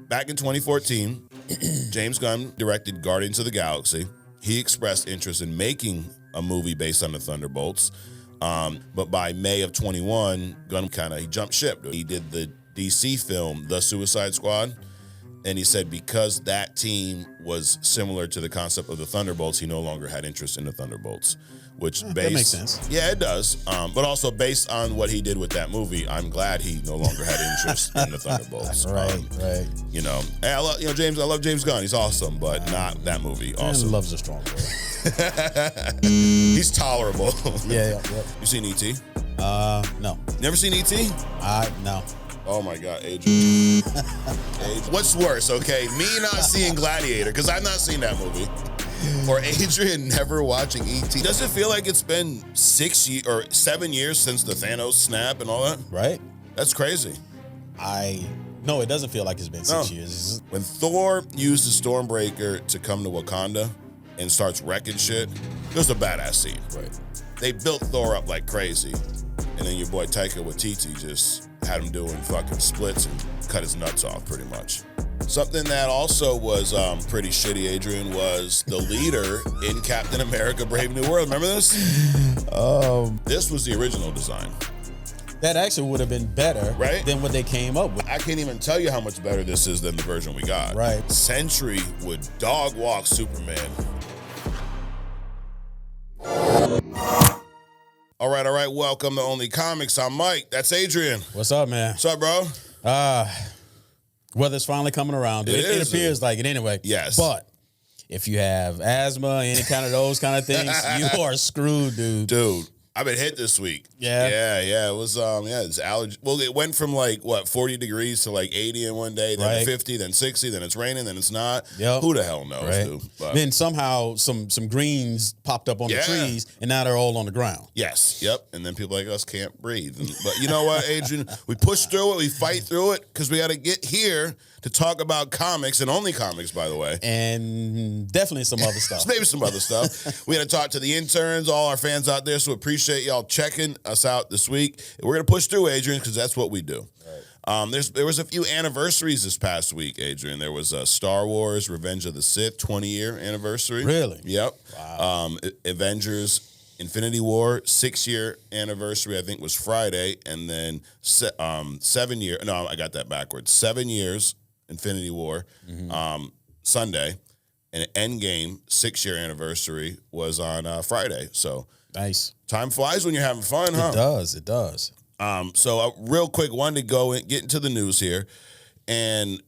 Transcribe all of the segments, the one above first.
back in 2014, James Gunn directed Guardians of the Galaxy. He expressed interest in making a movie based on the Thunderbolts. But by May of 21, Gunn he jumped ship. He did the DC film, The Suicide Squad. And he said because that team was similar to the concept of the Thunderbolts, he no longer had interest in the Thunderbolts. Which that makes sense. Yeah, it does. But also based on what he did with that movie, I'm glad he no longer had interest in the Thunderbolts. Right. You know, and I love James Gunn. He's awesome, but not that movie. Awesome. Loves a strong word. He's tolerable. Yeah. You seen E.T.? No. Never seen E.T.? No. Oh my God, Adrian. What's worse, okay? Me not seeing Gladiator, because I've not seen that movie. Or Adrian never watching E.T. Does it feel like it's been 7 years since the Thanos snap and all that? Right. That's crazy. No, it doesn't feel like it's been 6 years. When Thor uses Stormbreaker to come to Wakanda and starts wrecking shit, it was a badass scene. Right. They built Thor up like crazy. And then your boy Taika Waititi just had him doing fucking splits and cut his nuts off pretty much. Something that also was pretty shitty, Adrian, was the leader in Captain America Brave New World. Remember this? This was the original design. That actually would have been better than what they came up with. I can't even tell you how much better this is than the version we got. Right. Sentry would dog walk Superman. All right. Welcome to Only Comics. I'm Mike. That's Adrian. What's up, man? What's up, bro? Weather's finally coming around. It appears like it anyway. Yes. But if you have asthma, any kind of those kind of things, you are screwed, dude. Dude, I've been hit this week. Yeah. Yeah. It was it's allergy. Well, it went from 40 degrees to 80 in one day, then 50, then 60, then it's raining, then it's not. Yep. Who the hell knows, dude? But then somehow some greens popped up on the trees, and now they're all on the ground. Yes. Yep. And then people like us can't breathe. But you know what, Adrian? We push through it. We fight through it because we got to get here to talk about comics and only comics, by the way. And definitely some other stuff. Maybe some other stuff. We got to talk to the interns, all our fans out there, so appreciate y'all checking us out this week. We're going to push through, Adrian, because that's what we do. Right. There was a few anniversaries this past week, Adrian. There was Star Wars, Revenge of the Sith, 20-year anniversary. Really? Yep. Wow. Avengers Infinity War, 6-year anniversary, I think was Friday, and then 7 year. No, I got that backwards. 7 years, Infinity War, Sunday, and Endgame, 6-year anniversary was on Friday. So nice. Time flies when you're having fun, huh? It does. So real quick, wanted to go and get into the news here, and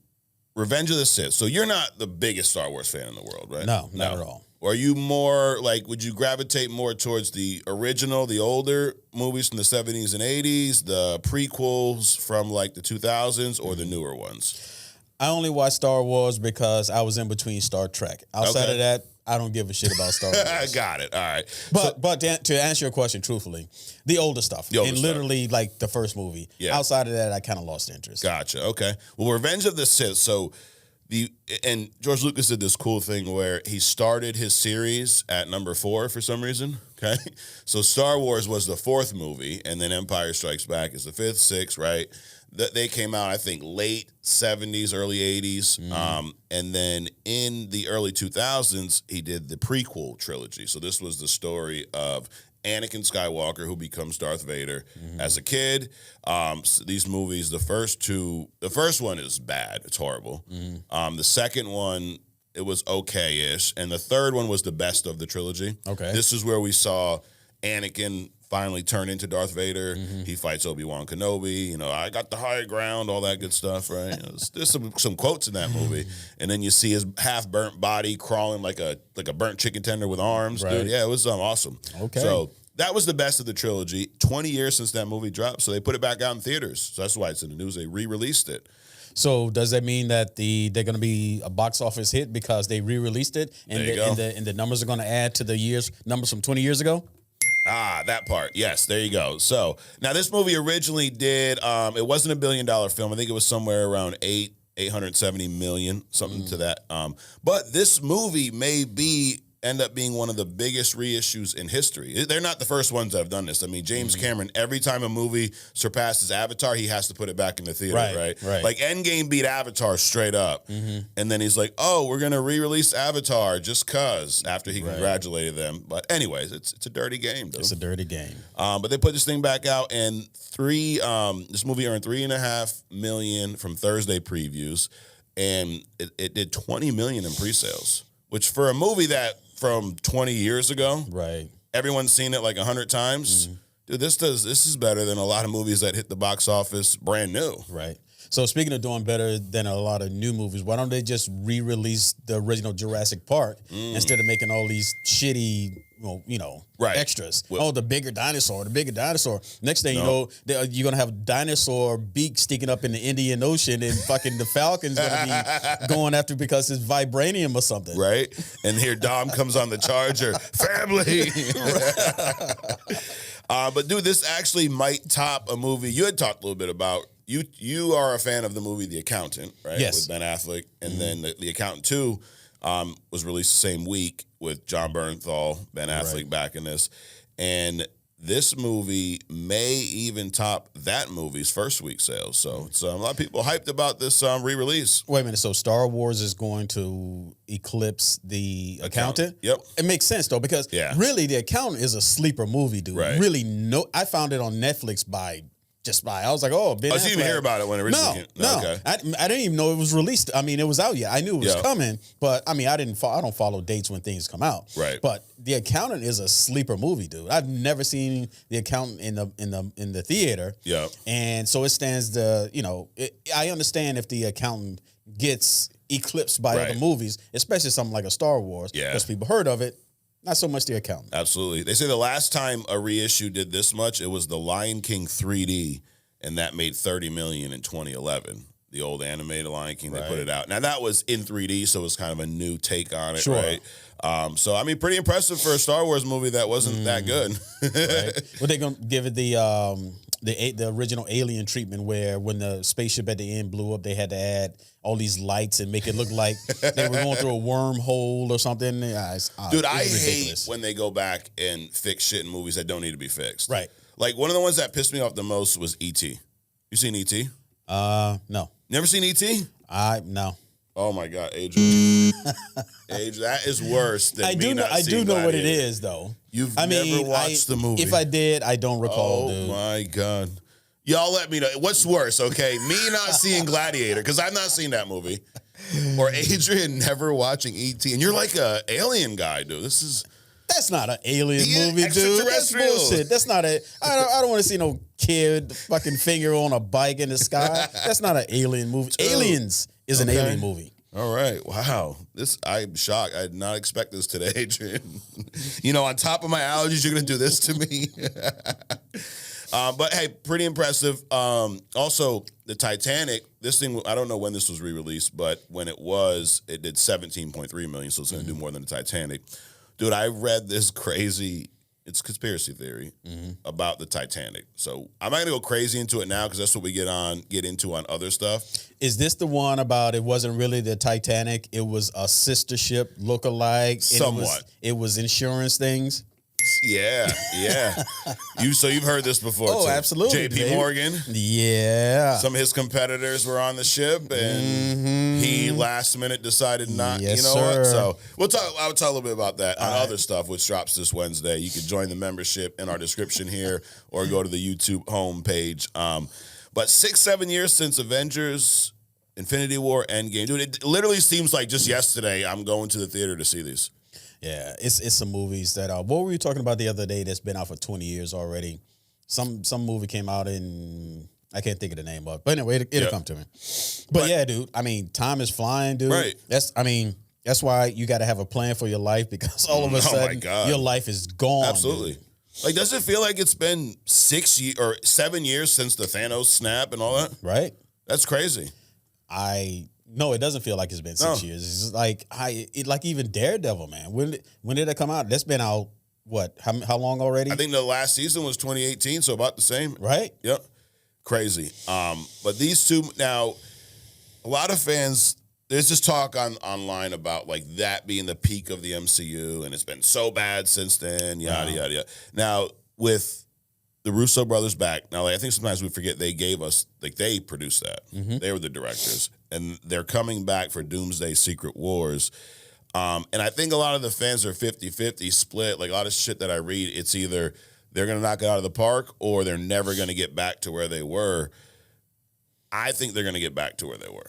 Revenge of the Sith. So you're not the biggest Star Wars fan in the world, right? No, not at all. Are you more would you gravitate more towards the original, the older movies from the 70s and 80s, the prequels from the 2000s, or the newer ones? I only watch Star Wars because I was in between Star Trek. Outside of that, I don't give a shit about Star Wars. I got it. All right. But to answer your question truthfully, the older stuff. Literally the first movie. Yeah. Outside of that, I kind of lost interest. Gotcha. Okay. Well, Revenge of the Sith. So and George Lucas did this cool thing where he started his series at number 4 for some reason. Okay. So Star Wars was the 4th movie, and then Empire Strikes Back is the 5th, 6th, right? They came out, I think, late 70s, early 80s. And then in the early 2000s, he did the prequel trilogy. So this was the story of Anakin Skywalker, who becomes Darth Vader as a kid. So these movies, the first one is bad. It's horrible. The second one, it was okay-ish. And the third one was the best of the trilogy. Okay. This is where we saw Anakin finally turn into Darth Vader. He fights Obi-Wan Kenobi. I got the higher ground, all that good stuff, right? There's some quotes in that movie. And then you see his half-burnt body crawling like a burnt chicken tender with arms. Right. Dude, yeah, it was awesome. Okay. So that was the best of the trilogy. 20 years since that movie dropped, so they put it back out in theaters. So that's why it's in the news. They re-released it. So does that mean that they're going to be a box office hit because they re-released it and the numbers are going to add to the numbers from 20 years ago? That part. Yes, there you go. So now this movie originally did, it wasn't $1 billion film. I think it was somewhere around 870 million, something to that. But this movie may be end up being one of the biggest reissues in history. They're not the first ones that have done this. I mean, James Cameron, every time a movie surpasses Avatar, he has to put it back in the theater, right? Like Endgame beat Avatar straight up. And then he's like, oh, we're going to re-release Avatar just because, after he congratulated them. But anyways, it's a dirty game, dude. It's a dirty game. But they put this thing back out, and this movie earned $3.5 million from Thursday previews, and it did $20 million in pre-sales, which for a movie that from 20 years ago, everyone's seen it like 100 times. Dude, this is better than a lot of movies that hit the box office brand new. Right. So speaking of doing better than a lot of new movies, why don't they just re-release the original Jurassic Park instead of making all these shitty, extras? Well, the bigger dinosaur. Next thing you know, you're going to have dinosaur beak sticking up in the Indian Ocean, and fucking the Falcon's going to be going after because it's vibranium or something. Right? And here Dom comes on the Charger. Family! But dude, this actually might top a movie you had talked a little bit about. You are a fan of the movie The Accountant, right? Yes. With Ben Affleck. And then The Accountant 2 was released the same week with John Bernthal, Ben Affleck back in this. And this movie may even top that movie's first week sales. So a lot of people hyped about this re-release. Wait a minute. So Star Wars is going to eclipse The Accountant? Yep. It makes sense, though, because really The Accountant is a sleeper movie, dude. Right. Really, I found it on Netflix by I was like, oh, Ben Affleck. I didn't even hear about it when it originally came. No. Okay. I didn't even know it was released. I mean, it was out yet. I knew it was coming, but I mean, I don't follow dates when things come out. Right. But The Accountant is a sleeper movie, dude. I've never seen The Accountant in the theater. Yeah. And so it stands I understand if The Accountant gets eclipsed by other movies, especially something like a Star Wars. Yeah. Because people heard of it. Not so much The Accountant. Absolutely. They say the last time a reissue did this much, it was The Lion King 3D, and that made $30 million in 2011. The old animated Lion King, they put it out. Now, that was in 3D, so it was kind of a new take on it, right? So, I mean, pretty impressive for a Star Wars movie that wasn't that good. Right. Well, they're going to give it the original Alien treatment, where when the spaceship at the end blew up, they had to add all these lights and make it look like they were going through a wormhole or something. Dude, I hate when they go back and fix shit in movies that don't need to be fixed. Right. Like, one of the ones that pissed me off the most was E.T. You seen E.T.? No. Never seen E.T.? No. Oh my God, Adrian. Adrian, that is worse than I do know what it is, though. You've never watched the movie. If I did, I don't recall, dude. Oh my God. Y'all let me know. What's worse, okay? Me not seeing Gladiator, because I've not seen that movie. Or Adrian never watching E.T. And you're like a alien guy, dude. That's not an alien movie, dude. That's bullshit. That's not I don't want to see no kid fucking finger on a bike in the sky. That's not an alien movie. Aliens is an alien movie. All right. Wow. I'm shocked. I did not expect this today, Adrian. On top of my allergies, you're going to do this to me? But hey, pretty impressive. Also, the Titanic, this thing, I don't know when this was re-released, but when it did $17.3 million, so it's going to do more than the Titanic. Dude, I read this it's conspiracy theory about the Titanic. So I'm not going to go crazy into it now, because that's what we get into on other stuff. Is this the one about it wasn't really the Titanic? It was a sister ship look-alike. Somewhat. It was insurance things? Yeah. You've heard this before, too. Absolutely. J.P. Morgan. Yeah. Some of his competitors were on the ship, and he last minute decided not. Yes, what? sir. So I'll talk a little bit about that on other stuff, which drops this Wednesday. You can join the membership in our description here, or go to the YouTube homepage. But 6-7 years since Avengers, Infinity War, Endgame. Dude, it literally seems like just yesterday I'm going to the theater to see these. Yeah, it's some movies that what were you talking about the other day that's been out for 20 years already? Some movie came out in, I can't think of the name of it, but anyway, it'll come to me. But yeah, dude, I mean, time is flying, dude. Right. That's why you got to have a plan for your life, because all of a sudden your life is gone. Absolutely. Dude. Like, does it feel like it's been 7 years since the Thanos snap and all that? Right. That's crazy. No, it doesn't feel like it's been 6 years. It's just like even Daredevil, man. When did it come out? That's been out, what, how long already? I think the last season was 2018, so about the same. Right? Yep. Crazy. But these two, now, a lot of fans there's this talk online about like that being the peak of the MCU, and it's been so bad since then. Yada yada yada. Now with the Russo brothers back now, like, I think sometimes we forget they gave us like they produced that. Mm-hmm. They were the directors, and they're coming back for Doomsday: Secret Wars. And I think a lot of the fans are 50-50 split. Like a lot of shit that I read, it's either they're going to knock it out of the park or they're never going to get back to where they were. I think they're going to get back to where they were.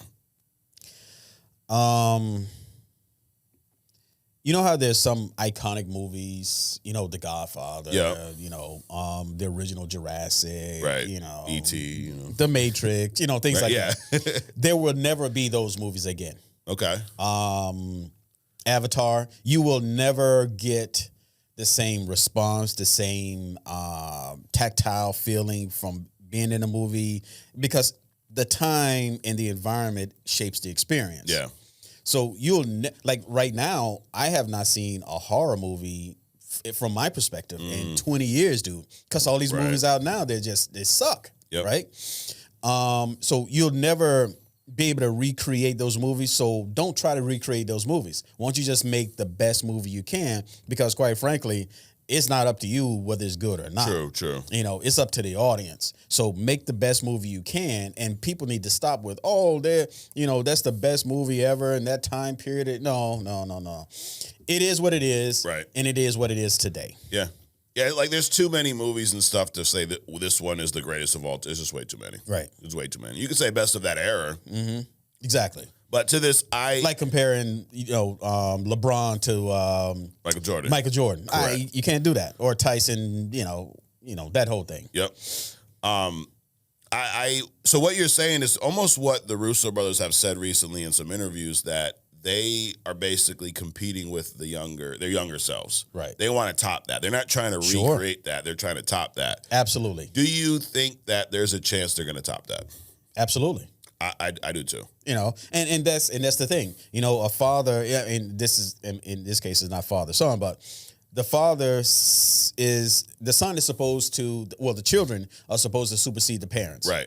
You know how there's some iconic movies, The Godfather, the original Jurassic, right? E.T., The Matrix, things like that. There will never be those movies again. Okay. Avatar, you will never get the same response, the same tactile feeling from being in a movie because the time and the environment shapes the experience. Yeah. So like right now, I have not seen a horror movie from my perspective in 20 years, dude. Because all these movies out now, they suck. Yep. Right? So you'll never be able to recreate those movies. So don't try to recreate those movies. Why don't you just make the best movie you can? Because quite frankly, it's not up to you whether it's good or not. True. It's up to the audience. So make the best movie you can, and people need to stop with, that's the best movie ever in that time period. No. It is what it is, right? And it is what it is today. Yeah. Yeah, like there's too many movies and stuff to say that this one is the greatest of all. It's just way too many. Right. It's way too many. You could say best of that era. Mm-hmm. Exactly. But to this, I like comparing, LeBron to Michael Jordan. You can't do that. Or Tyson, that whole thing. Yep. So what you're saying is almost what the Russo brothers have said recently in some interviews, that they are basically competing with their younger selves. Right. They want to top that. They're not trying to recreate that. They're trying to top that. Absolutely. Do you think that there's a chance they're going to top that? Absolutely. I do too. And that's the thing. A father, and in this case is not father son, but the son is supposed to, the children are supposed to supersede the parents. Right.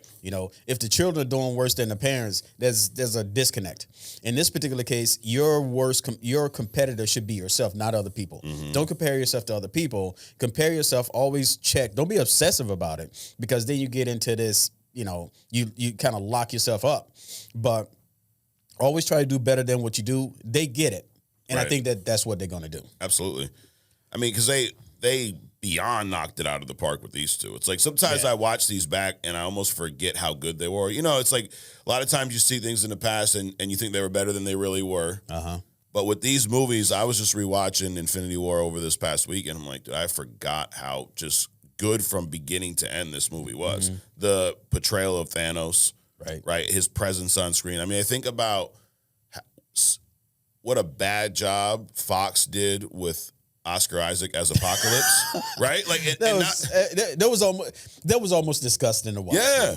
If the children are doing worse than the parents, there's a disconnect. In this particular case, your competitor should be yourself, not other people. Mm-hmm. Don't compare yourself to other people. Compare yourself, always check. Don't be obsessive about it, because then you get into this, you kind of lock yourself up. But always try to do better than what you do. They get it. And I think that's what they're going to do. Absolutely. I mean, because they beyond knocked it out of the park with these two. It's like sometimes I watch these back and I almost forget how good they were. It's like a lot of times you see things in the past and you think they were better than they really were. Uh-huh. But with these movies, I was just rewatching Infinity War over this past week, and I'm like, dude, I forgot how just good from beginning to end this movie was. Mm-hmm. The portrayal of Thanos, right? His presence on screen. I mean, I think about what a bad job Fox did with Oscar Isaac as Apocalypse, right? Like that was almost disgusting to watch. Yeah.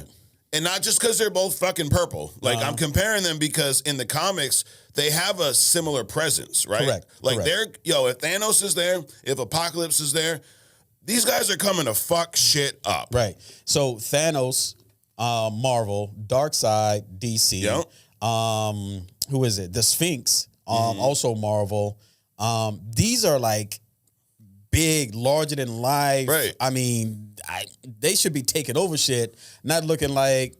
And not just because they're both fucking purple. Like, I'm comparing them because in the comics, they have a similar presence, right? Correct. Like, if Thanos is there, if Apocalypse is there, these guys are coming to fuck shit up. Right. So, Thanos, Marvel, Darkseid, DC. Yep. Who is it? The Sphinx, also Marvel. These are like big, larger than life. Right. I mean, they should be taking over shit, not looking like,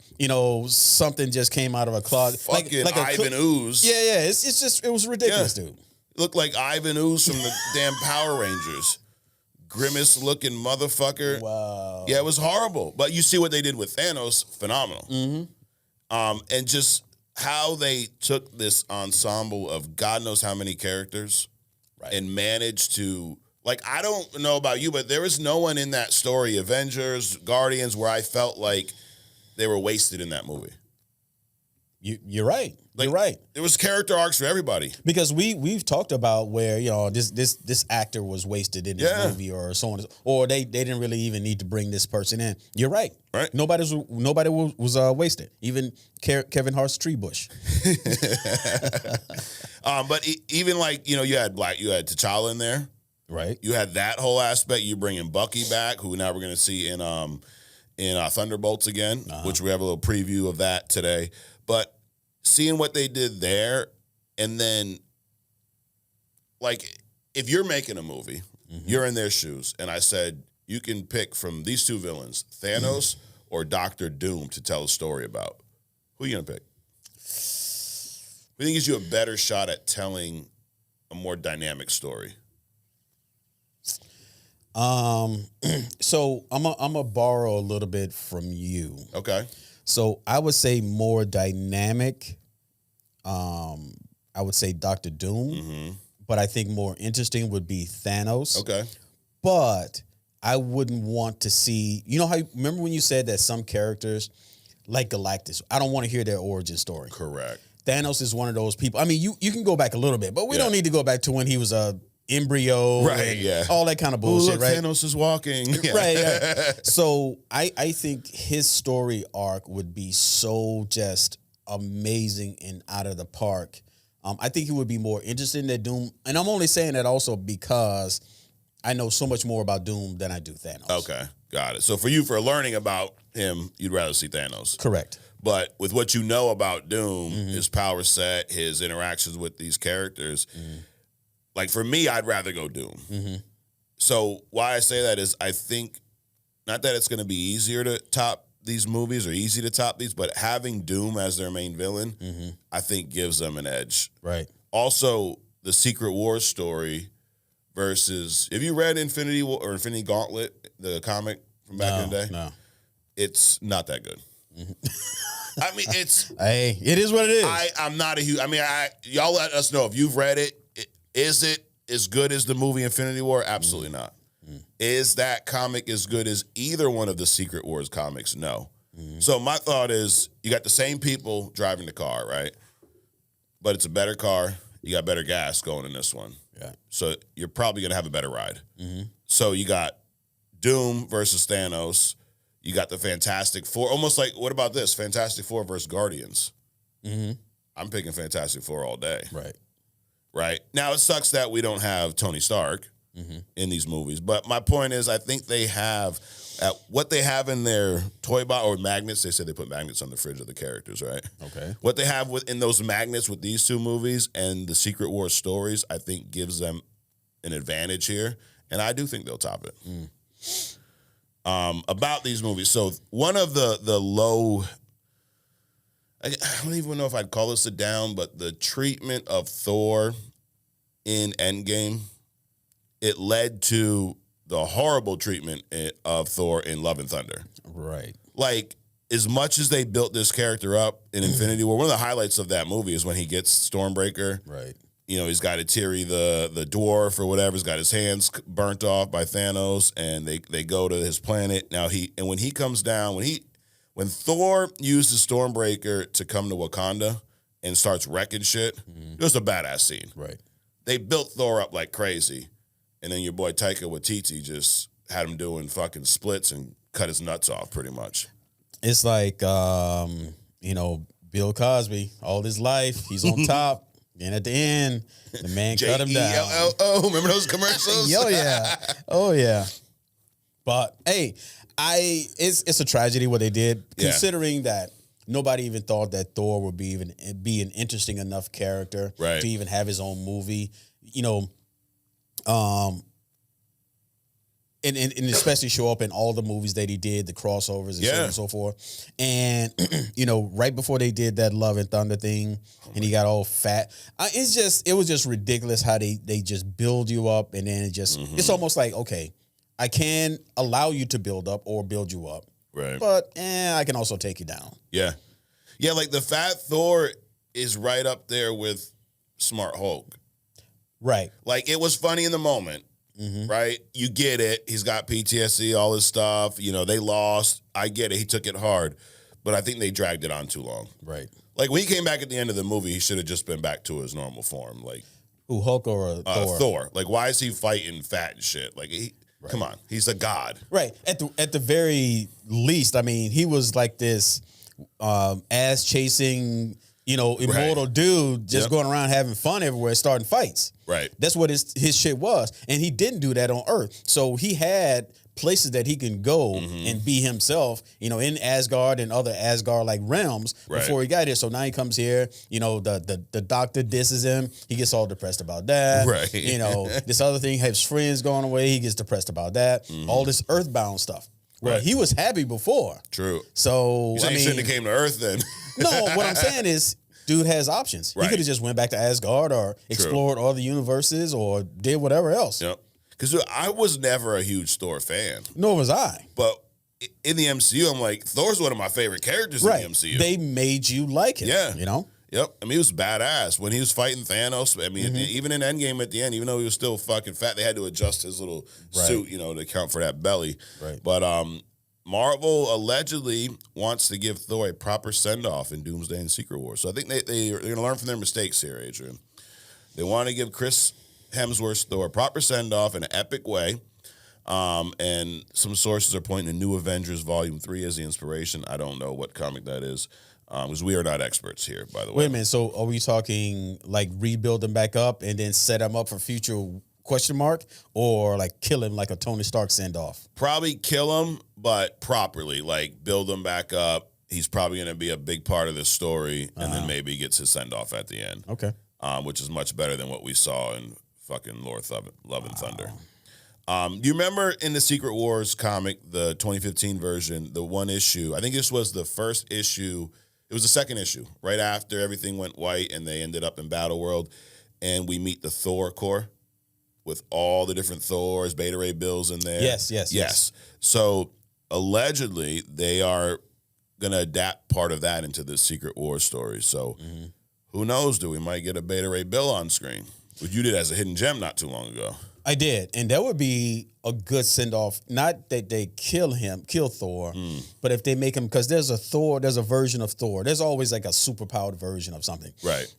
something just came out of a closet. Fucking like Ivan Ooze. Yeah. It's just, it was ridiculous, dude. Looked like Ivan Ooze from the damn Power Rangers. Grimace looking motherfucker. Wow. Yeah, it was horrible. But you see what they did with Thanos, phenomenal. Mm-hmm. And just how they took this ensemble of God knows how many characters and managed to, like, I don't know about you, but there was no one in that story, Avengers, Guardians, where I felt like they were wasted in that movie. You're right. Like, you're right. There was character arcs for everybody. Because we've talked about where, this actor was wasted in this movie or so on, or they didn't really even need to bring this person in. You're right. Right. Nobody was wasted. Even Kevin Hart's tree bush. But even like, you had T'Challa in there. Right. You had that whole aspect. You bringing Bucky back, who now we're going to see in Thunderbolts again, which we have a little preview of that today. But seeing what they did there, and then, like, if you're making a movie, you're in their shoes, and I said, you can pick from these two villains, Thanos or Doctor Doom, to tell a story about. Who are you going to pick? Who do you think gives you a better shot at telling a more dynamic story? So I'm gonna borrow a little bit from you. Okay. So I would say more dynamic. I would say Doctor Doom, but I think more interesting would be Thanos. Okay. But I wouldn't want to see. You know how? Remember when you said that some characters, like Galactus, I don't want to hear their origin story. Correct. Thanos is one of those people. I mean, you can go back a little bit, but we don't need to go back to when he was a embryo, right? Yeah, all that kind of bullshit. Look, right? Thanos is walking, right? Yeah. So I think his story arc would be so just amazing and out of the park. I think it would be more interesting than Doom, and I'm only saying that also because I know so much more about Doom than I do Thanos. Okay, got it. So for you, for learning about him, you'd rather see Thanos. Correct. But with what you know about Doom, his power set, his interactions with these characters, like for me, I'd rather go Doom. So why I say that is I think, not that it's going to be easier to top these movies or easy to top these, but having Doom as their main villain, I think gives them an edge. Right. Also, the Secret Wars story versus, have you read Infinity War or Infinity Gauntlet, the comic from back in the day? No. It's not that good. I mean, it's... Hey, it is what it is. I'm not a huge... I mean, y'all let us know if you've read it. Is it as good as the movie Infinity War? Absolutely not. Is that comic as good as either one of the Secret Wars comics? No. So my thought is, you got the same people driving the car, right? But it's a better car. You got better gas going in this one. Yeah. So you're probably going to have a better ride. So you got Doom versus Thanos. You got the Fantastic Four. Almost like, what about this? Fantastic Four versus Guardians. I'm picking Fantastic Four all day. Right. Now, it sucks that we don't have Tony Stark in these movies. But my point is, I think they have, what they have in their toy box, or magnets, they said they put magnets on the fridge of the characters, right? Okay. What they have in those magnets with these two movies and the Secret Wars stories, I think gives them an advantage here. And I do think they'll top it. About these movies. So one of the low, I don't even know if I'd call this a down, but the treatment of Thor in Endgame, it led to the horrible treatment of Thor in Love and Thunder. Right. Like, as much as they built this character up in Infinity War, one of the highlights of that movie is when he gets Stormbreaker. Right. You know, he's got Tiri, the dwarf or whatever. He's got his hands burnt off by Thanos, and they go to his planet. Now when he comes down, when Thor uses Stormbreaker to come to Wakanda and starts wrecking shit, it was a badass scene. Right. They built Thor up like crazy, and then your boy Taika Waititi just had him doing fucking splits and cut his nuts off pretty much. It's like, Bill Cosby, all his life, he's on top. And at the end, the man cut him down. J-E-L-L-O. Remember those commercials? Oh, yeah. Oh, yeah. But, hey, it's a tragedy what they did, considering that nobody even thought that Thor would be an interesting enough character to even have his own movie. And especially show up in all the movies that he did, the crossovers and so on and so forth. And, right before they did that Love and Thunder thing and he got all fat, it was just ridiculous how they just build you up and then it's almost like, okay, I can allow you to build up or build you up. Right. But I can also take you down. Yeah. Yeah, like the fat Thor is right up there with Smart Hulk. Right. Like, it was funny in the moment. Right? You get it. He's got PTSD, all this stuff. They lost. I get it. He took it hard. But I think they dragged it on too long. Right. Like, when he came back at the end of the movie, he should have just been back to his normal form. Like, who, Hulk or Thor? Thor. Like, why is he fighting fat and shit? Like, come on. He's a god. Right. At the very least, I mean, he was like this ass-chasing, immortal dude just going around having fun everywhere, starting fights. Right. That's what his shit was. And he didn't do that on Earth. So he had places that he can go and be himself, in Asgard and other Asgard-like realms before he got here. So now he comes here, the doctor disses him. He gets all depressed about that. Right. This other thing, his friends going away. He gets depressed about that. All this earthbound stuff. Well, he was happy before. True. So, you shouldn't have came to Earth then. No, what I'm saying is, dude has options. He could have just went back to Asgard or explored all the universes or did whatever else. Yep. Because I was never a huge Thor fan. Nor was I. But in the MCU, I'm like, Thor's one of my favorite characters in the MCU. They made you like him. Yeah. Yep. I mean, he was badass. When he was fighting Thanos, I mean, even in Endgame at the end, even though he was still fucking fat, they had to adjust his little suit, to account for that belly. Right. But Marvel allegedly wants to give Thor a proper send-off in Doomsday and Secret Wars. So I think they're going to learn from their mistakes here, Adrian. They want to give Chris Hemsworth's Thor a proper send-off in an epic way. And some sources are pointing to New Avengers Volume 3 as the inspiration. I don't know what comic that is, because we are not experts here, by the way. Wait a minute. So are we talking like rebuild them back up and then set them up for future question mark, or like kill him like a Tony Stark send-off? Probably kill him, but properly, like build him back up. He's probably going to be a big part of this story, and then maybe he gets his send-off at the end. Okay. Which is much better than what we saw in fucking Love and Thunder. You remember in the Secret Wars comic, the 2015 version, the one issue, I think this was the first issue, it was the second issue, right after everything went white and they ended up in Battle World, and we meet the Thor Corps with all the different Thors, Beta Ray Bills in there. Yes. So allegedly, they are going to adapt part of that into the Secret Wars story. So who knows, we might get a Beta Ray Bill on screen. But you did as a hidden gem not too long ago. I did, and that would be a good send-off. Not that they kill Thor, but if they make him, because there's a version of Thor. There's always like a superpowered version of something. Right.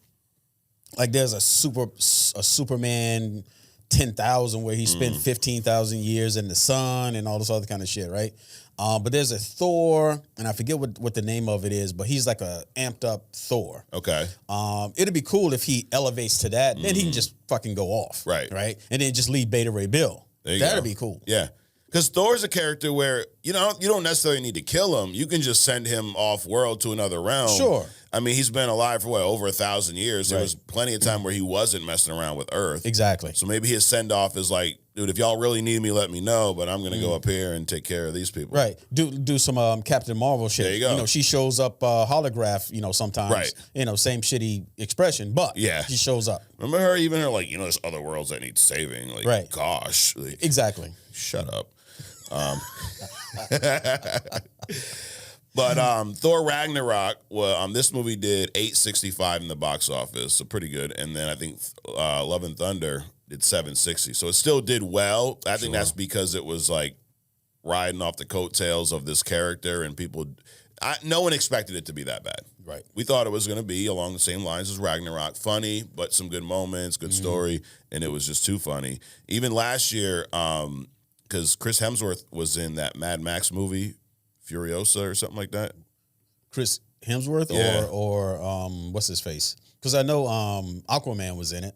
Like there's a Superman 10,000 where he spent 15,000 years in the sun and all this other kind of shit, right? But there's a Thor, and I forget what the name of it is, but he's like a amped up Thor. Okay. It'd be cool if he elevates to that, then he can just fucking go off. Right. And then just leave Beta Ray Bill. That'd be cool. Yeah. Because Thor's a character where, you don't necessarily need to kill him. You can just send him off world to another realm. Sure. I mean, he's been alive for, over 1,000 years. There was plenty of time where he wasn't messing around with Earth. Exactly. So maybe his send-off is like, dude, if y'all really need me, let me know, but I'm going to go up here and take care of these people. Right. Do some Captain Marvel shit. There you go. She shows up holograph, sometimes. Right. Same shitty expression, but she shows up. Remember her, even her, like, there's other worlds that need saving. Like, gosh. Like, exactly. Shut up. But Thor Ragnarok, this movie did $865 in the box office, so pretty good. And then I think Love and Thunder did $760, so it still did well. I think that's because it was like riding off the coattails of this character, and no one expected it to be that bad. Right. We thought it was going to be along the same lines as Ragnarok, funny, but some good moments, good story, and it was just too funny. Even last year, because Chris Hemsworth was in that Mad Max movie, Furiosa or something like that. Chris Hemsworth or what's his face? Because I know Aquaman was in it.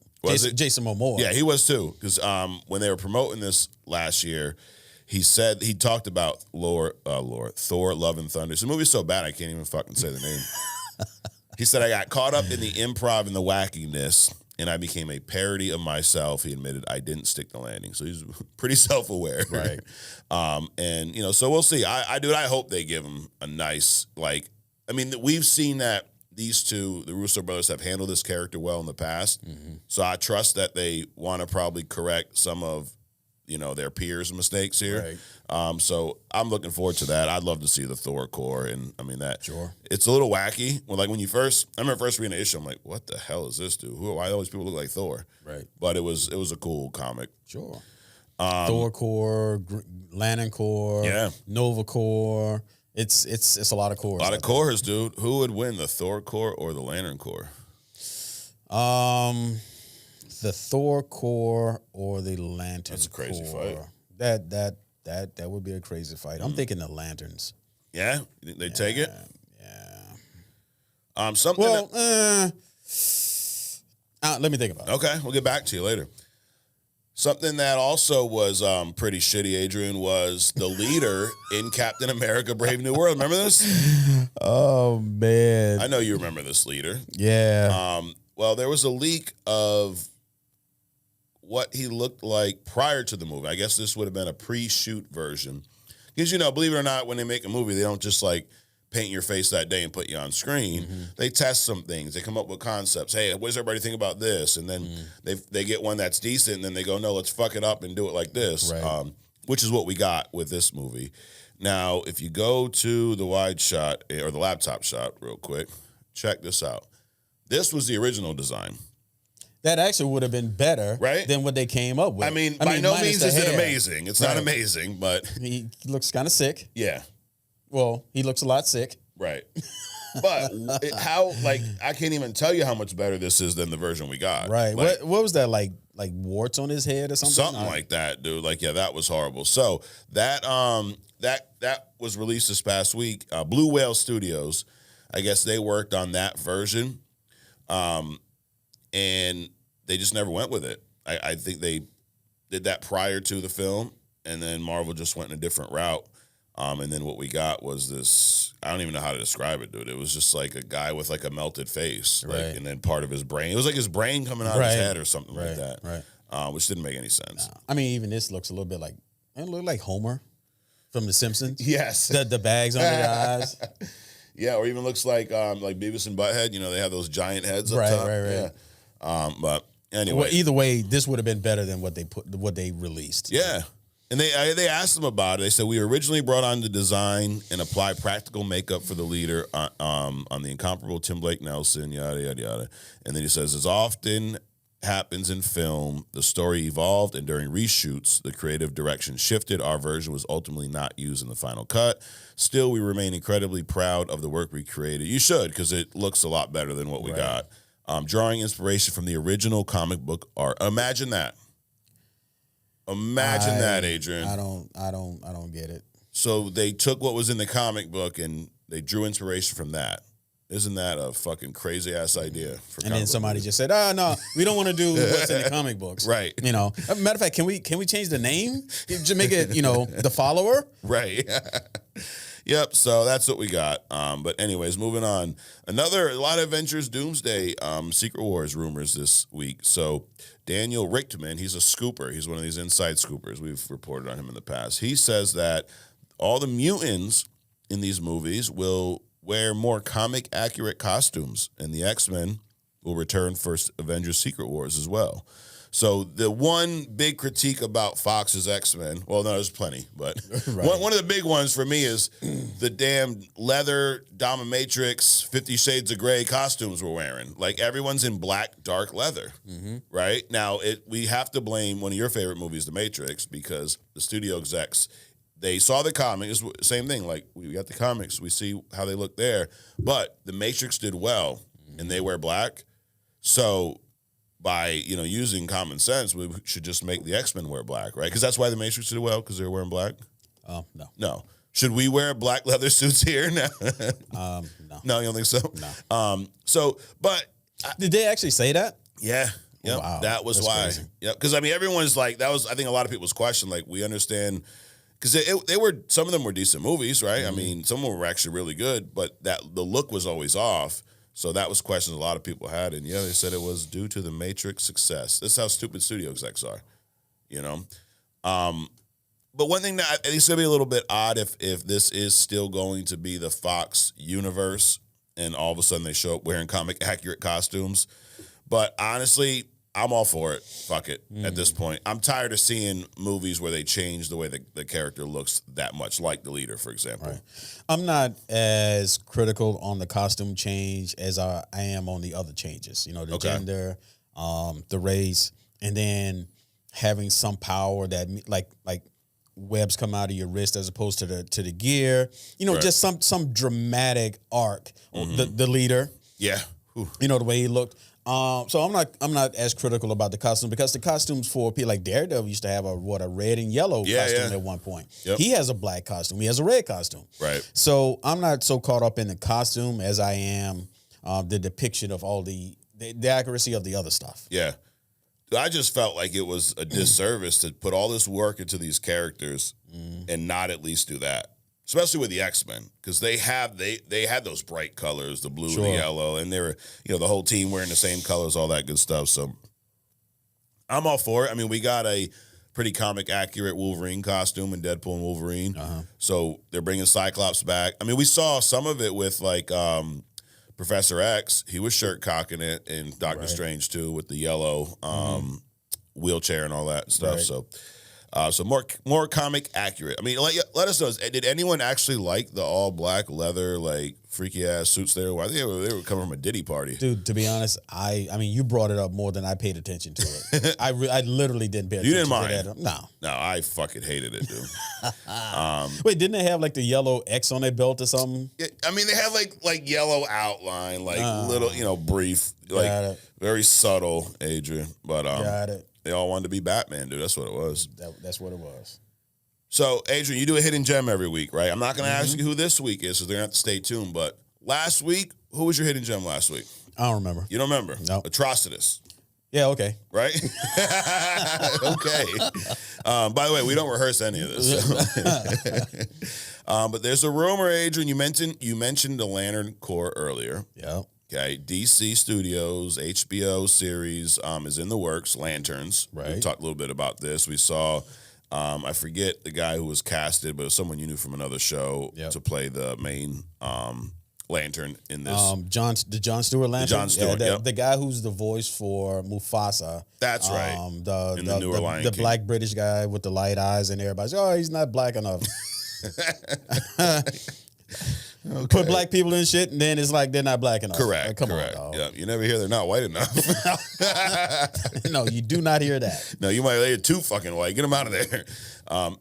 Jason Momoa. Yeah, he was too. Because when they were promoting this last year, he talked about Thor, Love and Thunder. So the movie's so bad I can't even fucking say the name. He said, I got caught up in the improv and the wackiness, and I became a parody of myself. He admitted I didn't stick the landing. So he's pretty self-aware. Right. And, so we'll see. I hope they give him a nice, we've seen that these two, the Russo brothers, have handled this character well in the past. So I trust that they want to probably correct some of, their peers' mistakes here. Right. So I'm looking forward to that. I'd love to see the Thor Corps, and it's a little wacky. Well, I remember first reading the issue, I'm like, what the hell is this dude? Why do all these people look like Thor? Right. But it was a cool comic. Sure. Thor Corps, Lantern Corps, Nova Corps. It's a lot of corps. A lot of corps, dude. Who would win, the Thor Corps or the Lantern Corps? The Thor Corps or the Lantern Corps. That's a crazy fight. That would be a crazy fight. I'm thinking the Lanterns. Yeah? You think they'd take it? Yeah. Something. Let me think about it. Okay, we'll get back to you later. Something that also was pretty shitty, Adrian, was the leader in Captain America: Brave New World. Remember this? Oh man, I know you remember this leader. Yeah. Well, there was a leak of what he looked like prior to the movie. I guess this would have been a pre-shoot version. Because, believe it or not, when they make a movie, they don't just like paint your face that day and put you on screen. Mm-hmm. They test some things. They come up with concepts. Hey, what does everybody think about this? And then they get one that's decent, and then they go, no, let's fuck it up and do it like this, right. Which is what we got with this movie. Now, if you go to the wide shot or the laptop shot real quick, check this out. This was the original design. That actually would have been better than what they came up with. I mean by no means is it amazing. It's not amazing, but... He looks kind of sick. Yeah. Well, he looks a lot sick. Right. But I can't even tell you how much better this is than the version we got. Right. What was that, like warts on his head or something? Something like that, dude. That was horrible. So that was released this past week. Blue Whale Studios, I guess they worked on that version. And they just never went with it. I think they did that prior to the film, and then Marvel just went in a different route. And then what we got was this, I don't even know how to describe it, dude. It was just like a guy with like a melted face, and then part of his brain. It was like his brain coming out of his head or something like that, which didn't make any sense. No. I mean, even this looks a little bit like, it looked like Homer from The Simpsons. Yes. The bags under the eyes. Yeah, or even looks like Beavis and Butthead. They have those giant heads up top. Right. Yeah. But anyway, well, either way, this would have been better than what they released. Yeah, and they asked them about it. They said we originally brought on the design and apply practical makeup for the leader on the incomparable Tim Blake Nelson. Yada yada yada. And then he says, as often happens in film, the story evolved, and during reshoots, the creative direction shifted. Our version was ultimately not used in the final cut. Still, we remain incredibly proud of the work we created. You should, because it looks a lot better than what we got. Drawing inspiration from the original comic book art. Imagine that. Imagine that, Adrian. I don't get it. So they took what was in the comic book and they drew inspiration from that. Isn't that a fucking crazy ass idea? And then somebody just said, no, we don't want to do what's in the comic books. Right. Matter of fact, can we change the name? Just make it, the follower? Right. Yep, so that's what we got. But anyways, moving on. A lot of Avengers Doomsday Secret Wars rumors this week. So Daniel Richtman, he's a scooper. He's one of these inside scoopers. We've reported on him in the past. He says that all the mutants in these movies will wear more comic-accurate costumes, and the X-Men will return for Avengers Secret Wars as well. So the one big critique about Fox's X-Men, well, no, there's plenty, but one of the big ones for me is the damn leather dominatrix 50 Shades of Grey costumes we're wearing. Like, everyone's in black, dark leather, right? Now, we have to blame one of your favorite movies, The Matrix, because the studio execs, they saw the comics, same thing, like, we got the comics, we see how they look there, but The Matrix did well, and they wear black, so by using common sense, we should just make the X-Men wear black, right? Because that's why the Matrix did well, because they're wearing black. Oh, no. Should we wear black leather suits here? No. No, you don't think so? No. Did they actually say that? Yeah. Yep. Wow. That was why. Crazy. Yep. Because everyone's like, that was. I think a lot of people's question. Like, we understand because they were, some of them were decent movies, right? I mean, some of them were actually really good, but the look was always off. So that was questions a lot of people had, and they said it was due to the Matrix success. This is how stupid studio execs are, But one thing that I think is going to be a little bit odd if this is still going to be the Fox universe, and all of a sudden they show up wearing comic accurate costumes. But honestly, I'm all for it. Fuck it. At this point, I'm tired of seeing movies where they change the way the character looks that much, like the leader, for example. Right. I'm not as critical on the costume change as I am on the other changes. The gender, the race, and then having some power that like webs come out of your wrist as opposed to the gear. Just some dramatic arc. The leader. Yeah. The way he looked. So I'm not as critical about the costume, because the costumes for people like Daredevil used to have a red and yellow costume at one point. Yep. He has a black costume. He has a red costume. Right. So I'm not so caught up in the costume as I am the depiction of all the accuracy of the other stuff. Yeah. I just felt like it was a disservice to put all this work into these characters and not at least do that. Especially with the X-Men, because they had those bright colors, the blue and the yellow, and they were, the whole team wearing the same colors, all that good stuff. So I'm all for it. I mean, we got a pretty comic accurate Wolverine costume in Deadpool and Wolverine. So they're bringing Cyclops back. I mean, we saw some of it with like Professor X. He was shirt cocking it in Doctor Strange too, with the yellow wheelchair and all that stuff. Right. So more comic accurate. I mean, let us know. Did anyone actually like the all black leather like freaky ass suits there? I think they were coming from a Diddy party. Dude, to be honest, I mean, you brought it up more than I paid attention to it. I literally didn't pay attention. You didn't mind? To that. No, I fucking hated it, dude. Wait, didn't they have like the yellow X on their belt or something? I mean, they have like yellow outline, like little, brief, like very subtle, Adrian. But got it. They all wanted to be Batman, dude. That's what it was. That's what it was. So, Adrian, you do a hidden gem every week, right? I'm not going to ask you who this week is, so they're going to have to stay tuned. But last week, who was your hidden gem last week? I don't remember. You don't remember? No. Atrocitus. Yeah, okay. Right? Okay. By the way, we don't rehearse any of this. So. But there's a rumor, Adrian. You mentioned the Lantern Corps earlier. Yeah. Okay, DC Studios, HBO series is in the works, Lanterns. Right. We talked a little bit about this. We saw, I forget the guy who was casted, but it was someone you knew from another show to play the main Lantern in this. The John Stewart Lantern? John Stewart, the guy who's the voice for Mufasa. That's right. In the newer Lion King. Black British guy with the light eyes and everybody's, he's not black enough. Okay. Put black people in shit, and then it's like they're not black enough. Correct. Like, come correct. on, dog. Yeah, you never hear they're not white enough. No, you do not hear that. No, you might hear too fucking white. Get them out of there.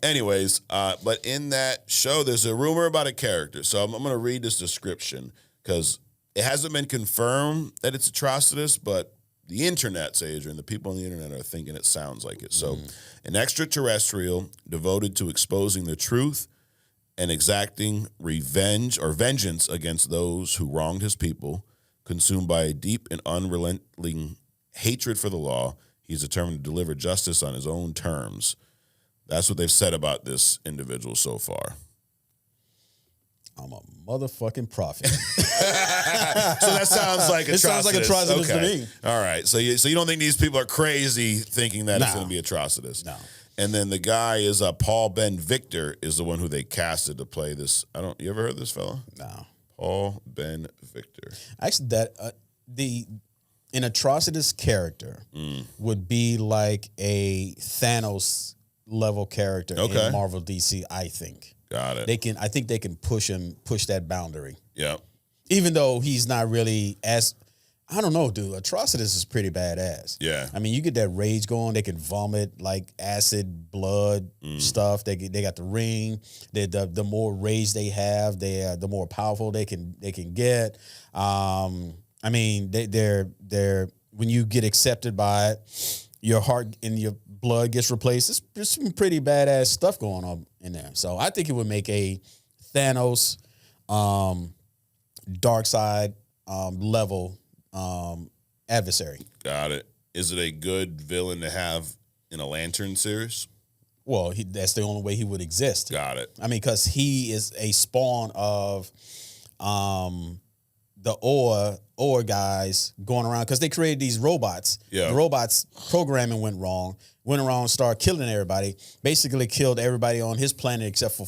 Anyways, but in that show, there's a rumor about a character. So I'm going to read this description because it hasn't been confirmed that it's Atrocitus, but the internet, Adrian, the people on the internet are thinking it sounds like it. So an extraterrestrial devoted to exposing the truth and exacting revenge or vengeance against those who wronged his people, consumed by a deep and unrelenting hatred for the law, he's determined to deliver justice on his own terms. That's what they've said about this individual so far. I'm a motherfucking prophet. So that sounds like Atrocitus. It sounds like Atrocitus to me. All right. So you don't think these people are crazy thinking that it's going to be Atrocitus? No. And then the guy is Paul Ben Victor is the one who they casted to play this. You ever heard of this fella? No. Paul Ben Victor. Actually, an Atrocitus character would be like a Thanos level character in Marvel DC. I think. Got it. I think they can push that boundary. Yeah. Even though he's not really as. I don't know, dude. Atrocitus is pretty badass. Yeah. I mean, you get that rage going. They can vomit like acid, blood stuff. They got the ring. The more rage they have, the more powerful they can get. I mean, they're when you get accepted by it, your heart and your blood gets replaced. There's some pretty badass stuff going on in there. So I think it would make a Thanos, dark side level. Adversary. Got it. Is it a good villain to have in a Lantern series? Well, that's the only way he would exist. Got it. I mean, because he is a spawn of the Or guys going around because they created these robots. Yeah. The robots programming went around, started killing everybody, basically killed everybody on his planet except for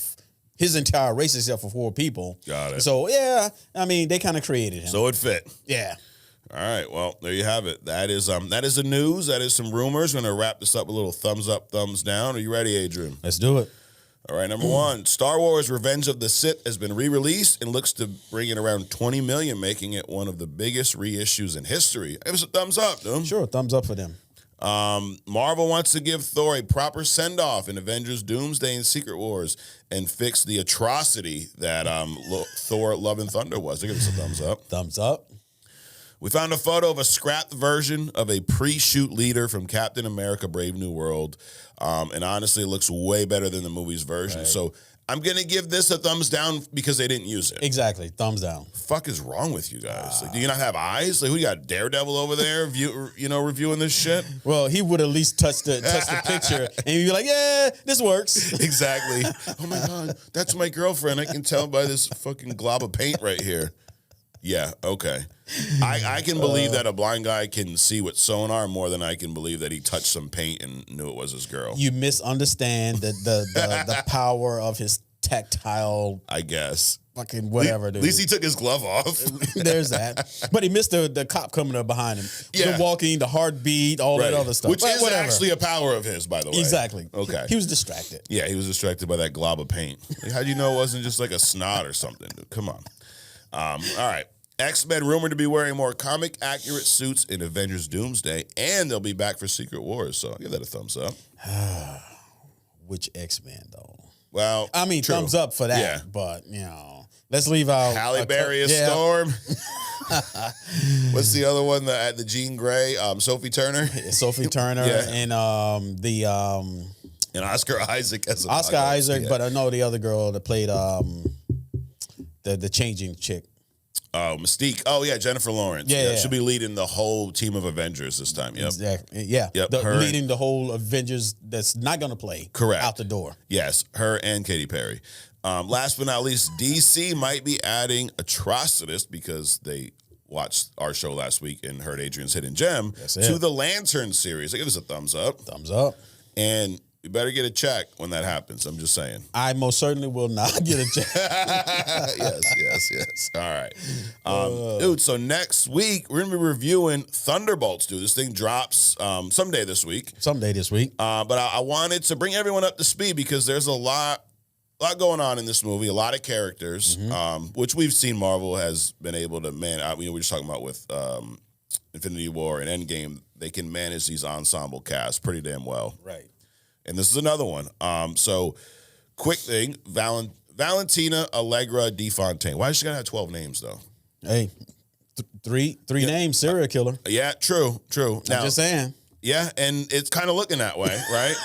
his entire race except for 4 people. Got it. So, yeah, I mean, they kind of created him. So it fit. Yeah. All right, well, there you have it. That is the news. That is some rumors. We're going to wrap this up with a little thumbs up, thumbs down. Are you ready, Adrian? Let's do it. All right, number 1, Star Wars Revenge of the Sith has been re-released and looks to bring in around $20 million, making it one of the biggest reissues in history. Give us a thumbs up, dude. Sure, thumbs up for them. Marvel wants to give Thor a proper send-off in Avengers Doomsday and Secret Wars and fix the atrocity that Thor Love and Thunder was. They give us a thumbs up. Thumbs up. We found a photo of a scrapped version of a pre-shoot leader from Captain America Brave New World. And honestly, it looks way better than the movie's version. Right. So I'm going to give this a thumbs down because they didn't use it. Exactly. Thumbs down. Fuck is wrong with you guys? Like, do you not have eyes? Like, who you got? Daredevil over there, reviewing this shit? Well, he would at least touch the picture and you'd be like, yeah, this works. Exactly. Oh my God, that's my girlfriend. I can tell by this fucking glob of paint right here. Yeah, okay. I can believe that a blind guy can see with sonar more than I can believe that he touched some paint and knew it was his girl. You misunderstand the power of his tactile, I guess. Fucking whatever, dude. At least he took his glove off. There's that. But he missed the cop coming up behind him. Yeah. The walking, the heartbeat, all that other stuff. Which is actually a power of his, by the way. Exactly. Okay. He was distracted. Yeah, he was distracted by that glob of paint. Like, how'd you know it wasn't just like a snot or something? Dude? Come on. All right. X-Men rumored to be wearing more comic-accurate suits in Avengers Doomsday, and they'll be back for Secret Wars, so I'll give that a thumbs up. Which X-Men, though? Well, I mean, true. thumbs up for that, yeah. But, let's leave out... Halle Berry as Storm. What's the other one? The Jean Grey? Sophie Turner? Sophie Turner and and Oscar Isaac as Oscar Isaac, but I know the other girl that played the changing chick. Oh, Mystique. Oh, yeah, Jennifer Lawrence. Yeah. She'll be leading the whole team of Avengers this time. Yep. Exactly. Yeah. Yep. Leading the whole Avengers that's not going to play. Correct. Out the door. Yes, her and Katy Perry. Last but not least, DC might be adding Atrocitus because they watched our show last week and heard Adrian's hidden gem to the Lantern series. I give us a thumbs up. Thumbs up. And you better get a check when that happens. I'm just saying. I most certainly will not get a check. Yes. All right. Dude, so next week, we're going to be reviewing Thunderbolts, dude. This thing drops someday this week. But I wanted to bring everyone up to speed because there's a lot going on in this movie, a lot of characters, which we've seen Marvel has been able to we were just talking about with Infinity War and Endgame. They can manage these ensemble casts pretty damn well. Right. And this is another one. So, quick thing, Valentina Allegra DeFontaine. Why is she got to have 12 names, though? Hey, three names, serial killer. Yeah, true. Now, I'm just saying. Yeah, and it's kind of looking that way, right?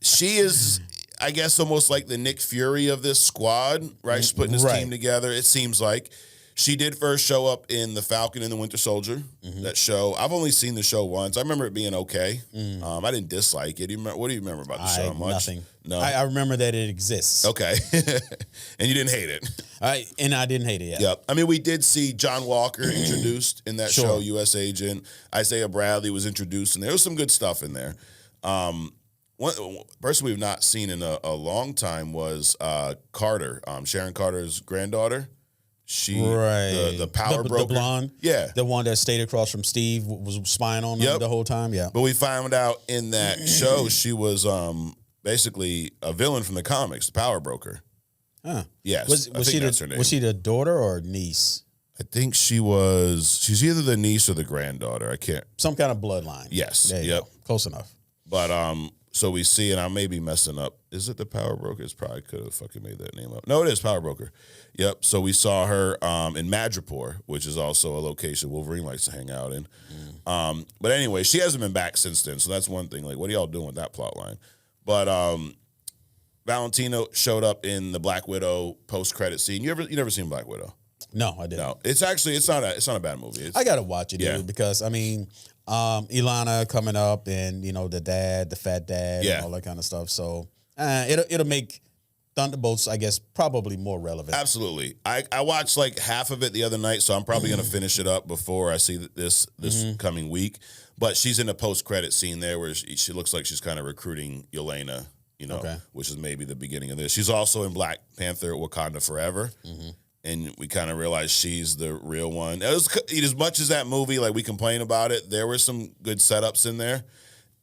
She is, I guess, almost like the Nick Fury of this squad, right? She's putting this team together, it seems like. She did first show up in The Falcon and the Winter Soldier, that show. I've only seen the show once. I remember it being okay. I didn't dislike it. What do you remember about the show? Much? Nothing. No. I remember that it exists. Okay. And you didn't hate it. I didn't hate it, yeah. Yep. I mean, we did see John Walker introduced in that show, U.S. Agent. Isaiah Bradley was introduced, and there was some good stuff in there. One person we've not seen in a long time was Carter, Sharon Carter's granddaughter. She, the power broker. The blonde. Yeah. The one that stayed across from Steve, was spying on them the whole time. Yeah. But we found out in that show she was basically a villain from the comics, the power broker. Huh. Yes. Was she the daughter or niece? I think she's either the niece or the granddaughter. I can't. Some kind of bloodline. Yes. There you go. Close enough. But so we see, and I may be messing up. Is it the Power Brokers? Probably could have fucking made that name up. No, it is Power Broker. Yep. So we saw her in Madripoor, which is also a location Wolverine likes to hang out in. But anyway, she hasn't been back since then. So that's one thing. Like, what are y'all doing with that plot line? But Valentino showed up in the Black Widow post-credit scene. You never seen Black Widow? No, I didn't. No, it's not a bad movie. I gotta watch it, dude, because I mean, Ilana coming up, and the fat dad, and all that kind of stuff. So it'll make Thunderbolts, I guess, probably more relevant. Absolutely. I watched like half of it the other night, so I'm probably gonna finish it up before I see this coming week. But she's in a post-credit scene there where she looks like she's kind of recruiting Yelena, which is maybe the beginning of this. She's also in Black Panther: Wakanda Forever. And we kind of realized she's the real one. As much as that movie, like we complain about it, there were some good setups in there.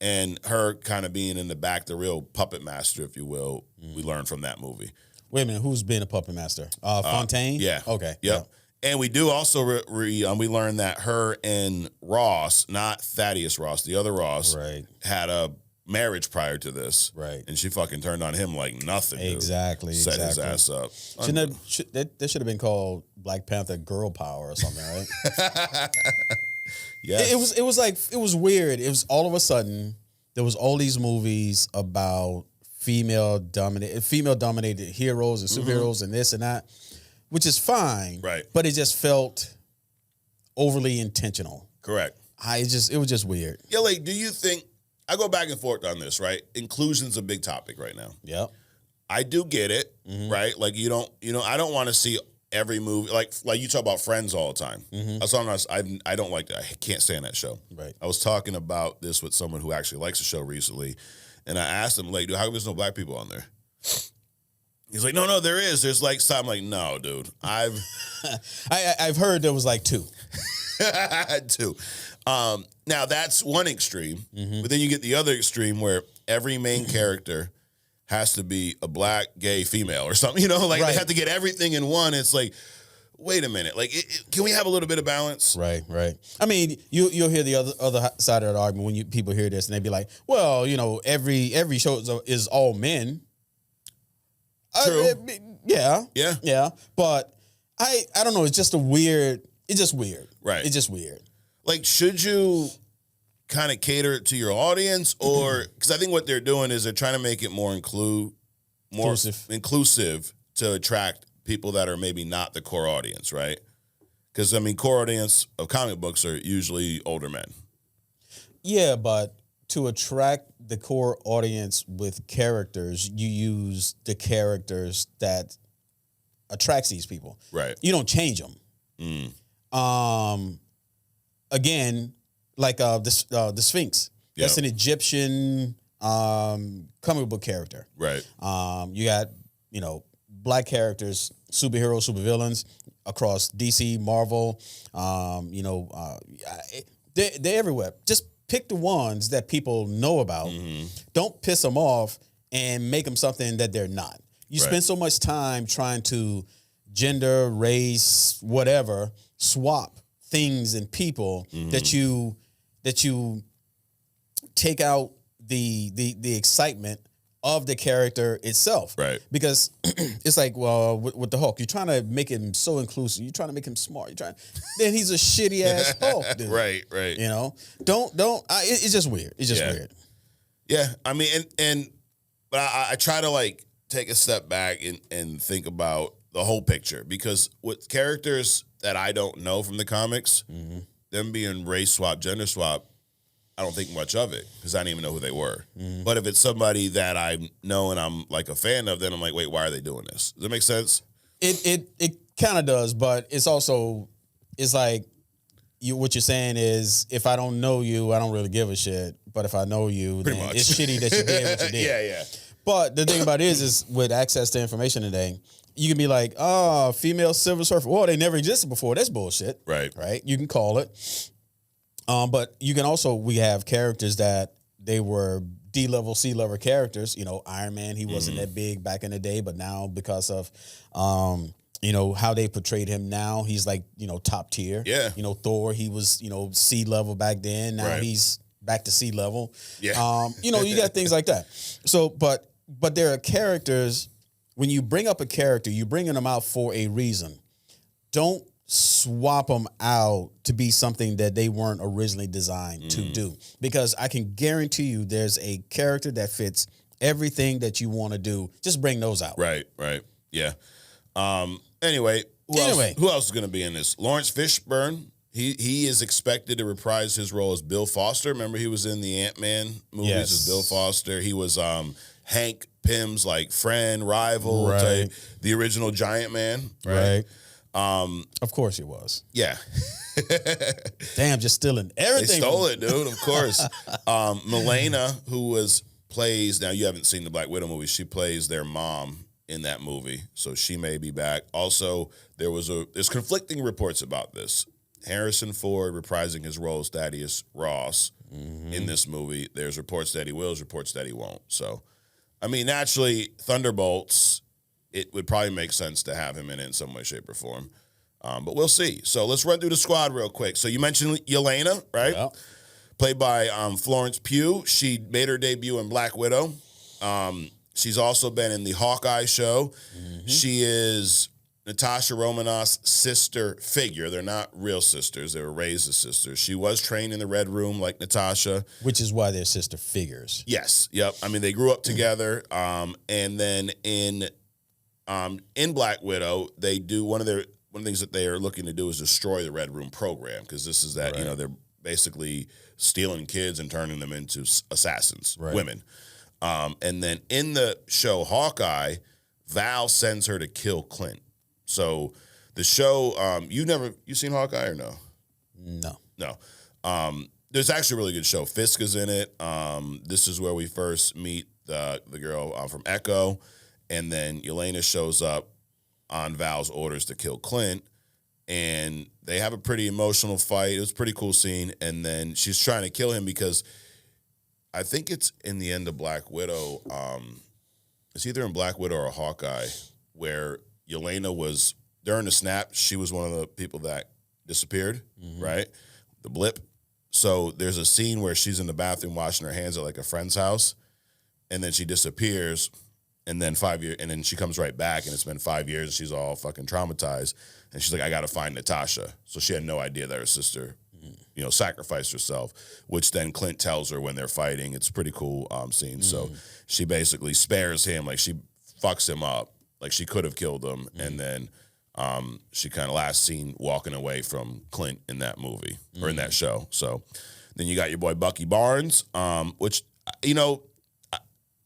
And her kind of being in the back, the real puppet master, if you will, we learned from that movie. Wait a minute, who's being a puppet master? Fontaine? Yeah. Okay. Yep. Yeah. And we do also, we learned that her and Ross, not Thaddeus Ross, the other Ross, had a marriage prior to this. Right. And she fucking turned on him like nothing. Exactly. Dude. Set his ass up. That should have been called Black Panther Girl Power or something, right? Yes. It was weird. It was all of a sudden there was all these movies about female dominated heroes and superheroes and this and that, which is fine. Right. But it just felt overly intentional. Correct. It was just weird. Yeah, like, do you think, I go back and forth on this, right? Inclusion's a big topic right now. Yep. I do get it, right? Like, I don't want to see every movie, like you talk about Friends all the time. I don't like that. I can't stand that show. Right. I was talking about this with someone who actually likes the show recently, and I asked him, like, dude, how come there's no black people on there? He's like, no, there is. There's like some. I'm like, no, dude. I've heard there was like 2. Two. Now that's one extreme, but then you get the other extreme where every main character has to be a black, gay, female or something. Like they have to get everything in one. It's like, wait a minute. Like, can we have a little bit of balance? Right. I mean, you'll hear the other side of the argument when people hear this, and they be like, well, every show is all men. True. Yeah. But I don't know. It's just weird. Right. It's just weird. Like, should you kind of cater it to your audience, or because I think what they're doing is they're trying to make it more inclusive to attract people that are maybe not the core audience, right? Because I mean, core audience of comic books are usually older men. Yeah, but to attract the core audience with characters, you use the characters that attracts these people. Right. You don't change them. Again, like the Sphinx. Yep. That's an Egyptian comic book character. Right. You got, black characters, superheroes, supervillains across DC, Marvel. They're everywhere. Just pick the ones that people know about. Don't piss them off and make them something that they're not. You spend so much time trying to gender, race, whatever, swap things and people that you take out the excitement of the character itself. Right. Because it's like, well, with the Hulk, you're trying to make him so inclusive. You're trying to make him smart. Then he's a shitty ass Hulk, dude. Right. It's just weird. It's just weird. Yeah. I mean, but I try to like take a step back and think about the whole picture, because with characters that I don't know from the comics, them being race swap, gender swap, I don't think much of it because I didn't even know who they were. But if it's somebody that I know and I'm like a fan of, then I'm like, wait, why are they doing this? Does that make sense? It kind of does, but it's like what you're saying is, if I don't know you, I don't really give a shit. But if I know you, then it's shitty that you did what you did. Yeah. But the thing about it is with access to information today, you can be like, oh, female Silver Surfer. Well, they never existed before. That's bullshit. Right. You can call it. But you can also, we have characters that they were D-level, C-level characters. Iron Man, he wasn't that big back in the day, but now because of, how they portrayed him now, he's like, top tier. Yeah. Thor, he was, C-level back then. Now he's back to C-level. Yeah. You got things like that. So, but there are characters, when you bring up a character, you're bringing them out for a reason. Don't swap them out to be something that they weren't originally designed to do. Because I can guarantee you there's a character that fits everything that you want to do. Just bring those out. Right. Yeah. Anyway, who else is going to be in this? Lawrence Fishburne. He is expected to reprise his role as Bill Foster. Remember, he was in the Ant-Man movies as Bill Foster. He was Hank Pym's like friend, rival, type, the original Giant Man. Right. Of course he was. Yeah. Damn, just stealing everything. They stole it, dude, of course. Milena, who plays, now you haven't seen the Black Widow movie, she plays their mom in that movie, so she may be back. Also, there's conflicting reports about this. Harrison Ford reprising his role as Thaddeus Ross in this movie. There's reports that he will, there's reports that he won't. So, I mean, naturally, Thunderbolts, it would probably make sense to have him in some way, shape, or form. But we'll see. So let's run through the squad real quick. So you mentioned Yelena, right? Yeah. Played by Florence Pugh. She made her debut in Black Widow. She's also been in the Hawkeye show. She is Natasha Romanoff's sister figure. They're not real sisters. They were raised as sisters. She was trained in the Red Room like Natasha. Which is why they're sister figures. Yes. Yep. I mean, they grew up together. And then in Black Widow, they do one of the things that they are looking to do is destroy the Red Room program, because this is that, right. They're basically stealing kids and turning them into assassins, right. Women. And then in the show Hawkeye, Val sends her to kill Clint. So the show, you seen Hawkeye or no? No. There's actually a really good show. Fisk is in it. This is where we first meet the girl from Echo, and then Yelena shows up on Val's orders to kill Clint, and they have a pretty emotional fight. It was a pretty cool scene, and then she's trying to kill him because I think it's in the end of Black Widow. It's either in Black Widow or Hawkeye, where Yelena was, during the snap, she was one of the people that disappeared, right? The blip. So there's a scene where she's in the bathroom washing her hands at like a friend's house, and then she disappears, and then 5 years, and then she comes right back, and it's been 5 years, and she's all fucking traumatized, and she's like, I gotta find Natasha. So she had no idea that her sister, sacrificed herself, which then Clint tells her when they're fighting. It's a pretty cool scene. So she basically spares him, like she fucks him up. Like she could have killed him, and then she kind of last seen walking away from Clint in that movie or in that show. So then you got your boy Bucky Barnes, which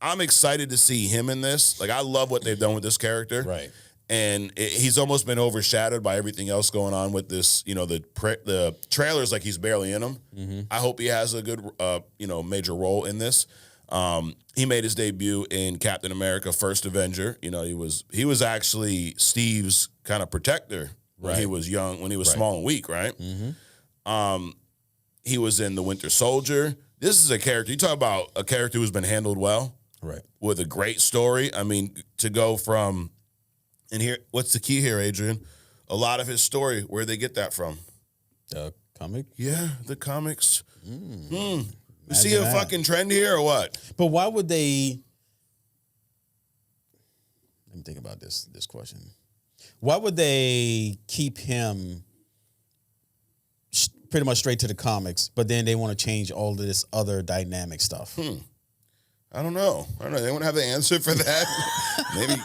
I'm excited to see him in this. Like I love what they've done with this character, right? And he's almost been overshadowed by everything else going on with this. The trailers, like he's barely in them. I hope he has a good major role in this. He made his debut in Captain America: First Avenger. He was actually Steve's kind of protector when he was young, when he was small and weak, right? He was in The Winter Soldier. This is a character, you talk about a character who's been handled well, right? With a great story. I mean, to go from, and here, what's the key here, Adrian? A lot of his story, where'd they get that from? The comic? Yeah, the comics. You see a fucking trend here or what? But why would they... Let me think about this question. Why would they keep him pretty much straight to the comics, but then they want to change all of this other dynamic stuff? I don't know. They won't have the answer for that. Maybe.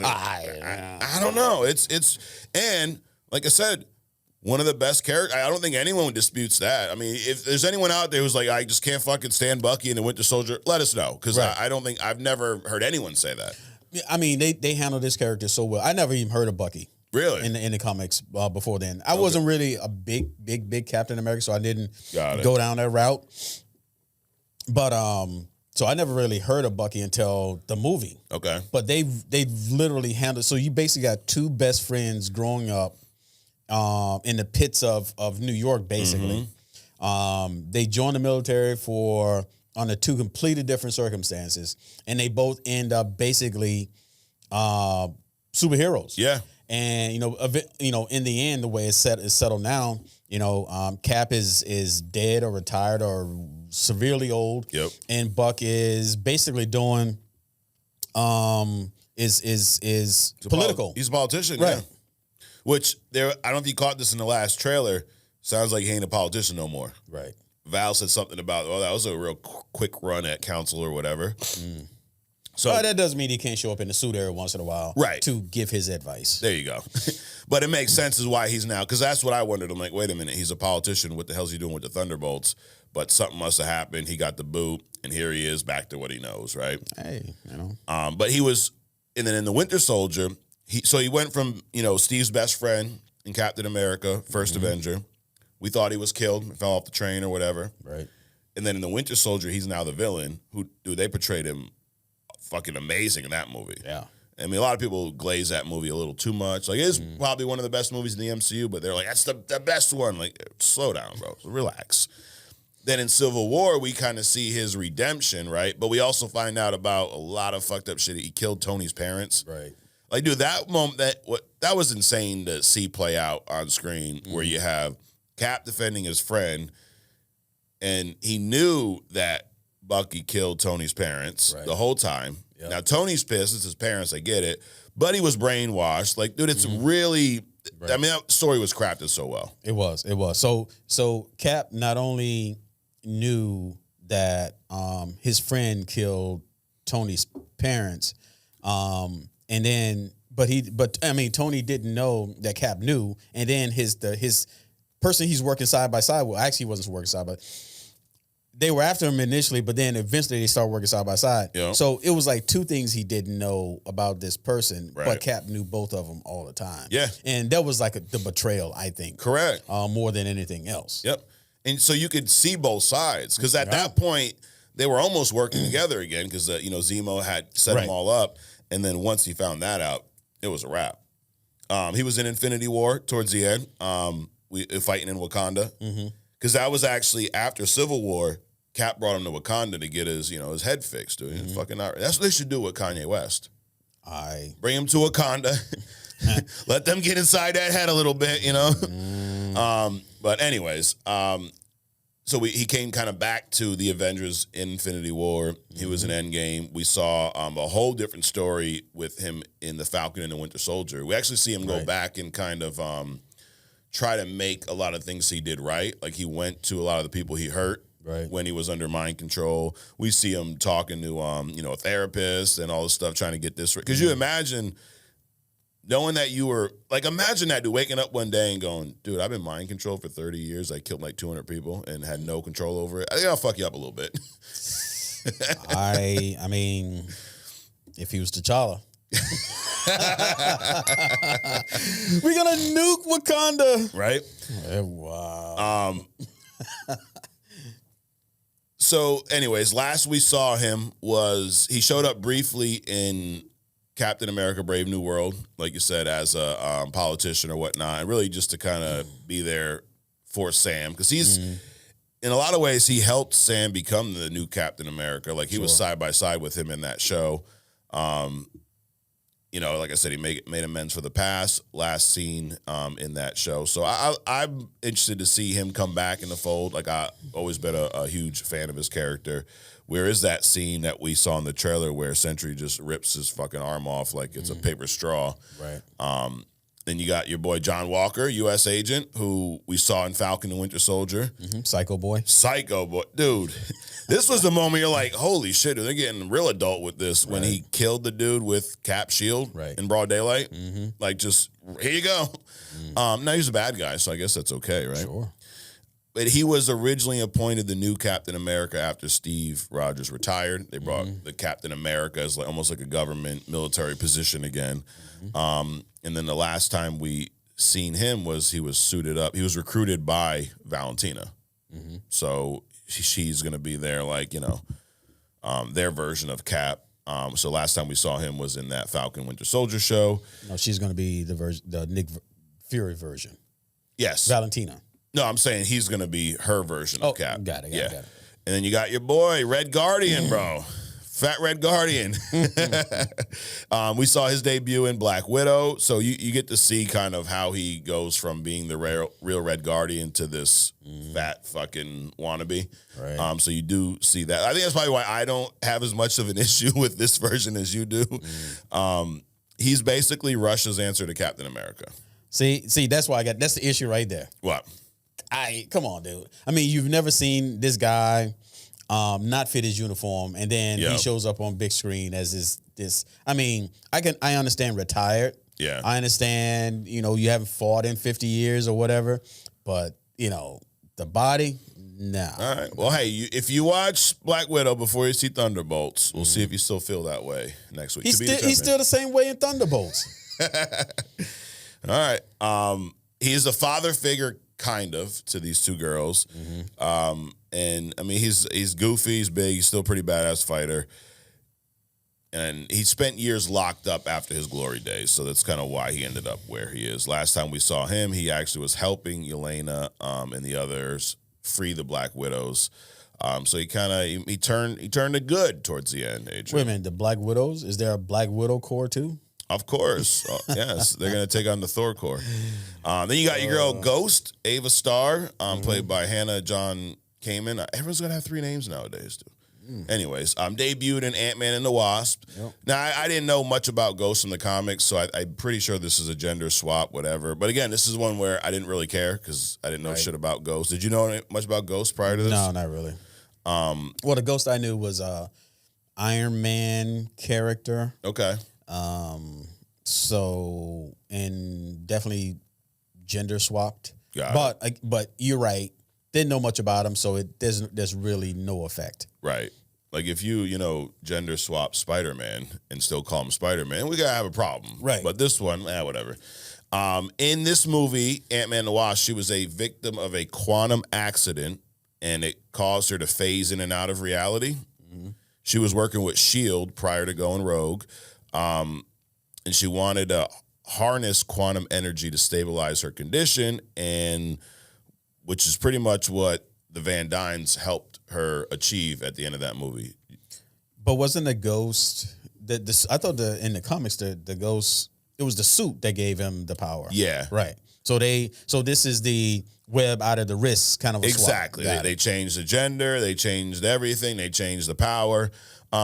I don't know. And like I said, one of the best characters. I don't think anyone disputes that. I mean, if there's anyone out there who's like, I just can't fucking stand Bucky and the Winter Soldier, let us know. Because I don't think, I've never heard anyone say that. I mean, they handle this character so well. I never even heard of Bucky. Really? In the comics before then. I wasn't really a big Captain America, so I didn't go down that route. But, so I never really heard of Bucky until the movie. Okay. But they've literally handled, so you basically got two best friends growing up in the pits of New York, basically. They joined the military under two completely different circumstances, and they both end up basically superheroes. Yeah. And in the end, the way it's settled now, Cap is dead or retired or severely old. Yep. And Buck is basically doing is political. He's a politician, right? Yeah. Which I don't know if you caught this in the last trailer. Sounds like he ain't a politician no more. Right. Val said something about, that was a real quick run at council or whatever. So that doesn't mean he can't show up in the suit every once in a while, right? To give his advice. There you go. But it makes sense as why he's now, because that's what I wondered. I'm like, wait a minute, he's a politician. What the hell's he doing with the Thunderbolts? But something must have happened. He got the boot, and here he is back to what he knows, right? Hey, But he was, and then in the Winter Soldier, he went from Steve's best friend in Captain America, First Avenger. We thought he was killed, fell off the train or whatever, right? And then in the Winter Soldier, he's now the villain. They portrayed him fucking amazing in that movie. Yeah. I mean, a lot of people glaze that movie a little too much. Like, it's probably one of the best movies in the MCU, but they're like, that's the best one. Like, slow down, bro. Relax. Then in Civil War, we kind of see his redemption, right? But we also find out about a lot of fucked up shit. He killed Tony's parents. Right. Like, dude, that moment, that was insane to see play out on screen, where you have Cap defending his friend, and he knew that Bucky killed Tony's parents the whole time. Yep. Now, Tony's pissed. It's his parents. I get it. But he was brainwashed. Like, dude, it's really... Right. I mean, that story was crafted so well. It was. So Cap not only knew that his friend killed Tony's parents, and then Tony didn't know that Cap knew, and then his person he's working side by side with, actually he wasn't working side by. They were after him initially, but then eventually they started working side by side. Yep. So it was like two things he didn't know about this person, but Cap knew both of them all the time. Yeah. And that was like the betrayal, I think. Correct. More than anything else. Yep. And so you could see both sides, because at that point, they were almost working together again, because, Zemo had set them all up. And then once he found that out, it was a wrap. He was in Infinity War towards the end, fighting in Wakanda. Because that was actually after Civil War. Cap brought him to Wakanda to get his head fixed, dude. Fucking not. That's what they should do with Kanye West. Bring him to Wakanda. Let them get inside that head a little bit, But anyways, so he came kind of back to the Avengers in Infinity War. He was in Endgame. We saw a whole different story with him in the Falcon and the Winter Soldier. We actually see him go back and kind of try to make a lot of things he did right. Like, he went to a lot of the people he hurt. When he was under mind control. We see him talking to a therapist and all this stuff, trying to get this right. Because you imagine knowing that you were imagine that dude waking up one day and going, dude, I've been mind controlled for 30 years. I killed like 200 people and had no control over it. I think I'll fuck you up a little bit. I mean, if he was T'Challa. We're gonna nuke Wakanda. Right? Wow. So, anyways, last we saw him was he showed up briefly in Captain America: Brave New World, like you said, as a politician or whatnot, and really just to kind of be there for Sam, because he's in a lot of ways he helped Sam become the new Captain America. Like, he was side by side with him in that show. Like I said, he made amends for the past, last scene in that show. So I'm interested to see him come back in the fold. Like, I've always been a huge fan of his character. Where is that scene that we saw in the trailer where Sentry just rips his fucking arm off like it's a paper straw? Right. Then you got your boy John Walker, U.S. agent, who we saw in Falcon and Winter Soldier. Psycho boy. Dude. This was the moment you're like, holy shit, they're getting real adult with this. When he killed the dude with Cap's shield in broad daylight. Like, just, here you go. Now, he's a bad guy, so I guess that's okay, right? Sure. But he was originally appointed the new Captain America after Steve Rogers retired. They brought the Captain America as almost like a government military position again. And then the last time we seen him was he was suited up. He was recruited by Valentina. So she's going to be there, their version of Cap. So last time we saw him was in that Falcon Winter Soldier show. No, she's going to be the Nick Fury version. Yes. Valentina. No, I'm saying he's going to be her version of Cap. Got it. And then you got your boy, Red Guardian, bro. Fat Red Guardian. We saw his debut in Black Widow. So you get to see kind of how he goes from being the real Red Guardian to this fat fucking wannabe. Right. So you do see that. I think that's probably why I don't have as much of an issue with this version as you do. He's basically Russia's answer to Captain America. See, that's why that's the issue right there. What? Come on, dude. I mean, you've never seen this guy not fit his uniform, and then he shows up on big screen as this. I mean, I understand retired. Yeah. I understand, you haven't fought in 50 years or whatever, but the body, nah. All right. Well, hey, if you watch Black Widow before you see Thunderbolts, we'll see if you still feel that way next week. He's still the same way in Thunderbolts. All right. He's a father figure, kind of, to these two girls. And I mean, he's goofy, he's big, he's still a pretty badass fighter. And he spent years locked up after his glory days, so that's kind of why he ended up where he is. Last time we saw him, he actually was helping Yelena and the others free the Black Widows. So he turned to good towards the end. AJ. Wait a minute, the Black Widows? Is there a Black Widow Corps too? Of course. Yes, they're going to take on the Thor Corps. Then you got your girl Ghost, Ava Starr, played by Hannah John Kamen. Everyone's going to have 3 names nowadays, dude. Anyways, debuted in Ant-Man and the Wasp. Yep. Now, I didn't know much about Ghost in the comics, so I'm pretty sure this is a gender swap, whatever. But again, this is one where I didn't really care because I didn't know shit about Ghost. Did you know much about Ghost prior to this? No, not really. Well, the Ghost I knew was Iron Man character. Okay. So, and definitely gender swapped. But you're right. Didn't know much about him, so there's really no effect. Right. Like if you gender swap Spider-Man and still call him Spider-Man, we gotta have a problem. Right. But this one, whatever. In this movie, Ant-Man and the Wasp, she was a victim of a quantum accident, and it caused her to phase in and out of reality. Mm-hmm. She was working with S.H.I.E.L.D. prior to going rogue, and she wanted to harness quantum energy to stabilize her condition, and which is pretty much what the Van Dynes helped her achieve at the end of that movie. But wasn't the Ghost I thought in the comics the Ghost, it was the suit that gave him the power. Yeah. Right. So this is the web out of the wrist kind of a exactly. They changed the gender, they changed everything, they changed the power.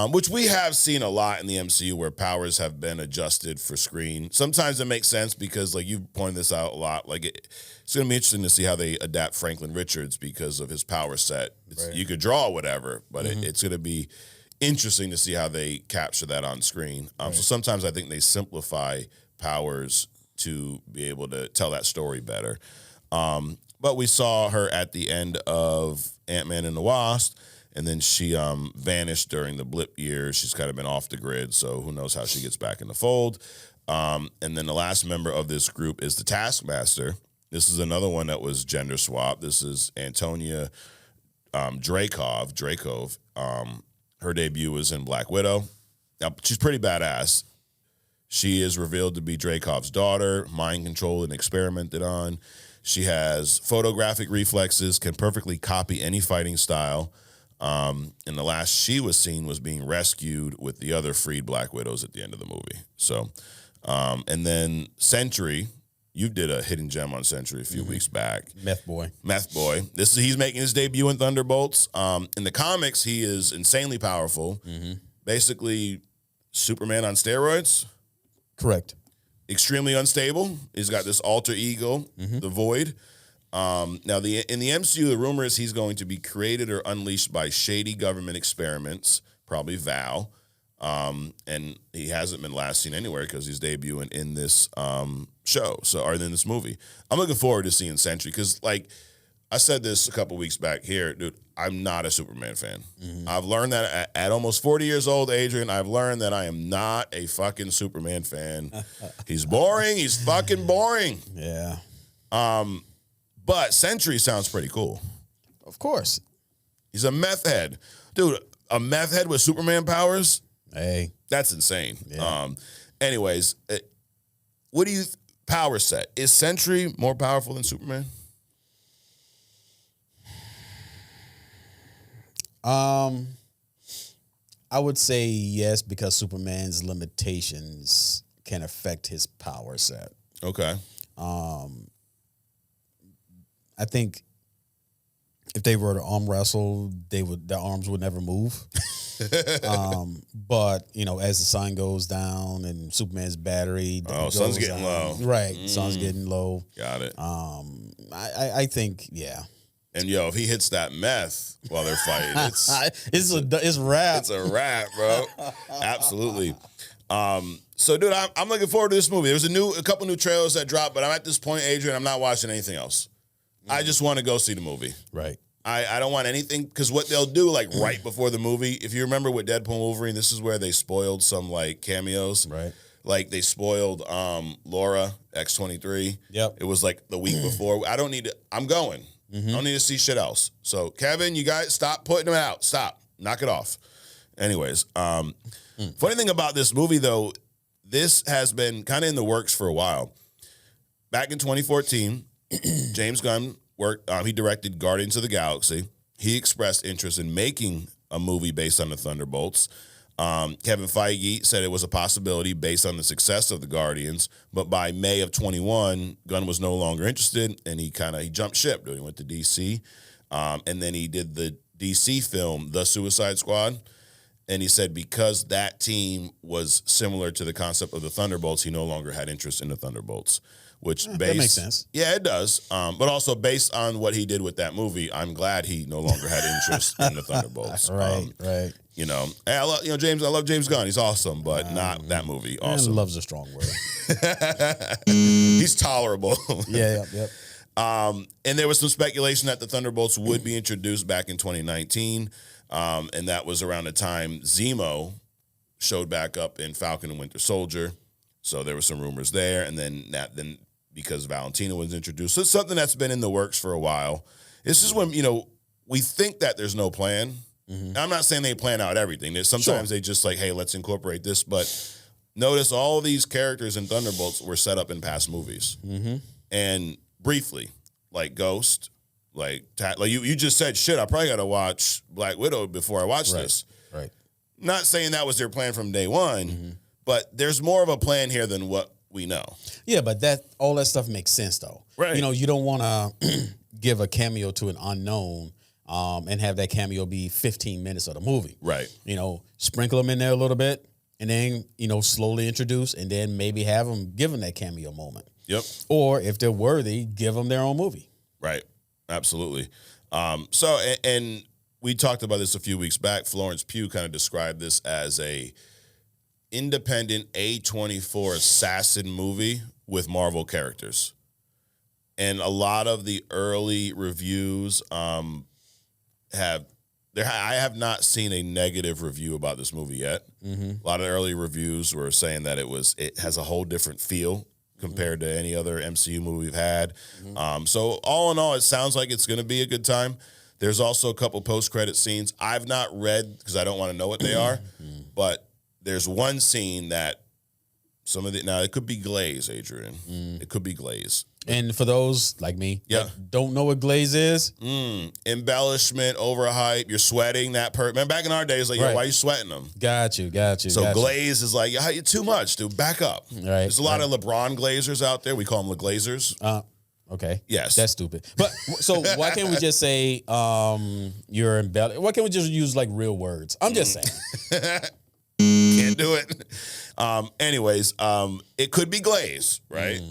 Which we have seen a lot in the MCU where powers have been adjusted for screen. Sometimes it makes sense because, like you pointed this out a lot, like it's going to be interesting to see how they adapt Franklin Richards because of his power set. Right. You could draw whatever, but it's going to be interesting to see how they capture that on screen. So sometimes I think they simplify powers to be able to tell that story better. But we saw her at the end of Ant-Man and the Wasp. And then she vanished during the blip years. She's kind of been off the grid, so who knows how she gets back in the fold. And then the last member of this group is the Taskmaster. This is another one that was gender swapped. This is Antonia Dreykov. Her debut was in Black Widow. Now, she's pretty badass. She is revealed to be Dreykov's daughter, mind-controlled and experimented on. She has photographic reflexes, can perfectly copy any fighting style. And the last she was seen was being rescued with the other freed Black Widows at the end of the movie. So, and then Sentry, you did a hidden gem on Sentry a few weeks back. Meth Boy. He's making his debut in Thunderbolts. In the comics, he is insanely powerful. Basically, Superman on steroids. Correct. Extremely unstable. He's got this alter ego, the Void. Now, in the MCU, the rumor is he's going to be created or unleashed by shady government experiments, probably Val, and he hasn't been last seen anywhere because he's debuting in this show, or in this movie. I'm looking forward to seeing Sentry because, like I said this a couple weeks back here, dude, I'm not a Superman fan. I've learned that at almost 40 years old, Adrian, I've learned that I am not a fucking Superman fan. He's boring. He's fucking boring. Yeah. But Sentry sounds pretty cool. Of course. He's a meth head. Dude, a meth head with Superman powers? Hey. That's insane. Yeah. Anyways, what do you... Power set. Is Sentry more powerful than Superman? I would say yes, because Superman's limitations can affect his power set. Okay. I think if they were to arm wrestle, their arms would never move. But as the sun goes down and Superman's battery, sun's getting low. Right, sun's getting low. Got it. I think And if he hits that meth while they're fighting, it's rap. It's a wrap, bro. Absolutely. So, dude, I'm looking forward to this movie. There was a couple new trailers that dropped, but I'm at this point, Adrian, I'm not watching anything else. I just want to go see the movie. Right. I don't want anything, because what they'll do, like, right before the movie, if you remember with Deadpool and Wolverine, this is where they spoiled some, like, cameos. Right. Like, they spoiled Laura, X-23. Yep. It was, like, the week before. I don't need to... I'm going. I don't need to see shit else. So, Kevin, you guys, stop putting them out. Stop. Knock it off. Anyways, funny thing about this movie, though, this has been kind of in the works for a while. Back in 2014, James Gunn he directed Guardians of the Galaxy. He expressed interest in making a movie based on the Thunderbolts. Kevin Feige said it was a possibility based on the success of the Guardians, but by May of 21, Gunn was no longer interested, and he jumped ship. He went to DC, and then he did the DC film, The Suicide Squad. And he said because that team was similar to the concept of the Thunderbolts, he no longer had interest in the Thunderbolts. That makes sense. Yeah, it does. But also based on what he did with that movie, I'm glad he no longer had interest in the Thunderbolts. Right. You know, and I love James Gunn. He's awesome, but not that movie. Awesome. Love's a strong word. He's tolerable. Yep. And there was some speculation that the Thunderbolts would be introduced back in 2019, and that was around the time Zemo showed back up in Falcon and Winter Soldier. So there were some rumors there, and then because Valentina was introduced, so it's something that's been in the works for a while. It's just when we think that there's no plan. Mm-hmm. I'm not saying they plan out everything. Sometimes they just like, hey, let's incorporate this. But notice all these characters in Thunderbolts were set up in past movies, and briefly, like Ghost, like you just said, shit, I probably got to watch Black Widow before I watch this. Right. Not saying that was their plan from day one, but there's more of a plan here than what we know. Yeah, but all that stuff makes sense though. Right. You don't want to give a cameo to an unknown. And have that cameo be 15 minutes of the movie. Right. Sprinkle them in there a little bit and then, slowly introduce and then maybe have them give them that cameo moment. Yep. Or if they're worthy, give them their own movie. Right. Absolutely. So we talked about this a few weeks back. Florence Pugh kind of described this as a independent A24 assassin movie with Marvel characters. And a lot of the early reviews, I have not seen a negative review about this movie yet. Mm-hmm. A lot of early reviews were saying that it has a whole different feel compared to any other MCU movie we've had. Mm-hmm. So all in all, it sounds like it's going to be a good time. There's also a couple post-credit scenes. I've not read because I don't want to know what they are, but there's one scene that now it could be glaze, Adrian. It could be glaze. And for those like me that don't know what glaze is, embellishment, overhype, you're sweating that Remember back in our days, like, why are you sweating them? Got you. So glaze is like, you're too much, dude. Back up. Right. There's a lot of LeBron glazers out there. We call them glazers. Okay. Yes. That's stupid. But so why can't we just say you're embellished? Why can't we just use like real words? I'm just saying. Can't do it. Anyways, it could be glaze, right?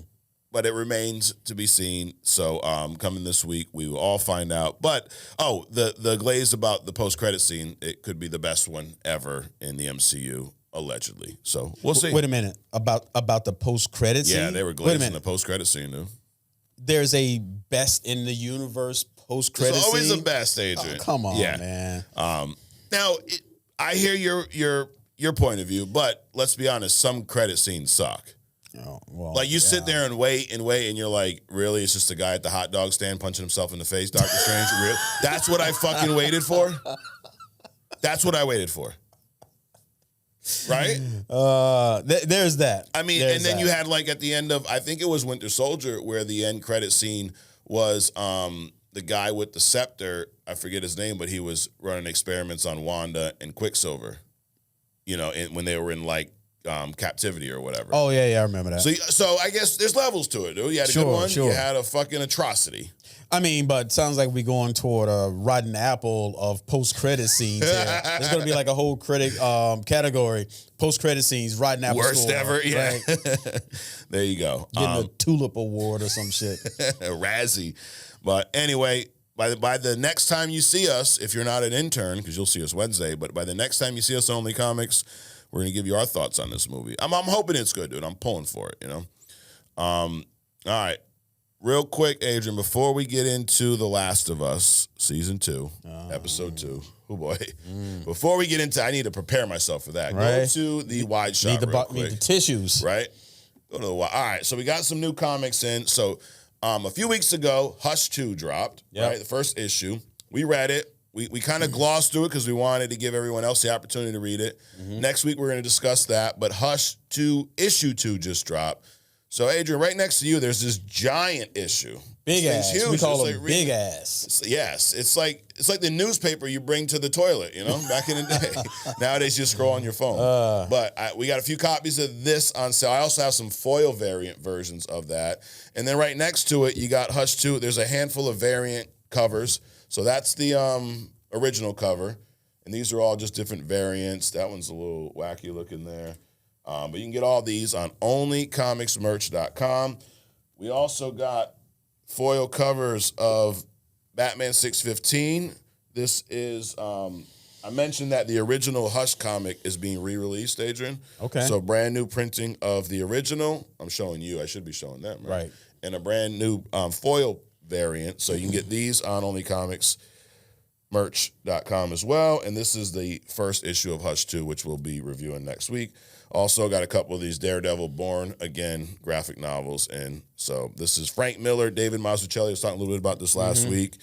But it remains to be seen. So coming this week, we will all find out. But, the glaze about the post-credit scene, it could be the best one ever in the MCU, allegedly. So we'll see. Wait a minute. About the post-credit scene? Yeah, they were glazing the post-credit scene, dude. There's a best in the universe post-credit scene? There's always the best, Adrian. Oh, come on, man. Now, I hear your point of view, but let's be honest, some credit scenes suck. Oh, well, like you sit there and wait, and you're like, really? It's just a guy at the hot dog stand punching himself in the face, Doctor Strange? Really? That's what I fucking waited for? That's what I waited for. Right? There's that. I mean, and then you had like at the end of, I think it was Winter Soldier, where the end credit scene was the guy with the scepter, I forget his name, but he was running experiments on Wanda and Quicksilver, when they were in like, captivity or whatever. Oh yeah, I remember that. So I guess there's levels to it, dude. You had a good one. You had a fucking atrocity. I mean, but it sounds like we're going toward a rotten apple of post-credit scenes here. There's going to be like a whole category, post-credit scenes, rotten apple Worst score, ever, yeah. Right? There you go. Getting a Tulip Award or some shit. A Razzie. But anyway, by the next time you see us, if you're not an intern, because you'll see us Wednesday, but by the next time you see us on Only Comics, we're going to give you our thoughts on this movie. I'm hoping it's good, dude. I'm pulling for it, All right. Real quick, Adrian, before we get into The Last of Us, Season 2, Episode 2. Oh, boy. Before we get into I need to prepare myself for that. Right. Go to the wide shot real quick. Need the tissues. Right? Go to the wide. All right. So we got some new comics in. So a few weeks ago, Hush 2 dropped, right? The first issue. We read it. We kind of glossed through it because we wanted to give everyone else the opportunity to read it. Next week, we're going to discuss that. But Hush 2, issue 2 just dropped. So, Adrian, right next to you, there's this giant issue. Big ass. Huge. We call it big ass. Yes. It's like the newspaper you bring to the toilet, back in the day. Nowadays, you scroll on your phone. But we got a few copies of this on sale. I also have some foil variant versions of that. And then right next to it, you got Hush 2. There's a handful of variant covers. So that's the original cover. And these are all just different variants. That one's a little wacky looking there. But you can get all these on onlycomicsmerch.com. We also got foil covers of Batman 615. This is, I mentioned that the original Hush comic is being re-released, Adrian. Okay. So brand new printing of the original. I'm showing you. I should be showing them, right? Right. And a brand new foil variant. So you can get these on onlycomicsmerch.com as well. And this is the first issue of Hush 2, which we'll be reviewing next week. Also got a couple of these Daredevil Born Again graphic novels. And so this is Frank Miller, David Mazzucchelli. I was talking a little bit about this last week.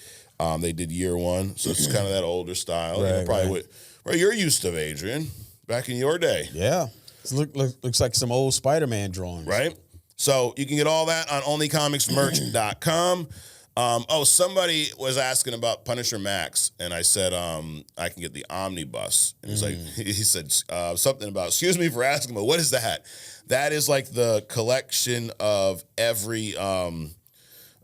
They did year one. So it's kind of that older style. Right, probably what you're used to, Adrian, back in your day. Yeah. Looks like some old Spider-Man drawings. Right? So you can get all that on onlycomicsmerch.com. Somebody was asking about Punisher Max, and I said I can get the omnibus. And he's like, he said something about, excuse me for asking, but what is that? That is like the collection of every.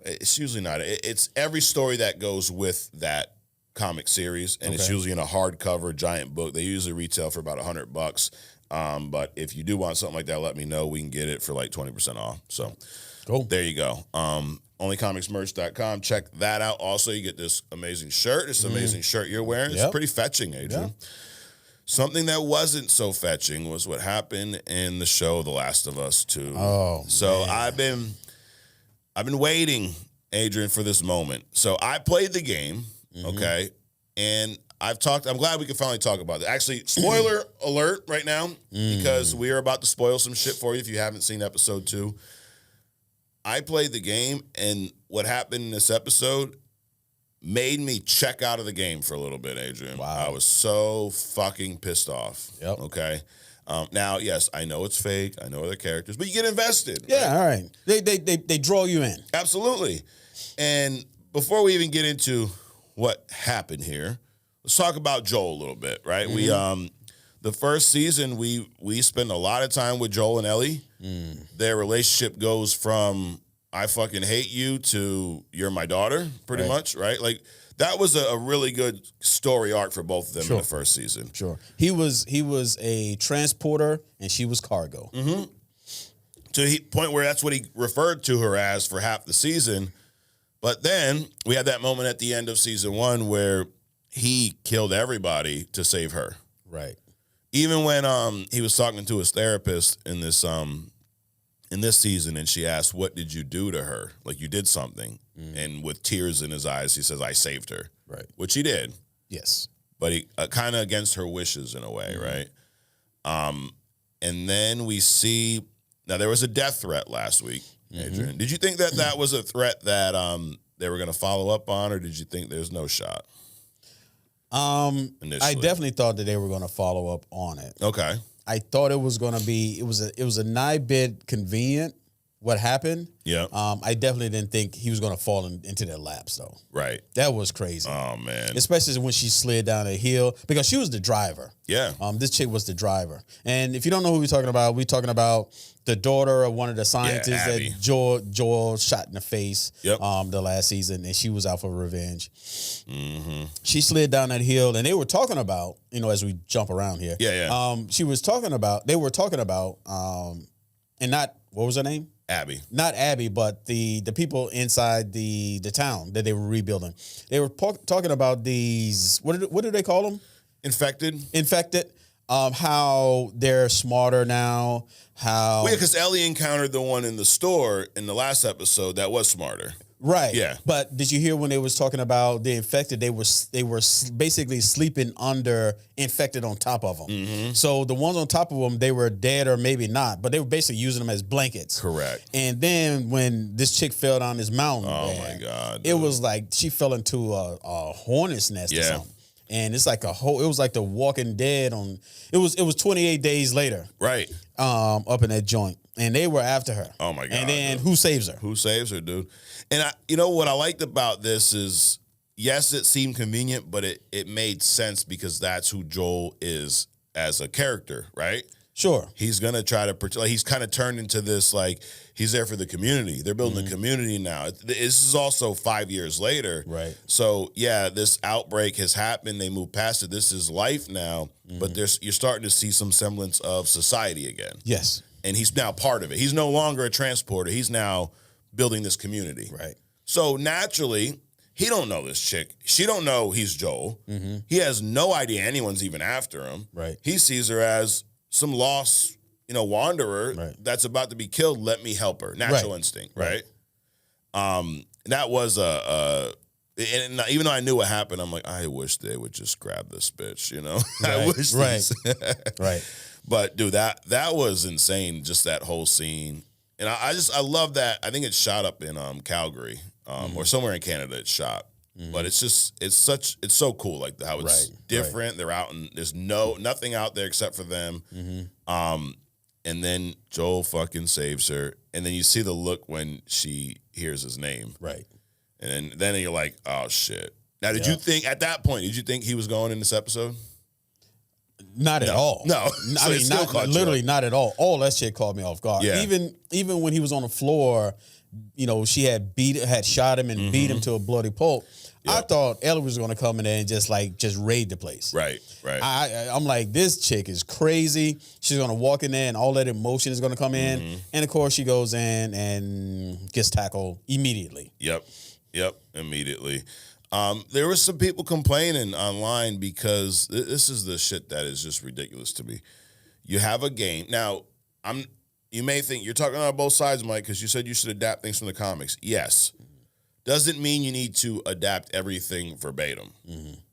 It's usually not. It's every story that goes with that comic series, and it's usually in a hardcover giant book. They usually retail for about $100. But if you do want something like that, let me know. We can get it for like 20% off. So cool. There you go. Onlycomicsmerch.com. Check that out. Also, you get this amazing shirt. This amazing shirt you're wearing. It's pretty fetching, Adrian. Yeah. Something that wasn't so fetching was what happened in the show The Last of Us 2. Oh, so man. I've been waiting, Adrian, for this moment. So I played the game, okay, and I'm glad we can finally talk about it. Actually, spoiler alert right now, because we are about to spoil some shit for you if you haven't seen episode 2. I played the game, and what happened in this episode made me check out of the game for a little bit, Adrian. Wow. I was so fucking pissed off. Yep. Okay. Now, yes, I know it's fake. I know they're characters, but you get invested. Yeah, right? all right. They draw you in. Absolutely. And before we even get into what happened here, let's talk about Joel a little bit, right? We the first season we spend a lot of time with Joel and Ellie. Their relationship goes from I fucking hate you to you're my daughter, pretty much, right? Like that was a really good story arc for both of them in the first season. Sure. He was a transporter and she was cargo. To the point where that's what he referred to her as for half the season. But then we had that moment at the end of season 1 where he killed everybody to save her. Right. Even when he was talking to his therapist in this season, and she asked, "What did you do to her? Like you did something." And with tears in his eyes, he says, "I saved her." Right. Which he did. Yes. But he kind of against her wishes in a way, right? And then we see now there was a death threat last week, Adrian. Did you think that was a threat that they were going to follow up on, or did you think there's no shot? I definitely thought that they were going to follow up on it. Okay. I thought it was going to be it was a nigh bit convenient what happened. Yeah. I definitely didn't think he was going to fall into their laps though. Right. That was crazy. Oh man. Especially when she slid down a hill because she was the driver. Yeah. This chick was the driver. And if you don't know who we're talking about the daughter of one of the scientists that Joel shot in the face the last season, and she was out for revenge. She slid down that hill, and they were talking about, as we jump around here. Yeah. They were talking about, and not, what was her name? Abby. Not Abby, but the people inside the town that they were rebuilding. They were talking about these, what do they call them? Infected. How they're smarter now. How because Ellie encountered the one in the store in the last episode that was smarter. Right. Yeah. But did you hear when they was talking about the infected? They were basically sleeping under infected on top of them. So the ones on top of them, they were dead or maybe not, but they were basically using them as blankets. Correct. And then when this chick fell down this mountain, my God, it was like she fell into a hornet's nest or something. And it's like it was like the Walking Dead it was 28 days later. Right. Up in that joint. And they were after her. Oh my God. And then who saves her? Who saves her, dude? And what I liked about this is, yes, it seemed convenient, but it made sense because that's who Joel is as a character, right? Sure. He's going to try to, like, he's kind of turned into this, like, he's there for the community. They're building a community now. This is also 5 years later. Right. So, yeah, this outbreak has happened. They moved past it. This is life now. But you're starting to see some semblance of society again. Yes. And he's now part of it. He's no longer a transporter. He's now building this community. Right. So, naturally, he don't know this chick. She don't know he's Joel. He has no idea anyone's even after him. Right. He sees her as some lost, wanderer that's about to be killed. Let me help her. Natural instinct, right? That was and even though I knew what happened, I'm like, I wish they would just grab this bitch, I wish Right. But dude, that was insane, just that whole scene. And I love that. I think it's shot up in Calgary, or somewhere in Canada it's shot. But it's so cool, like how it's different. They're out and there's nothing out there except for them. And then Joel fucking saves her. And then you see the look when she hears his name. Right. And then you're like, oh shit. Now, did you think at that point, he was going in this episode? Not at all. No. I mean, not at all. All that shit caught me off guard. Yeah. Even when he was on the floor, she had shot him and beat him to a bloody pulp. Yep. I thought Ellie was going to come in there and just raid the place. Right. I'm like, this chick is crazy. She's going to walk in there and all that emotion is going to come in. And, of course, she goes in and gets tackled immediately. Yep, immediately. There were some people complaining online because this is the shit that is just ridiculous to me. You have a game. Now, you may think you're talking about both sides, Mike, because you said you should adapt things from the comics. Yes. Doesn't mean you need to adapt everything verbatim.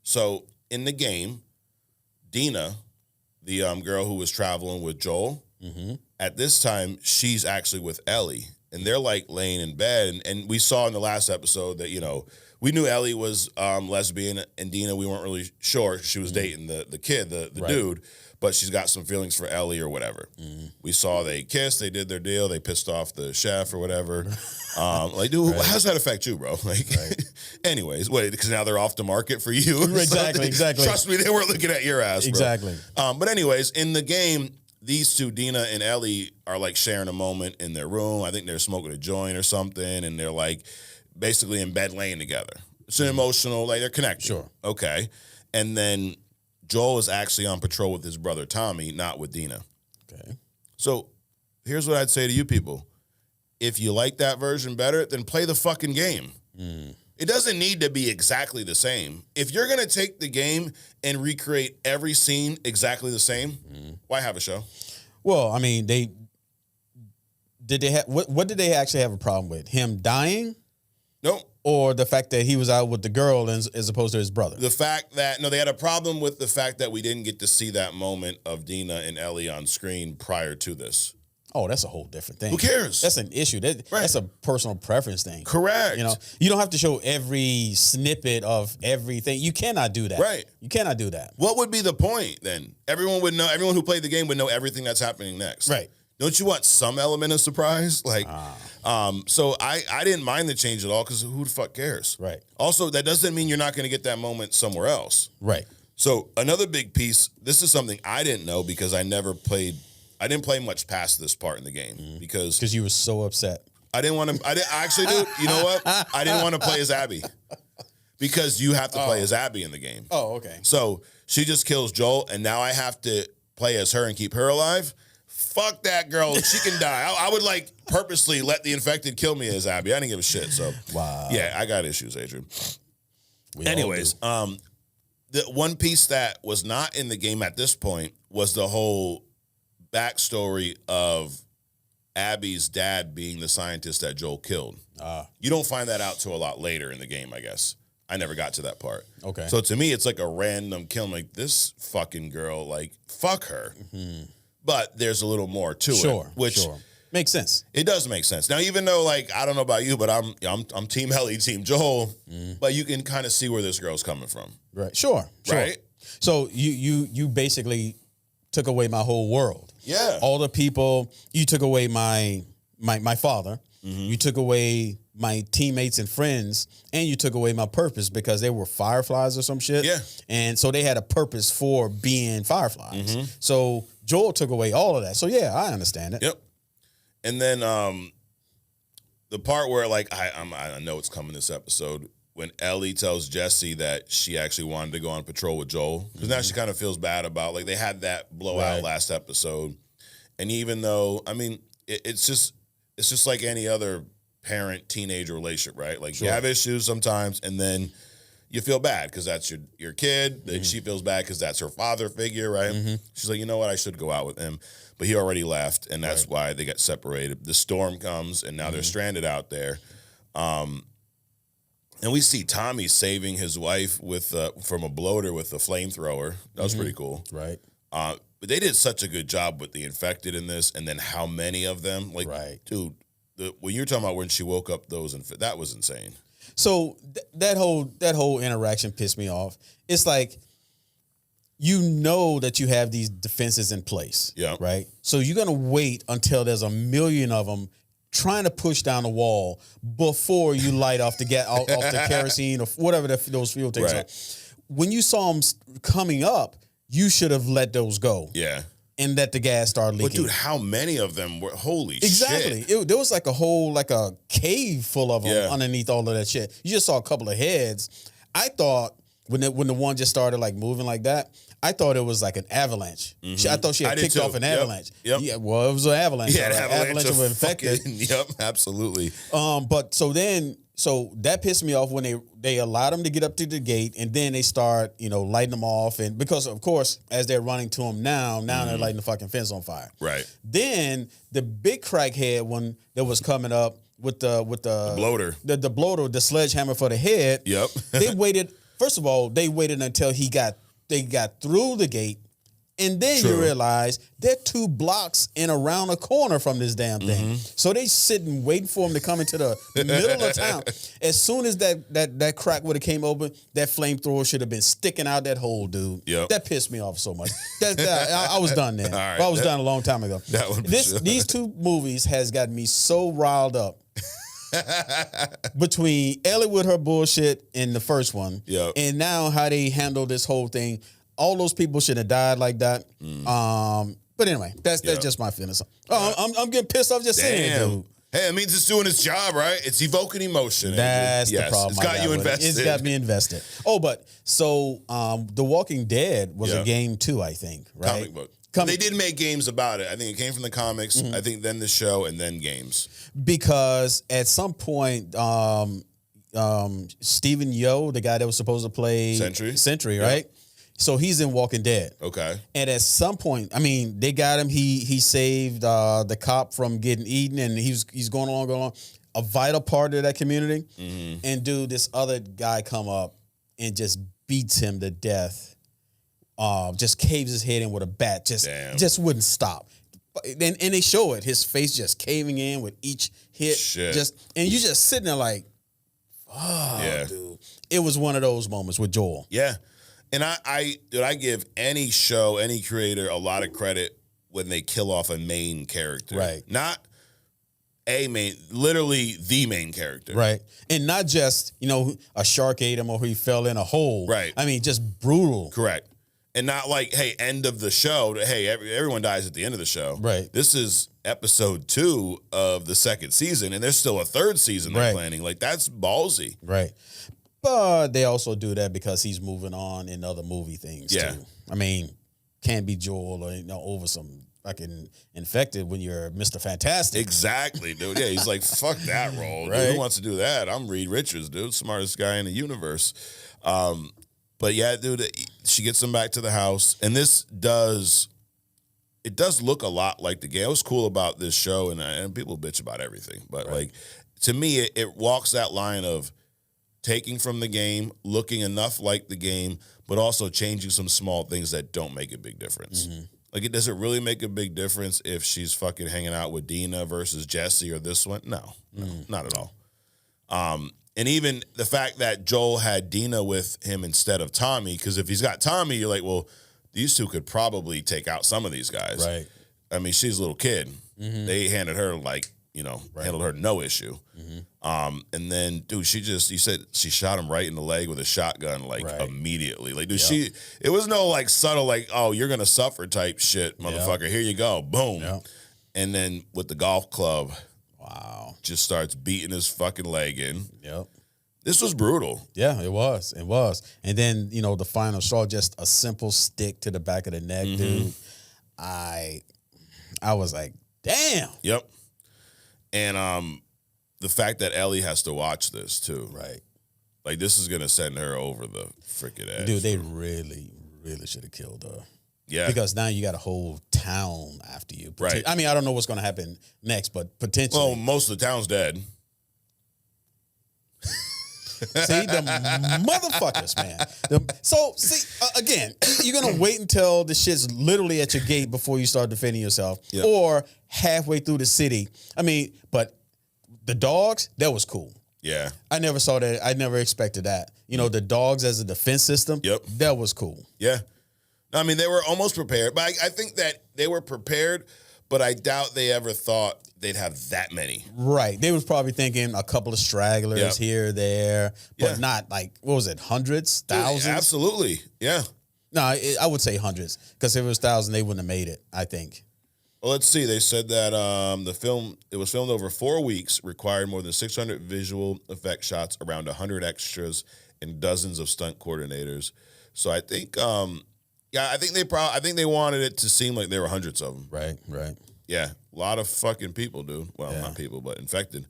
So in the game, Dina, the girl who was traveling with Joel, at this time, she's actually with Ellie. And they're like laying in bed. And we saw in the last episode that, we knew Ellie was lesbian and Dina, we weren't really sure. She was dating the kid, the dude. But she's got some feelings for Ellie or whatever. We saw they kissed, they did their deal, they pissed off the chef or whatever. Dude, how does that affect you, bro? Anyways, because now they're off the market for you. Exactly. Trust me, they weren't looking at your ass, bro. Exactly. But anyways, in the game, these two, Dina and Ellie, are like sharing a moment in their room. I think they're smoking a joint or something, and they're like basically in bed laying together. It's an emotional, they're connected. Sure. Okay. And then Joel is actually on patrol with his brother Tommy, not with Dina. Okay. So here's what I'd say to you people. If you like that version better, then play the fucking game. It doesn't need to be exactly the same. If you're going to take the game and recreate every scene exactly the same, why have a show? Well, I mean, what did they actually have a problem with? Him dying? Nope. Or the fact that he was out with the girl as opposed to his brother? The fact that, they had a problem with the fact that we didn't get to see that moment of Dina and Ellie on screen prior to this. Oh, that's a whole different thing. Who cares? That's an issue. That's a personal preference thing. Correct. You don't have to show every snippet of everything. You cannot do that. Right. You cannot do that. What would be the point then? Everyone who played the game would know everything that's happening next. Right. Don't you want some element of surprise? So I didn't mind the change at all because who the fuck cares? Right. Also, that doesn't mean you're not going to get that moment somewhere else. Right. So another big piece, this is something I didn't know because I didn't play much past this part in the game because you were so upset. I didn't want to, actually, dude, you know what? I didn't want to play as Abby because you have to play as Abby in the game. Oh, okay. So she just kills Joel and now I have to play as her and keep her alive. Fuck that girl. She can die. I would purposely let the infected kill me as Abby. I didn't give a shit. So wow. Yeah, I got issues, Adrian. Anyways, the one piece that was not in the game at this point was the whole backstory of Abby's dad being the scientist that Joel killed. You don't find that out till a lot later in the game, I guess. I never got to that part. Okay. So to me, it's like a random kill. I'm like, this fucking girl, fuck her. But there's a little more to it. Which makes sense. It does make sense. Now, even though, I don't know about you, but I'm Team Ellie, Team Joel, but you can kind of see where this girl's coming from. Right. Sure. Right? So you basically took away my whole world. Yeah. All the people, you took away my father. You took away my teammates and friends, and you took away my purpose because they were fireflies or some shit. Yeah. And so they had a purpose for being fireflies. So Joel took away all of that. So yeah, I understand it. Yep. And then the part where like I know it's coming this episode when Ellie tells Jesse that she actually wanted to go on patrol with Joel because now she kind of feels bad about like they had that blowout last episode, and even though I mean it's just like any other parent-teenager relationship, right? Like you have issues sometimes, and then you feel bad because that's your kid. Then she feels bad because that's her father figure, right? She's like, you know what? I should go out with him. But he already left, and that's why they got separated. The storm comes, and now they're stranded out there. And we see Tommy saving his wife with from a bloater with a flamethrower. That was pretty cool. Right. But they did such a good job with the infected in this, and then how many of them. Like, dude, when you're talking about when she woke up those, that was insane. So that whole interaction pissed me off. It's like, you know that you have these defenses in place, right? So you're gonna wait until there's a million of them trying to push down the wall before you light off the the kerosene or whatever those fuel tanks are. When you saw them coming up, you should have let those go. Yeah. And let the gas start leaking. But dude, how many of them were? Holy shit! There was like a cave full of them underneath all of that shit. You just saw a couple of heads. I thought when the one just started like moving like that, I thought it was like an avalanche. I thought she had kicked off an avalanche. Yep. Yeah, well, it was an avalanche. Yeah, an avalanche of infected. Absolutely. But so that pissed me off when they allowed them to get up to the gate, and then they start, lighting them off, and because of course as they're running to them now they're lighting the fucking fence on fire. Right. Then the big crackhead one that was coming up with the bloater, the bloater, the sledgehammer for the head. Yep. They waited. First of all, they waited until they got through the gate, and then you realize they're 2 blocks and around a corner from this damn thing. So they sitting waiting for them to come into the middle of town. As soon as that crack would have came open, that flamethrower should have been sticking out that hole, dude. Yep. That pissed me off so much. I was done then. Right, I was done a long time ago. These 2 movies has got me so riled up. Between Ellie with her bullshit in the first one, and now how they handle this whole thing. All those people should have died like that. But anyway, that's just my feelings. I'm getting pissed off just saying it, dude. Hey, it means it's doing its job, right? It's evoking emotion. That's the problem. It's got you invested. It's got me invested. Oh, but so The Walking Dead was a game too, I think, right? Comic book. They did make games about it. I think it came from the comics. I think then the show and then games. Because at some point, Stephen Yeun, the guy that was supposed to play Sentry, right? So he's in Walking Dead. Okay. And at some point, I mean, they got him. He saved the cop from getting eaten, and he's going along. A vital part of that community. And dude, this other guy come up and just beats him to death. Just caves his head in with a bat. Just wouldn't stop. And they show it. His face just caving in with each hit. Shit. And you just sitting there like, dude. It was one of those moments with Joel. Yeah. And I give any show, any creator a lot of credit when they kill off a main character. Right. Not literally the main character. Right. And not just, a shark ate him or he fell in a hole. Right. I mean, just brutal. Correct. And not like, hey, end of the show. Hey, everyone dies at the end of the show. Right. This is episode 2 of the 2nd season, and there's still a 3rd season they're planning. Like, that's ballsy. Right. But they also do that because he's moving on in other movie things, too. I mean, can't be Joel or, over some fucking infected when you're Mr. Fantastic. Exactly, dude. Yeah, he's like, fuck that role. Right? Dude, who wants to do that? I'm Reed Richards, dude. Smartest guy in the universe. But yeah, dude, she gets him back to the house, and it does look a lot like the game. What's cool about this show, and people bitch about everything, but like to me, it walks that line of taking from the game, looking enough like the game, but also changing some small things that don't make a big difference. Like, does it really make a big difference if she's fucking hanging out with Dina versus Jesse or this one? No, not at all. And even the fact that Joel had Dina with him instead of Tommy, because if he's got Tommy, you're like, well, these 2 could probably take out some of these guys. Right. I mean, she's a little kid. They handed her like handled her no issue. And then, dude, you said she shot him right in the leg with a shotgun, immediately. Like, dude, it was no, subtle, oh, you're going to suffer type shit, motherfucker. Here you go. Boom. And then with the golf club, just starts beating his fucking leg in. This was brutal. Yeah, it was. It was. And then, the final straw, just a simple stick to the back of the neck, dude. I was like, damn. Yep. And the fact that Ellie has to watch this too. Right. Like, this is going to send her over the freaking edge. Dude, they really, really should have killed her. Yeah. Because now you got a whole town after you. Right. I mean, I don't know what's going to happen next, but potentially. Well, most of the town's dead. See, the motherfuckers, man. Again, you're going to wait until the shit's literally at your gate before you start defending yourself. Yep. Or halfway through the city. I mean, but the dogs, that was cool. Yeah. I never saw that. I never expected that. The dogs as a defense system, that was cool. Yeah. I mean, they were almost prepared. But I think that they were prepared, but I doubt they ever thought they'd have that many. Right. They was probably thinking a couple of stragglers here, there, but not what was it, hundreds, thousands? Dude, absolutely. Yeah. No, I would say hundreds, because if it was thousands, they wouldn't have made it, I think. Well, let's see. They said that it was filmed over 4 weeks, required more than 600 visual effect shots, around 100 extras, and dozens of stunt coordinators. So I think, I think they wanted it to seem like there were hundreds of them. Right. Yeah, a lot of fucking people, dude. Well, not people, but infected.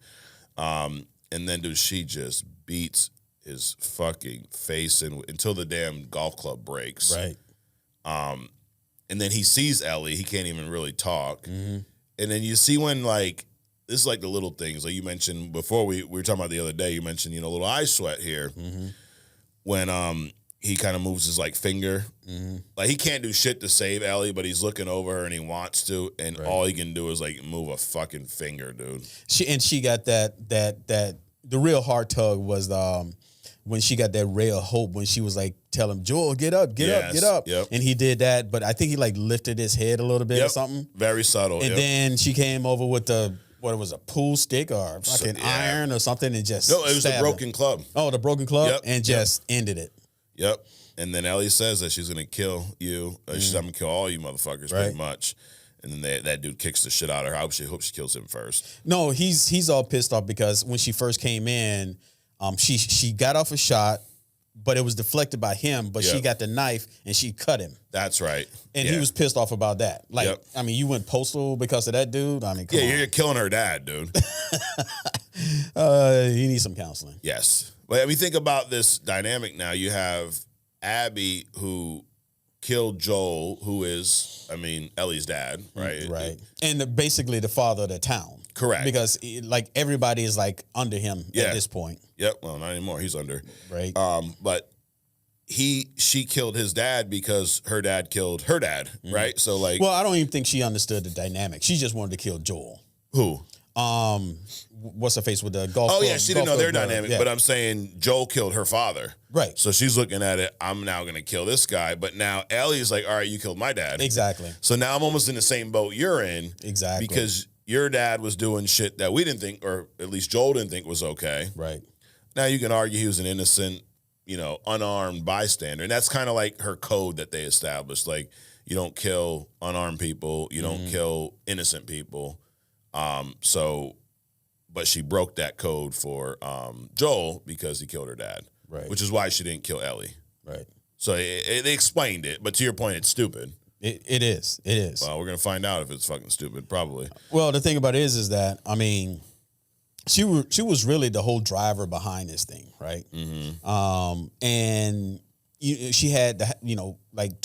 And then, dude, she just beats his fucking face in until the damn golf club breaks. Right. And then he sees Ellie. He can't even really talk. And then you see when, this is like the little things. Like you mentioned before, we were talking about the other day, you mentioned, a little eye sweat here. When he kind of moves his, finger. Like, he can't do shit to save Ellie, but he's looking over her and he wants to. And all he can do is, move a fucking finger, dude. She got that the real heart tug was when she got that ray of hope when she was tell him, Joel, get up. Yep. And he did that, but I think he lifted his head a little bit or something. Very subtle. And then she came over with a pool stick or fucking iron or something and just No, it was the broken club. Oh, the broken club? And just ended it. Yep. And then Ellie says that she's going to kill you. She said, I'm going to kill all you motherfuckers pretty much. And then that dude kicks the shit out of her. I hope she kills him first. No, he's all pissed off because when she first came in, she got off a shot, but it was deflected by him, but she got the knife and she cut him. That's right. And he was pissed off about that. I mean, you went postal because of that dude? I mean, come on. You're killing her dad, dude. He needs some counseling. Yes. But we think about this dynamic now. You have Abby, who killed Joel, who is, Ellie's dad, right? Right. And basically the father of the town. Correct. Because, everybody is, under him at this point. Yep. Well, not anymore. He's under. Right. But she killed his dad because her dad killed her dad, right? So, well, I don't even think she understood the dynamic. She just wanted to kill Joel. Who? What's her face with the golf? Oh, yeah, she didn't know their dynamic, but I'm saying Joel killed her father. Right. So she's looking at it, I'm now going to kill this guy, but now Ellie's like, all right, you killed my dad. Exactly. So now I'm almost in the same boat you're in. Exactly. Because your dad was doing shit that we didn't think, or at least Joel didn't think was okay. Right. Now you can argue he was an innocent, unarmed bystander. And that's kind of like her code that they established. Like, you don't kill unarmed people. You don't kill innocent people. But she broke that code for Joel because he killed her dad. Right. Which is why she didn't kill Ellie. Right. So they explained it, but to your point, it's stupid. It is. It is. Well, we're gonna find out if it's fucking stupid, probably. Well, the thing about it is that she was really the whole driver behind this thing, right? And she had 2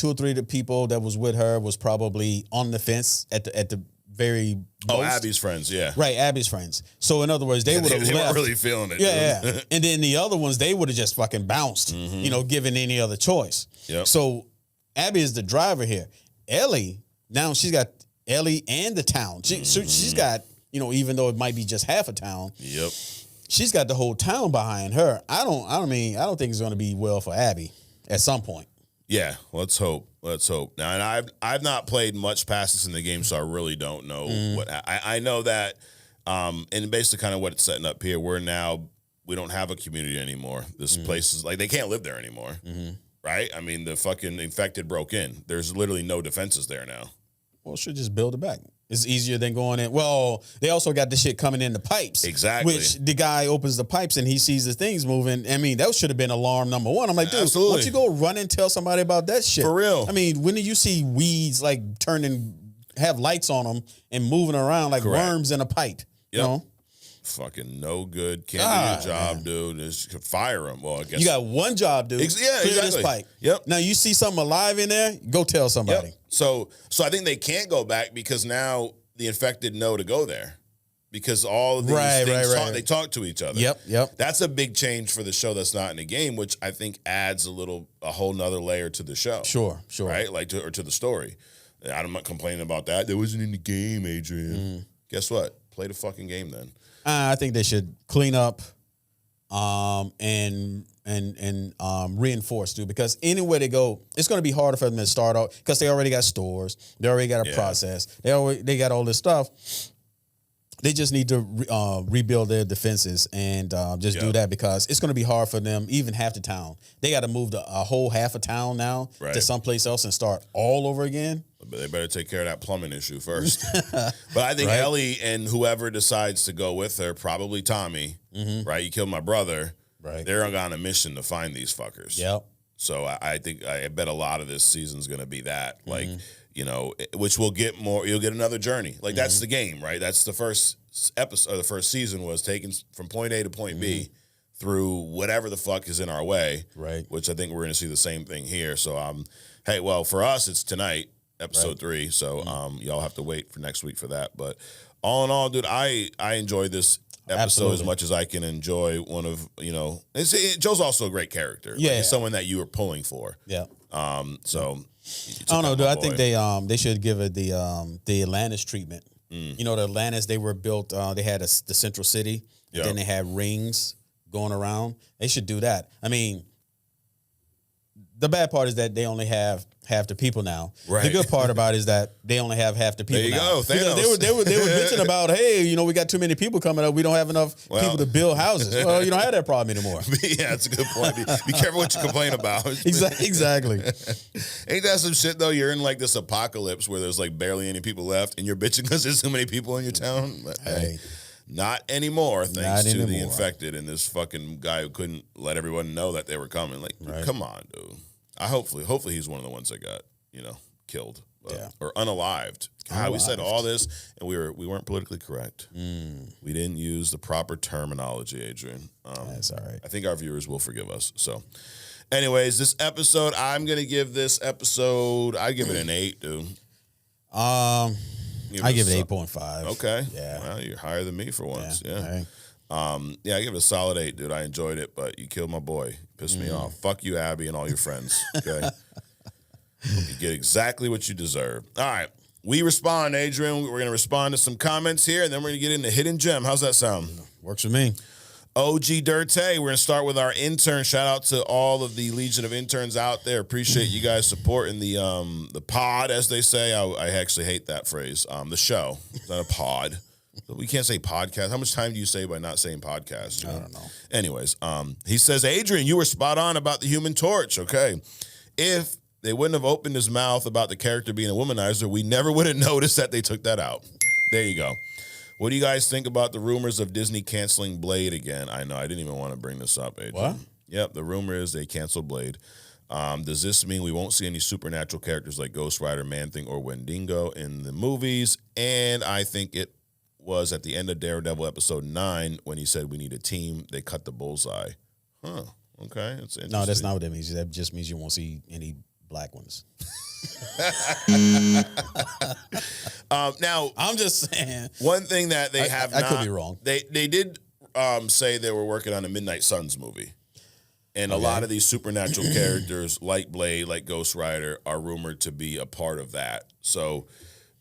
or 3 of the people that was with her was probably on the fence at the very most. Abby's friends, yeah. Right, Abby's friends. So in other words, they would have left. They weren't really feeling it. Yeah. And then the other ones, they would have just fucking bounced, given any other choice. Yep. So Abby is the driver here. Ellie, now she's got Ellie and the town. So she's got, even though it might be just half a town. Yep. She's got the whole town behind her. I don't think it's going to be well for Abby at some point. Yeah, let's hope. Now, and I've not played much past this in the game, so I really don't know what. I know that And basically kind of what it's setting up here, we don't have a community anymore. This place is like, they can't live there anymore. Right? I mean, the fucking infected broke in. There's literally no defenses there now. Well, should just build it back. It's easier than going in. Well, they also got the shit coming in the pipes. Exactly. Which the guy opens the pipes and he sees the things moving. I mean, that should have been alarm number one. I'm like, dude, why don't you go run and tell somebody about that shit? For real. I mean, when do you see weeds like have lights on them and moving around like worms in a pipe? You know? Fucking no good. Can't do your job, dude. Just fire them. Well, I guess you got one job, dude. Clear this pipe. Yep. Now you see something alive in there, go tell somebody. Yep. So I think they can't go back because now the infected know to go there because all of these things they talk to each other. Yep. That's a big change for the show that's not in the game, which I think adds a whole nother layer to the show. Sure. Right? Like to the story. I'm not complaining about that. That wasn't in the game, Adrian. Guess what? Play the fucking game then. I think they should clean up and reinforce, dude, because anywhere they go, it's going to be harder for them to start out because they already got stores. They already got a process. They got all this stuff. They just need to rebuild their defenses and just do that because it's going to be hard for them, even half the town. They got to move a whole half a town now to someplace else and start all over again. But they better take care of that plumbing issue first. But I think Ellie and whoever decides to go with her, probably Tommy, right? You killed my brother. Right. They're on a mission to find these fuckers. Yep. So I bet a lot of this season's going to be that. Like, you know, which will get more, you'll get another journey. Like, that's the game, right? That's the first episode, the first season was taken from point A to point B through whatever the fuck is in our way. Right. Which I think we're going to see the same thing here. So, hey, well, for us, it's tonight. Episode 3, so y'all have to wait for next week for that. But all in all, dude, I enjoyed this episode as much as I can enjoy one of, you know, Joe's also a great character. Yeah, like, he's someone that you were pulling for. Yeah. So I don't know, dude. I think they should give it the Atlantis treatment. You know, the Atlantis, they were built. They had the central city, and then they had rings going around. They should do that. I mean, the bad part is that they only have half the people now. Right. The good part about it is that they only have half the people there you now. go, Thanos. They were bitching about, hey, you know, we got too many people coming up. We don't have enough people to build houses. Well, you don't have that problem anymore. Yeah, that's a good point. Be careful what you complain about. Exactly. Ain't that some shit, though? You're in, like, this apocalypse where there's, like, barely any people left, and you're bitching because there's too many people in your town? But, hey, not anymore, thanks to the infected and this fucking guy who couldn't let everyone know that they were coming. Like, come on, dude. Hopefully he's one of the ones that got, you know, killed or unalived. We said all this and we weren't politically correct. We didn't use the proper terminology, Adrian. That's all right. I think our viewers will forgive us. So, anyways, this episode, I'm gonna give this episode. I give it an 8, dude. I give it 8.5. Okay. Yeah. Well, you're higher than me for once. Yeah. Right. I give it a solid 8, dude. I enjoyed it, but you killed my boy. Pissed me off. Fuck you, Abby, and all your friends. Okay. Hope you get exactly what you deserve. All right. We respond, Adrian. We're going to respond to some comments here, and then we're going to get into Hidden Gem. How's that sound? Works for me. OG Dirte. We're going to start with our intern. Shout out to all of the Legion of Interns out there. Appreciate you guys supporting the pod, as they say. I actually hate that phrase. The show. It's not a pod. We can't say podcast. How much time do you save by not saying podcast? I don't know. Anyways, he says, Adrian, you were spot on about the Human Torch. Okay. If they wouldn't have opened his mouth about the character being a womanizer, we never would have noticed that they took that out. There you go. What do you guys think about the rumors of Disney canceling Blade again? I know. I didn't even want to bring this up, Adrian. What? Yep. The rumor is they canceled Blade. Does this mean we won't see any supernatural characters like Ghost Rider, Man-Thing, or Wendigo in the movies? And I think it was at the end of Daredevil episode 9 when he said we need a team. They cut the bullseye. Huh. Okay. That's interesting. No, that's not what that means. That just means you won't see any black ones. Now, I'm just saying. One thing that they have I could be wrong. They did say they were working on a Midnight Suns movie. And a lot of these supernatural characters like Blade, like Ghost Rider, are rumored to be a part of that. So,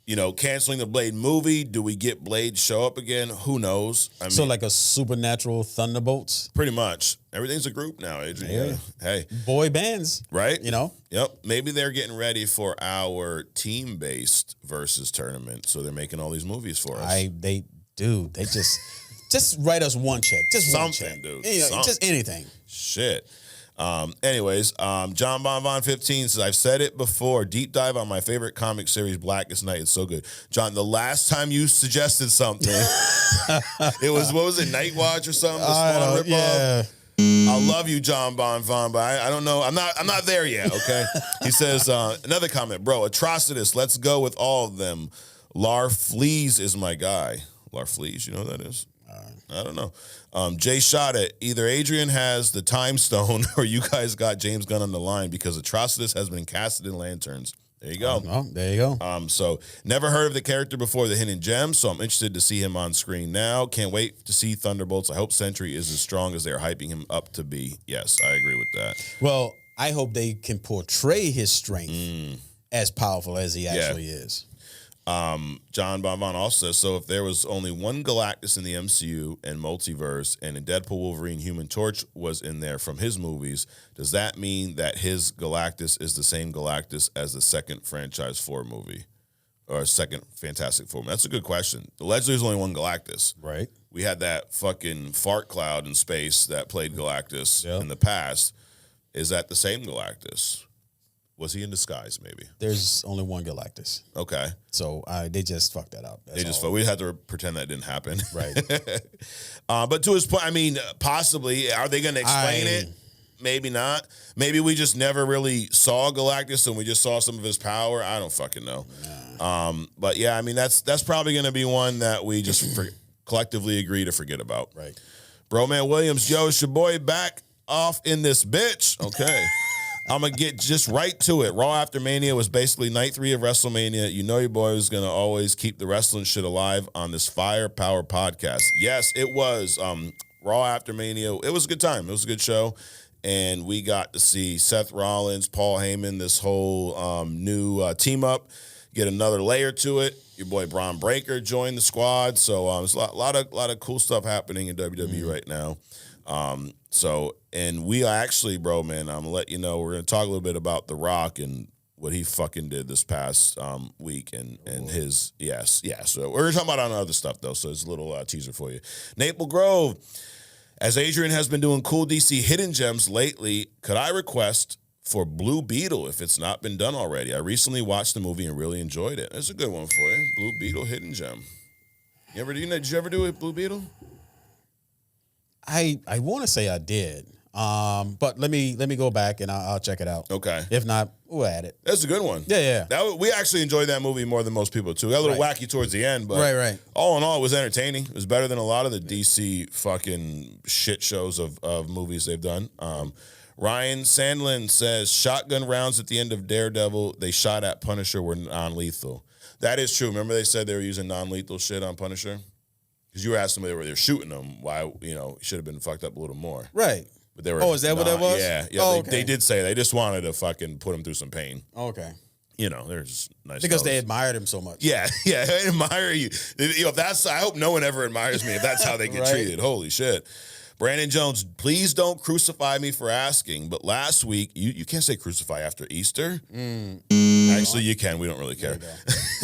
you know, canceling the Blade movie, do we get Blade show up again? Who knows? I mean, so like a supernatural Thunderbolts? Pretty much. Everything's a group now, Adrian. Yeah. Hey. Boy bands. Right? You know? Yep. Maybe they're getting ready for our team-based versus tournament, so they're making all these movies for us. They dude, they just write us one check. Just something, one check. Dude. Just anything. Shit. Anyways, John Bonvon 15 says, I've said it before, deep dive on my favorite comic series, Blackest Night. It's so good. John, the last time you suggested something, it was, what was it, Night Watch or something? Yeah. I love you, John Bonvon, but I don't know. I'm not there yet, okay? He says, another comment, bro, Atrocitus, let's go with all of them. Lar Fleas is my guy. Lar Fleas, you know what that is? I don't know. Jay shot it. Either Adrian has the time stone or you guys got James Gunn on the line because Atrocitus has been casted in Lanterns. There you go. Oh, there you go. So never heard of the character before, the Hidden Gem, so I'm interested to see him on screen now. Can't wait to see Thunderbolts. I hope Sentry is as strong as they're hyping him up to be. Yes, I agree with that. Well, I hope they can portray his strength as powerful as he actually is. John Bonvon also says, so if there was only one Galactus in the MCU and multiverse and in Deadpool, Wolverine, Human Torch was in there from his movies, does that mean that his Galactus is the same Galactus as the second franchise 4 movie or second Fantastic Four? That's a good question. Allegedly there's only one Galactus. Right. We had that fucking fart cloud in space that played Galactus in the past. Is that the same Galactus? Was he in disguise, maybe? There's only one Galactus. Okay. So they just fucked that up. We had to pretend that didn't happen. Right. But to his point, I mean, possibly, are they going to explain it? Maybe not. Maybe we just never really saw Galactus and we just saw some of his power. I don't fucking know. Nah. But yeah, I mean, that's probably going to be one that we just collectively agree to forget about. Right. Bro, man, Williams, yo, it's your boy back off in this bitch. Okay. I'm going to get just right to it. Raw After Mania was basically night 3 of WrestleMania. You know your boy was going to always keep the wrestling shit alive on this firepower podcast. Yes, it was. Raw After Mania, it was a good time. It was a good show. And we got to see Seth Rollins, Paul Heyman, this whole new team up, get another layer to it. Your boy Braun Breaker joined the squad. So there's a lot of cool stuff happening in WWE right now. And we actually, bro, man, I'm going to let you know, we're going to talk a little bit about The Rock and what he fucking did this past week and his, So we're talking about on other stuff, though, so it's a little teaser for you. Maple Grove, as Adrian has been doing cool DC hidden gems lately, could I request for Blue Beetle if it's not been done already? I recently watched the movie and really enjoyed it. That's a good one for you. Blue Beetle hidden gem. Did you ever do a Blue Beetle? I want to say I did. But let me go back and I'll check it out. Okay. If not, we'll add it. That's a good one. Yeah. We actually enjoyed that movie more than most people too. It got a little wacky towards the end, but right. All in all, it was entertaining. It was better than a lot of the DC fucking shit shows of movies they've done. Ryan Sandlin says shotgun rounds at the end of Daredevil they shot at Punisher were non-lethal. That is true. Remember they said they were using non-lethal shit on Punisher? Because you were asking me where they're shooting them. Why, he should have been fucked up a little more. Right. But they were. Oh, is that what that was? Yeah. They did say they just wanted to fucking put him through some pain. Okay. They're just nice. Because fellas. They admired him so much. Yeah, I admire you. If that's, I hope no one ever admires me if that's how they get treated. Holy shit. Brandon Jones, please don't crucify me for asking, but last week, you can't say crucify after Easter. Actually, you can. We don't really care.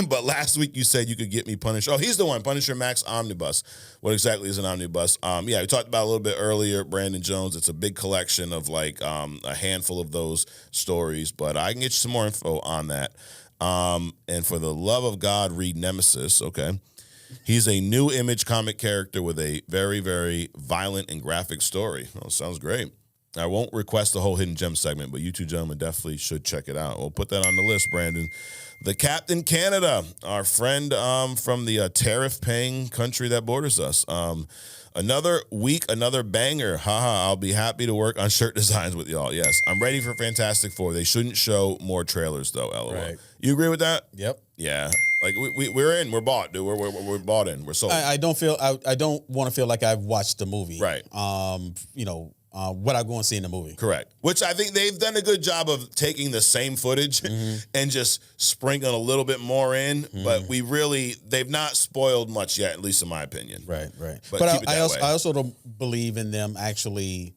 But last week, you said you could get me Punisher. Oh, he's the one, Punisher Max Omnibus. What exactly is an omnibus? We talked about it a little bit earlier, Brandon Jones. It's a big collection of like a handful of those stories, but I can get you some more info on that. And for the love of God, read Nemesis, okay? He's a new Image comic character with a very, very violent and graphic story. Oh, sounds great. I won't request the whole Hidden Gem segment, but you two gentlemen definitely should check it out. We'll put that on the list, Brandon. The Captain Canada, our friend from the tariff-paying country that borders us. Another week, another banger. Haha, I'll be happy to work on shirt designs with y'all. Yes, I'm ready for Fantastic Four. They shouldn't show more trailers, though, LOL. Right. You agree with that? Yep. Yeah. Like, we're in. We're bought, dude. We're bought in. We're sold. I don't want to feel like I've watched the movie. Right. What I'm going to see in the movie. Correct. Which I think they've done a good job of taking the same footage and just sprinkling a little bit more in. But they've not spoiled much yet, at least in my opinion. Right. But I also don't believe in them actually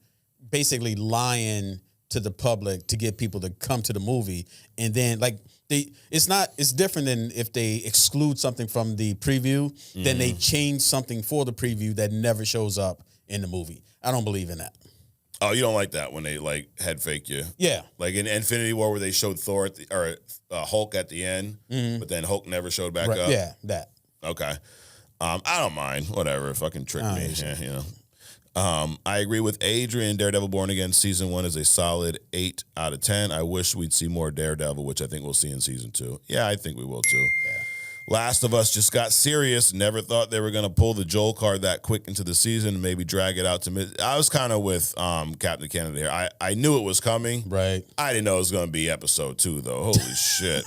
basically lying to the public to get people to come to the movie. And then, like, It's different than if they exclude something from the preview, then they change something for the preview that never shows up in the movie. I don't believe in that. Oh, you don't like that when they like head fake you? Yeah, like in Infinity War where they showed Thor or Hulk at the end, but then Hulk never showed back up. Yeah, that. Okay, I don't mind. Whatever, fucking trick me. Yeah, you know. I agree with Adrian. Daredevil Born Again season 1 is a solid 8 out of 10. I wish we'd see more Daredevil, which I think we'll see in season 2. Yeah, I think we will too. Yeah. Last of Us just got serious. Never thought they were going to pull the Joel card that quick into the season and maybe drag it out to mid. I was kind of with Captain Canada here. I knew it was coming. Right. I didn't know it was going to be episode 2, though. Holy shit.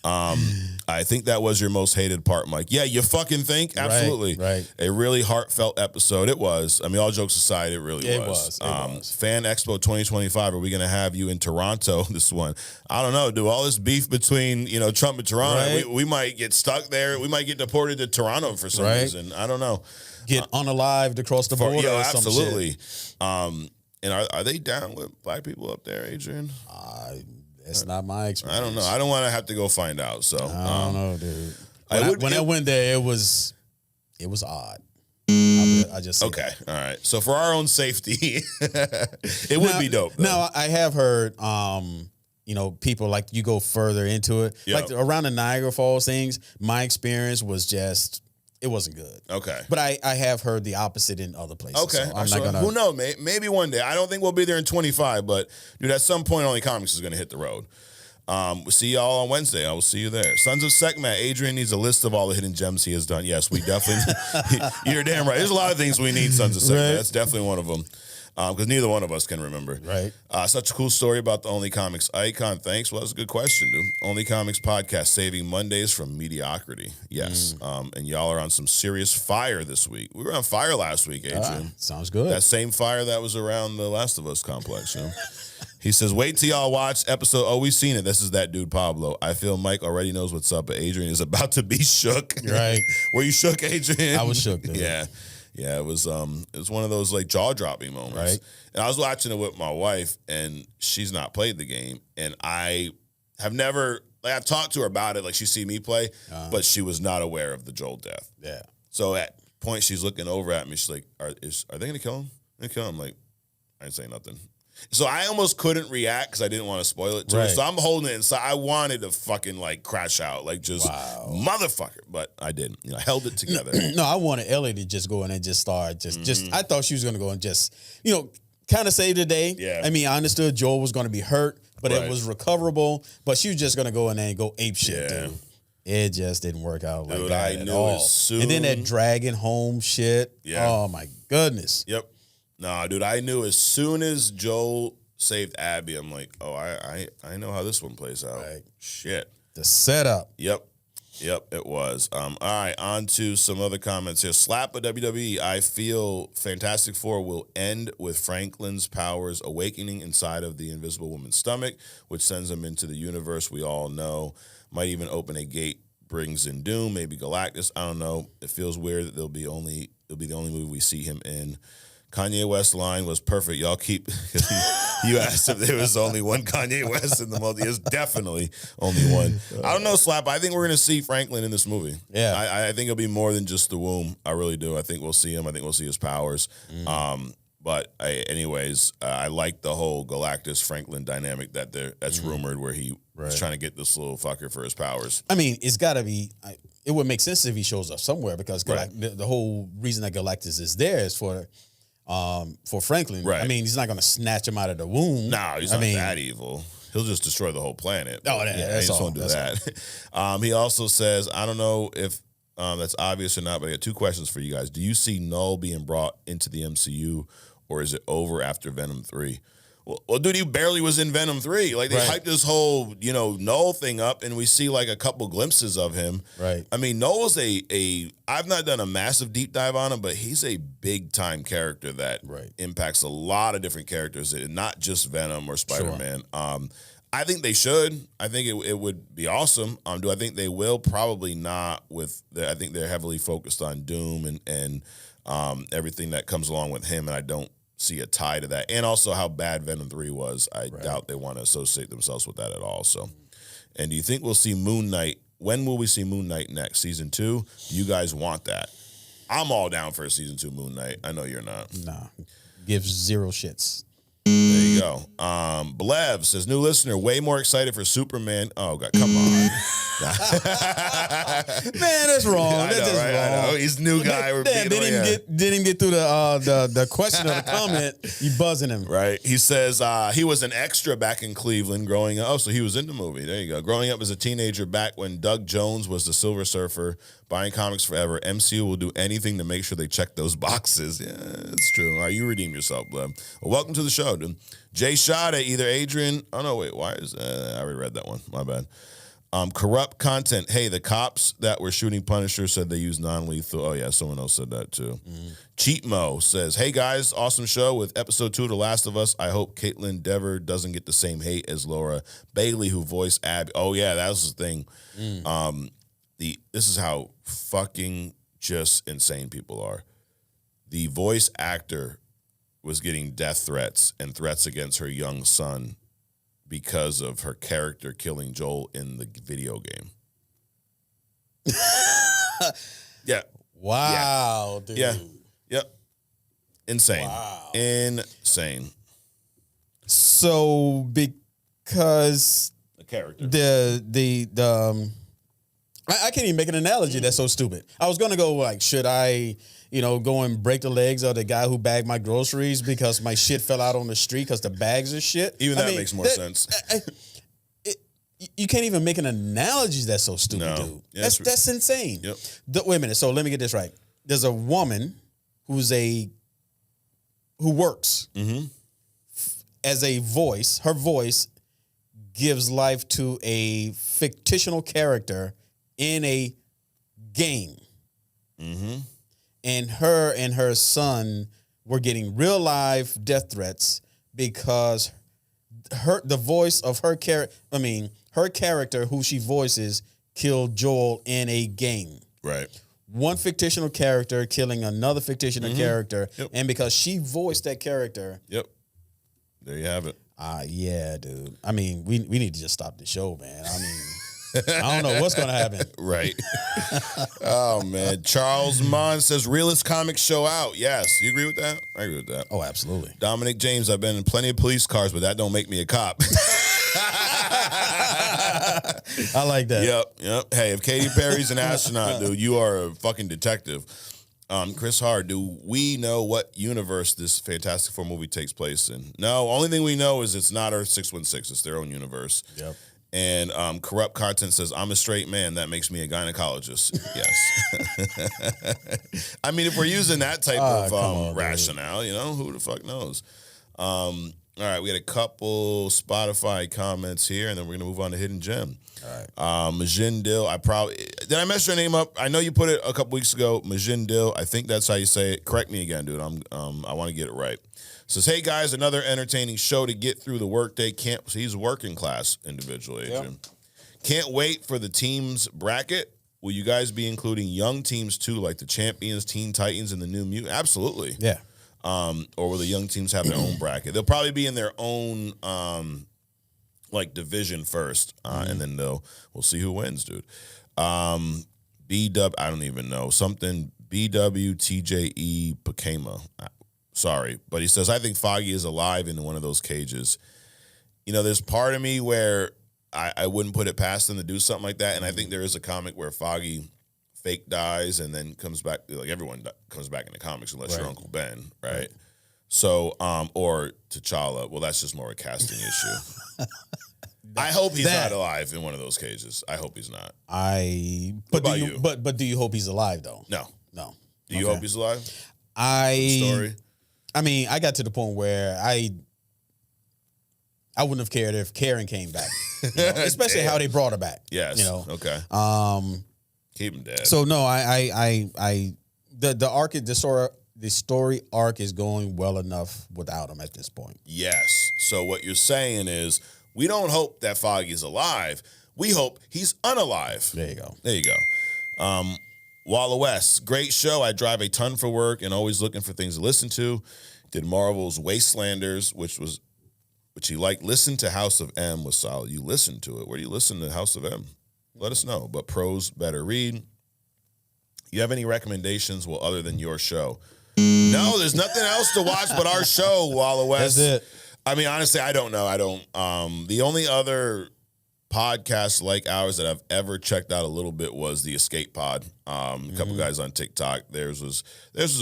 I think that was your most hated part, Mike. Yeah, you fucking think? Absolutely. Right. A really heartfelt episode. It was. I mean, all jokes aside, it really was. It was. Fan Expo 2025, are we going to have you in Toronto this one? I don't know. Do all this beef between, Trump and Toronto, right. we might get stuck there. We might get deported to Toronto for some reason. I don't know. Get unalived across the border or some absolutely. shit. And are they down with black people up there, Adrian? That's not my experience. I don't know. I don't want to have to go find out. So I don't know, dude. When I went there, it was odd. I just okay. All right. So for our own safety, it would be dope. Though. Now I have heard, people like you go further into it, like around the Niagara Falls things. My experience was just. It wasn't good. Okay. But I have heard the opposite in other places. Okay. So I'm not gonna. Who knows? Maybe one day. I don't think we'll be there in 25, but dude, at some point, Only Comics is going to hit the road. We'll see y'all on Wednesday. I will see you there. Sons of Sekhmet. Adrian needs a list of all the hidden gems he has done. Yes, we definitely. You're damn right. There's a lot of things we need, Sons of Sekhmet. Right. That's definitely one of them. Because neither one of us can remember. Right. Such a cool story about the Only Comics icon. Thanks. Well, that's a good question, dude. Only Comics podcast, saving Mondays from mediocrity. Yes. And y'all are on some serious fire this week. We were on fire last week, Adrian. Sounds good. That same fire that was around the Last of Us complex, He says, wait till y'all watch episode. Oh, we've seen it. This is that dude, Pablo. I feel Mike already knows what's up, but Adrian is about to be shook. Right. Were you shook, Adrian? I was shook, dude. Yeah. Yeah, it was one of those like jaw-dropping moments. Right. And I was watching it with my wife, and she's not played the game. And I have never, I've talked to her about it, like she see me play, but she was not aware of the Joel death. Yeah. So at point, she's looking over at me. She's like, are they going to kill him? They're going to kill him. I'm like, I ain't saying nothing. So I almost couldn't react because I didn't want to spoil it to her. So I'm holding it inside. I wanted to fucking like crash out, like just motherfucker, but I didn't. I held it together. No, I wanted Ellie to just go in and just start. I thought she was going to go and just, kind of save the day. Yeah. I mean, I understood Joel was going to be hurt, but it was recoverable. But she was just going to go in there and go ape shit, dude. It just didn't work out like that at all. And then that dragging home shit. Yeah. Oh my goodness. Yep. Nah, dude, I knew as soon as Joel saved Abby, I'm like, oh, I know how this one plays out. Right. Shit. The setup. Yep, it was. All right, on to some other comments here. Slap a WWE. I feel Fantastic Four will end with Franklin's powers awakening inside of the Invisible Woman's stomach, which sends him into the universe we all know. Might even open a gate, brings in Doom, maybe Galactus. I don't know. It feels weird that it'll be the only movie we see him in. Kanye West line was perfect. Y'all keep. You asked if there was only one Kanye West in the multi. There's definitely only one. I don't know, Slap. I think we're going to see Franklin in this movie. Yeah. I think it'll be more than just the womb. I really do. I think we'll see him. I think we'll see his powers. But I like the whole Galactus Franklin dynamic that's rumored where he was trying to get this little fucker for his powers. I mean, it's got to be. It would make sense if he shows up somewhere because the whole reason that Galactus is there is for Franklin. Right. I mean, he's not going to snatch him out of the womb. No, he's not that evil. He'll just destroy the whole planet. Oh, that's all. Won't do that. He also says, I don't know if that's obvious or not, but I got two questions for you guys. Do you see Null being brought into the MCU, or is it over after Venom 3? Well, dude, he barely was in Venom 3. Like, they hyped this whole, Null thing up, and we see, like, a couple glimpses of him. Right. I mean, Null's I've not done a massive deep dive on him, but he's a big-time character that impacts a lot of different characters, not just Venom or Spider-Man. Sure. I think they should. I think it would be awesome. Do I think they will? Probably not. I think they're heavily focused on Doom and everything that comes along with him, and I don't see a tie to that. And also how bad Venom 3 was. I doubt they want to associate themselves with that at all. So And do you think we'll see Moon Knight? When will we see Moon Knight next? Season 2? Do you guys want that? I'm all down for a season 2 Moon Knight. I know you're not. Nah. Gives zero shits. There you go. Blev says, new listener, way more excited for Superman. Oh, God, come on. Man, that's wrong. That's just wrong. I know. He's a new guy. Didn't even get through the question or the comment. You buzzing him. Right. He says he was an extra back in Cleveland growing up. Oh, so he was in the movie. There you go. Growing up as a teenager back when Doug Jones was the Silver Surfer, buying comics forever. MCU will do anything to make sure they check those boxes. Yeah, it's true. All right, you redeem yourself, Blev. Well, welcome to the show, dude. Jay Shada, either Adrian. Oh, no, wait. Why is I already read that one. My bad. Corrupt content. Hey, the cops that were shooting Punisher said they used non-lethal. Oh, yeah, someone else said that, too. Cheat Mo says, hey, guys, awesome show with episode 2 of The Last of Us. I hope Caitlin Dever doesn't get the same hate as Laura Bailey, who voiced Abby. Oh, yeah, that was the thing. This is how fucking just insane people are. The voice actor was getting death threats and threats against her young son because of her character killing Joel in the video game. Yeah. Wow, dude. Yeah. Yep. Insane. Wow. Insane. So because The character. I can't even make an analogy that's so stupid. I was gonna go like, should I, go and break the legs of the guy who bagged my groceries because my shit fell out on the street because the bags are shit? Even that makes more sense. You can't even make an analogy that's so stupid, dude. Yeah, that's insane. Yep. Wait a minute. So let me get this right. There's a woman who works as a voice. Her voice gives life to a fictional character in a game. And her and her son were getting real life death threats because the voice of her character, her character who she voices killed Joel in a game. Right. One fictional character killing another fictional character. Yep. And because she voiced that character. Yep. There you have it. Yeah, dude. We need to just stop the show, man. I don't know what's going to happen. Right. Oh, man. Charles Mon says, realest comics show out. Yes. You agree with that? I agree with that. Oh, absolutely. Dominic James, I've been in plenty of police cars, but that don't make me a cop. I like that. Yep. Hey, if Katy Perry's an astronaut, dude, you are a fucking detective. Chris Hard, do we know what universe this Fantastic Four movie takes place in? No, only thing we know is it's not Earth 616. It's their own universe. Yep. And Corrupt Content says, I'm a straight man. That makes me a gynecologist. Yes. If we're using that type of rationale, who the fuck knows? All right, we had a couple Spotify comments here, and then we're going to move on to Hidden Gem. All right. Majin Dill, did I mess your name up? I know you put it a couple weeks ago. Majin Dill, I think that's how you say it. Correct me again, dude. I want to get it right. Says, hey guys, another entertaining show to get through the workday. He's a working class individual, Adrian. Yep. Can't wait for the teams bracket. Will you guys be including young teams too, like the Champions, Teen Titans, and the New Mutant? Absolutely. Yeah. Or will the young teams have their own bracket? They'll probably be in their own division first, and then we'll see who wins, dude. BW, I don't even know, something BWTJE Pakema. Sorry, but he says, I think Foggy is alive in one of those cages. There's part of me where I wouldn't put it past them to do something like that, and I think there is a comic where Foggy fake dies and then comes back, like everyone comes back in the comics unless you're Uncle Ben, right? So, or T'Challa. Well, that's just more a casting issue. I hope he's not alive in one of those cages. I hope he's not. But do you hope he's alive though? No. Do you Okay. hope he's alive? Story. I got to the point where I wouldn't have cared if Karen came back, especially how they brought her back. Yes. Okay. Keep him dead. So no, the story arc is going well enough without him at this point. Yes. So what you're saying is, we don't hope that Foggy's alive. We hope he's unalive. There you go. Walla West, great show. I drive a ton for work and always looking for things to listen to. Did Marvel's Wastelanders, which was which he liked. Listen to House of M was solid. You listened to it. Where do you listen to House of M? Let us know. But pros better read. You have any recommendations, well, other than your show? No, there's nothing else to watch but our show, Walla West. That's it. I mean, honestly, I don't know. The only other podcast like ours that I've ever checked out a little bit was the Escape Pod. A couple guys on TikTok. Theirs was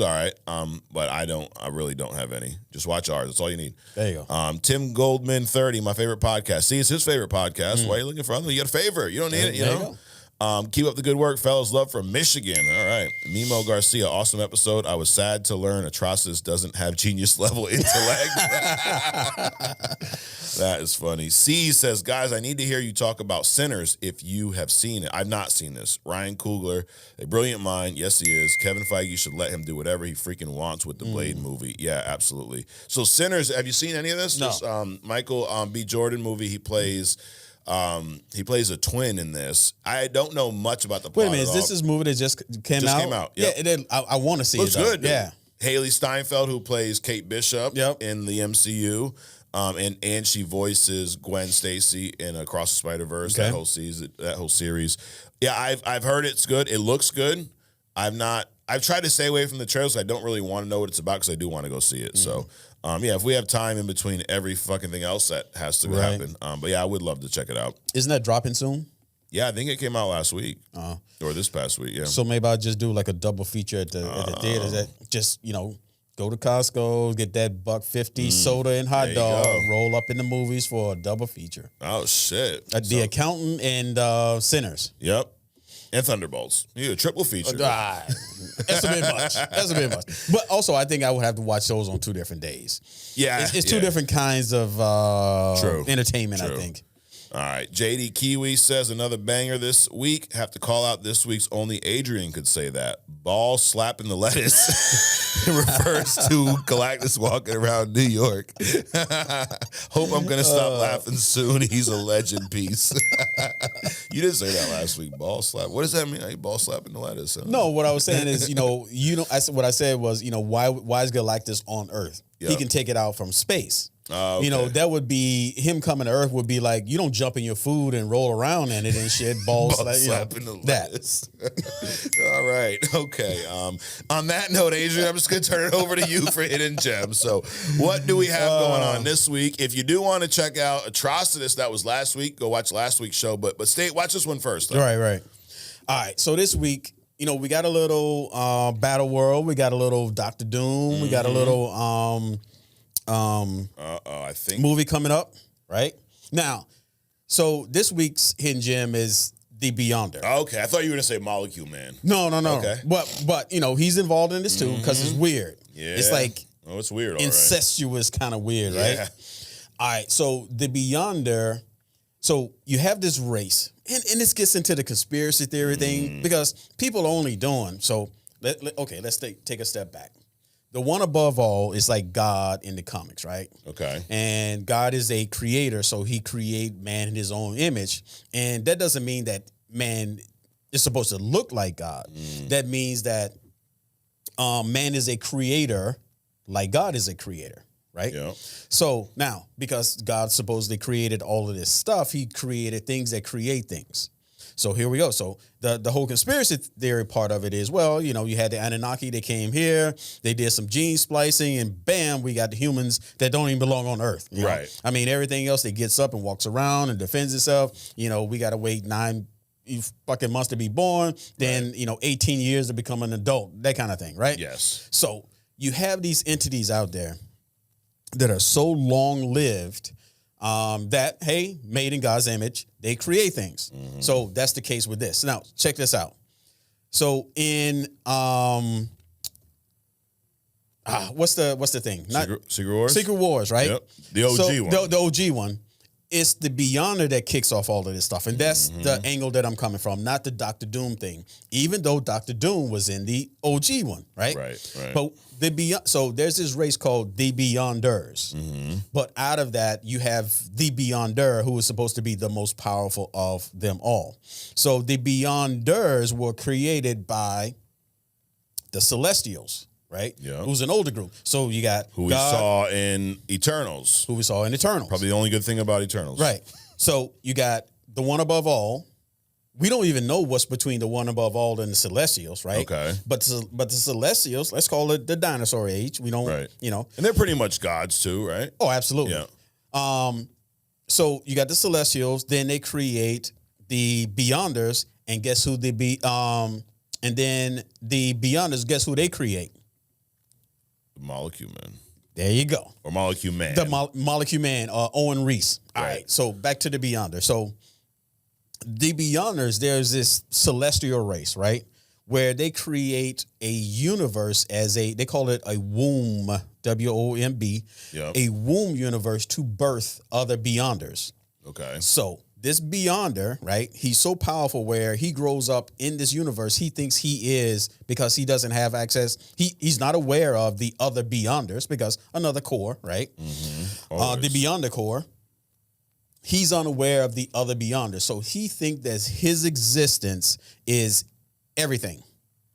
all right. But I really don't have any. Just watch ours. That's all you need. There you go. Tim Goldman 30, my favorite podcast. See, it's his favorite podcast. Why are you looking for other? You got a favorite. You don't need it, you know? Keep up the good work, fellas. Love from Michigan. All right. Mimo Garcia, awesome episode. I was sad to learn Atrocitus doesn't have genius level intellect. That is funny. C says, guys, I need to hear you talk about Sinners if you have seen it. I've not seen this. Ryan Coogler, a brilliant mind. Yes, he is. Kevin Feige should let him do whatever he freaking wants with the Blade movie. Yeah, absolutely. So Sinners, have you seen any of this? No. This, Michael B. Jordan movie. He plays a twin in this. I don't know much about the plot. Wait a minute, is this his movie that just came out? Came out. Yep. Yeah, I want to see Looks it. Looks good. Dude. Yeah. Haley Steinfeld, who plays Kate Bishop in the MCU, and she voices Gwen Stacy in Across the Spider-Verse. That whole season, that whole series. Yeah, I've heard it's good. It looks good. I've tried to stay away from the trailers. I don't really want to know what it's about because I do want to go see it. So. If we have time in between every fucking thing else that has to happen. But yeah, I would love to check it out. Isn't that dropping soon? Yeah, I think it came out last week or this past week. Yeah. So maybe I'll just do like a double feature at the theater. That just go to Costco, get that $1.50 soda and hot dog, roll up in the movies for a double feature. Oh shit! The Accountant and Sinners. Yep. And Thunderbolts. Yeah, triple feature. That's a bit much. That's a bit much. But also, I think I would have to watch those on 2 different days. Yeah. It's 2 different kinds of entertainment, I think. All right. JD Kiwi says another banger this week. Have to call out this week's only Adrian could say that. Ball slapping the lettuce. It refers to Galactus walking around New York. Hope I'm going to stop laughing soon. He's a legend piece. You didn't say that last week. Ball slap. What does that mean? Are you ball slapping the lettuce? No, what I was saying is, what I said was, why is Galactus on Earth? Yep. He can take it out from space. Okay. That would be him coming to Earth would be like, you don't jump in your food and roll around in it and shit. Balls slapping the lettuce. All right. Okay. On that note, Adrian, I'm just going to turn it over to you for Hidden Gems. So what do we have going on this week? If you do want to check out Atrocitus, that was last week, go watch last week's show. But watch this one first. Though. Right. All right. So this week, we got a little Battle World. We got a little Doctor Doom. We got a little I think movie coming up right now. So this week's Hidden Gem is The Beyonder. Okay, I thought you were gonna say Molecule Man. No. Okay, but he's involved in this too because it's weird. Yeah, it's like it's weird, incestuous kind of weird, right? All right, so The Beyonder. So you have this race, and this gets into the conspiracy theory thing because people are only doing so. Let's take a step back. The one above all is like God in the comics, right? Okay. And God is a creator, so he create man in his own image. And that doesn't mean that man is supposed to look like God. That means that man is a creator like God is a creator, right? Yeah. So now, because God supposedly created all of this stuff, he created things that create things. So here we go. So the whole conspiracy theory part of it is, you had the Anunnaki, they came here, they did some gene splicing, and bam, we got the humans that don't even belong on Earth. Right. I mean, everything else that gets up and walks around and defends itself, we got to wait 9 fucking months to be born, then, 18 years to become an adult, that kind of thing, right? Yes. So you have these entities out there that are so long-lived that, hey, made in God's image, they create things. So that's the case with this. Now, check this out. So in what's the thing? Secret Wars? Secret Wars, right? Yep. The OG one. The OG one. It's the Beyonder that kicks off all of this stuff. And that's the angle that I'm coming from, not the Doctor Doom thing. Even though Doctor Doom was in the OG one, right? Right. But so there's this race called the Beyonders. But out of that, you have the Beyonder, who is supposed to be the most powerful of them all. So the Beyonders were created by the Celestials. right? Yeah. Who's an older group. So you got who we saw in Eternals. Probably the only good thing about Eternals. Right. So you got the one above all. We don't even know what's between the one above all and the Celestials, right? Okay. But the Celestials, let's call it the dinosaur age. We don't, and they're pretty much gods too, right? Oh, absolutely. Yeah. So you got the Celestials, then they create the Beyonders, and guess who and then the Beyonders, guess who they create? The Molecule Man. There you go. Or Molecule Man. The Molecule Man, Owen Reese. All right. So back to the Beyonders. So the Beyonders, there's this celestial race, right? Where they create a universe they call it a womb, WOMB, a womb universe to birth other Beyonders. Okay. So this Beyonder, right? He's so powerful where he grows up in this universe. He thinks he is, because he doesn't have access. He's not aware of the other Beyonders because another core, right? Mm-hmm. The Beyonder core. He's unaware of the other Beyonders. So he thinks that his existence is everything,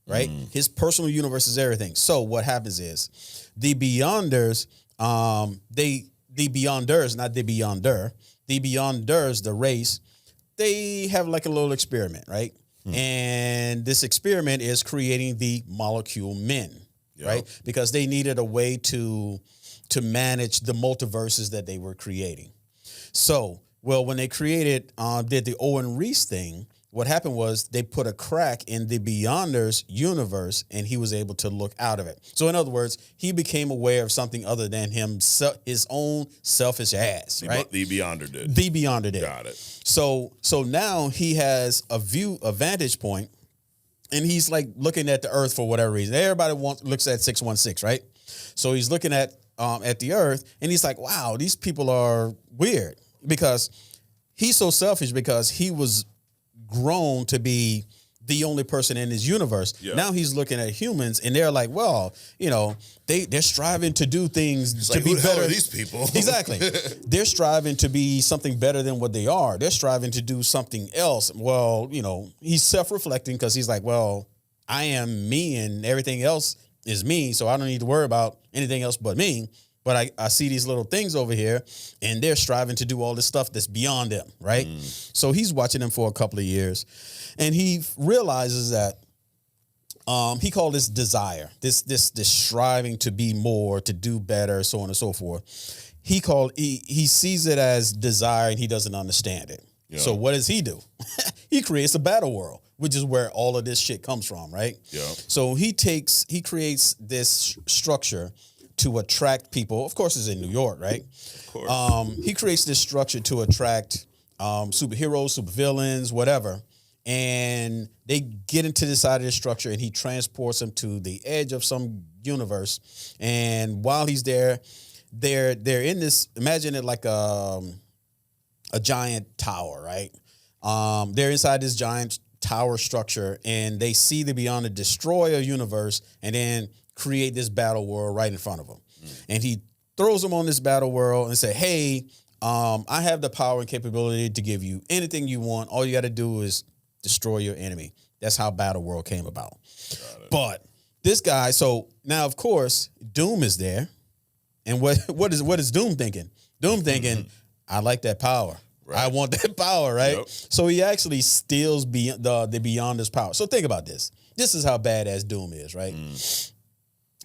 right? His personal universe is everything. So what happens is the Beyonders, the Beyonders, not the Beyonder, the Beyonders, the race, they have like a little experiment, right? And this experiment is creating the Molecule Men, right? Because they needed a way to manage the multiverses that they were creating. So, when they did the Owen Reese thing, what happened was they put a crack in the Beyonders universe, and he was able to look out of it. So, in other words, he became aware of something other than his own selfish ass, right? The Beyonder did. The Beyonder did. Got it. So now he has a vantage point, and he's like looking at the Earth for whatever reason. Everybody looks at 616, right? So he's looking at the Earth, and he's like, wow, these people are weird, because he's so selfish because he was grown to be the only person in his universe. Yeah. Now he's looking at humans, and they're like, well, they're striving to do things to be better. Who the hell are these people? Exactly. They're striving to be something better than what they are. They're striving to do something else. Well, he's self-reflecting because he's like, well, I am me and everything else is me, so I don't need to worry about anything else but me. But I see these little things over here, and they're striving to do all this stuff that's beyond them, right? So he's watching them for a couple of years, and he realizes that he called this desire, this striving to be more, to do better, so on and so forth. He sees it as desire, and he doesn't understand it. Yeah. So what does he do? He creates a battle world, which is where all of this shit comes from, right? Yeah. So he creates this structure to attract people. Of course, it's in New York, right? Of course. He creates this structure to attract superheroes, supervillains, whatever. And they get into the side of the structure, and he transports them to the edge of some universe. And while he's there, they're in this, imagine it like a giant tower, right? They're inside this giant tower structure, and they see the Beyonder destroy a universe and then create this battle world right in front of them. And he throws them on this battle world and say, hey, I have the power and capability to give you anything you want. All you got to do is destroy your enemy. That's how Battle World came about. But this guy, so now, of course, Doom is there. And what is Doom thinking? Doom thinking, I like that power. Right. I want that power, right? Yep. So he actually steals the Beyonder's power. So think about this. This is how badass Doom is, right?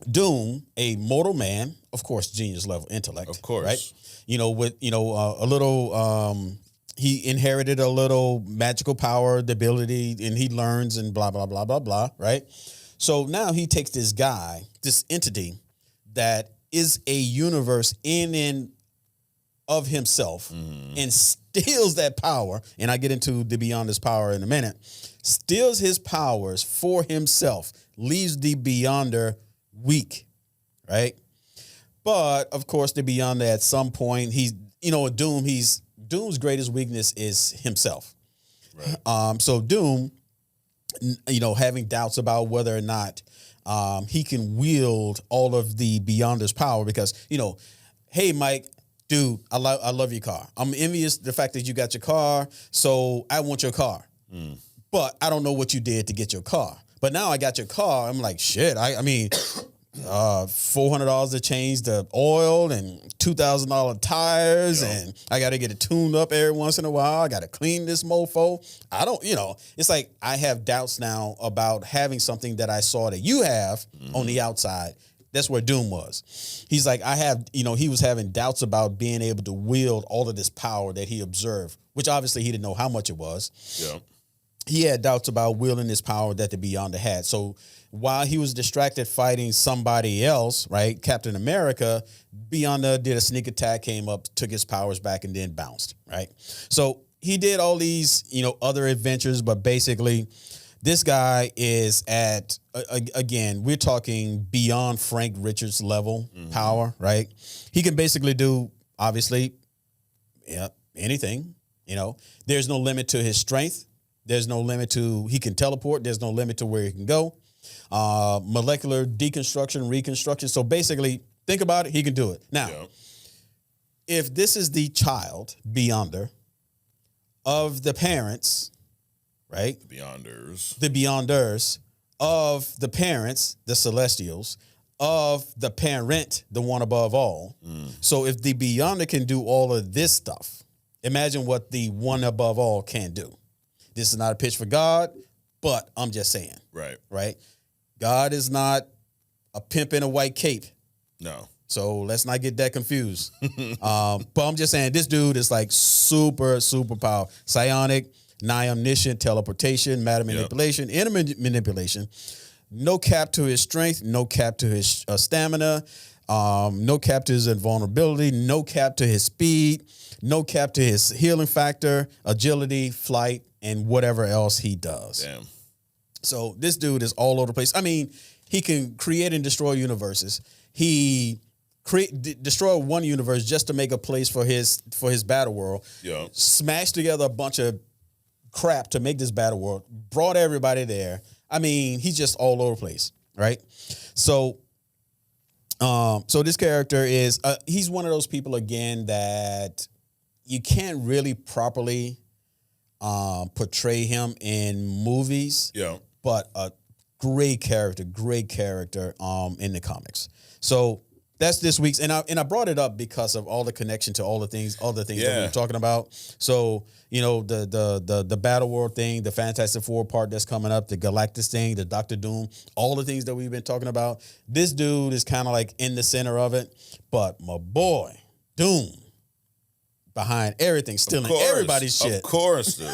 Doom, a mortal man, of course, genius level intellect, of course, right? With a little, he inherited a little magical power, the ability, and he learns and blah blah blah blah blah, right? So now he takes this guy, this entity that is a universe in and of himself, and steals that power. And I get into the Beyonder's power in a minute. Steals his powers for himself, leaves the Beyonder weak, right? But of course, the Beyonder at some point, Doom's greatest weakness is himself. Right. So Doom, having doubts about whether or not he can wield all of the Beyonder's power, because hey Mike, dude, I love your car. I'm envious the fact that you got your car, so I want your car. But I don't know what you did to get your car. But now I got your car. I'm like, shit. I mean, $400 to change the oil and $2,000 tires, and I got to get it tuned up every once in a while. I got to clean this mofo. I don't, it's like I have doubts now about having something that I saw that you have on the outside. That's where Doom was. He's like, he was having doubts about being able to wield all of this power that he observed, which obviously he didn't know how much it was. Yeah. He had doubts about wielding this power that the Beyonder had. So while he was distracted fighting somebody else, right, Captain America, Beyonder did a sneak attack, came up, took his powers back, and then bounced, right? So he did all these, other adventures, but basically this guy is at, again, we're talking beyond Frank Richards level power, right? He can basically do, obviously, anything, There's no limit to his strength. There's no limit to, he can teleport. There's no limit to where he can go. Molecular deconstruction, reconstruction. So basically, think about it, he can do it. Now, if this is the child, Beyonder, of the parents, right? The Beyonders, of the parents, the Celestials, of the parent, the one above all. So if the Beyonder can do all of this stuff, imagine what the one above all can do. This is not a pitch for God, but I'm just saying. Right? God is not a pimp in a white cape. No. So let's not get that confused. But I'm just saying this dude is like super, super powerful. Psionic, nigh omniscient, teleportation, matter manipulation, inner manipulation. No cap to his strength, no cap to his stamina, no cap to his invulnerability, no cap to his speed, no cap to his healing factor, agility, flight, and whatever else he does. Damn. So this dude is all over the place. I mean, he can create and destroy universes. He destroy one universe just to make a place for his battle world. Yeah. Smashed together a bunch of crap to make this battle world. Brought everybody there. I mean, he's just all over the place, right? So, so this character is he's one of those people again that you can't really properly portray him in movies. Yeah. But a great character in the comics. So that's this week's, and I brought it up because of all the connection to all the things that we were talking about. So the Battle World thing, the Fantastic Four part that's coming up, the Galactus thing, the Doctor Doom, all the things that we've been talking about. This dude is kind of like in the center of it, but my boy Doom behind everything, stealing everybody's shit. Of course, dude.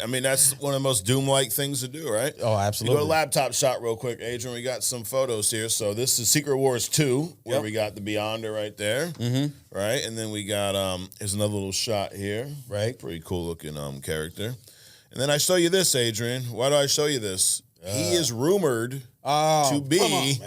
I mean, that's one of the most Doom-like things to do, right? Oh, absolutely. You go to Laptop Shot real quick, Adrian. We got some photos here. So this is Secret Wars 2, where we got the Beyonder right there, right? And then we got, here's another little shot here. Right. Pretty cool-looking character. And then I show you this, Adrian. Why do I show you this? He is rumored to be...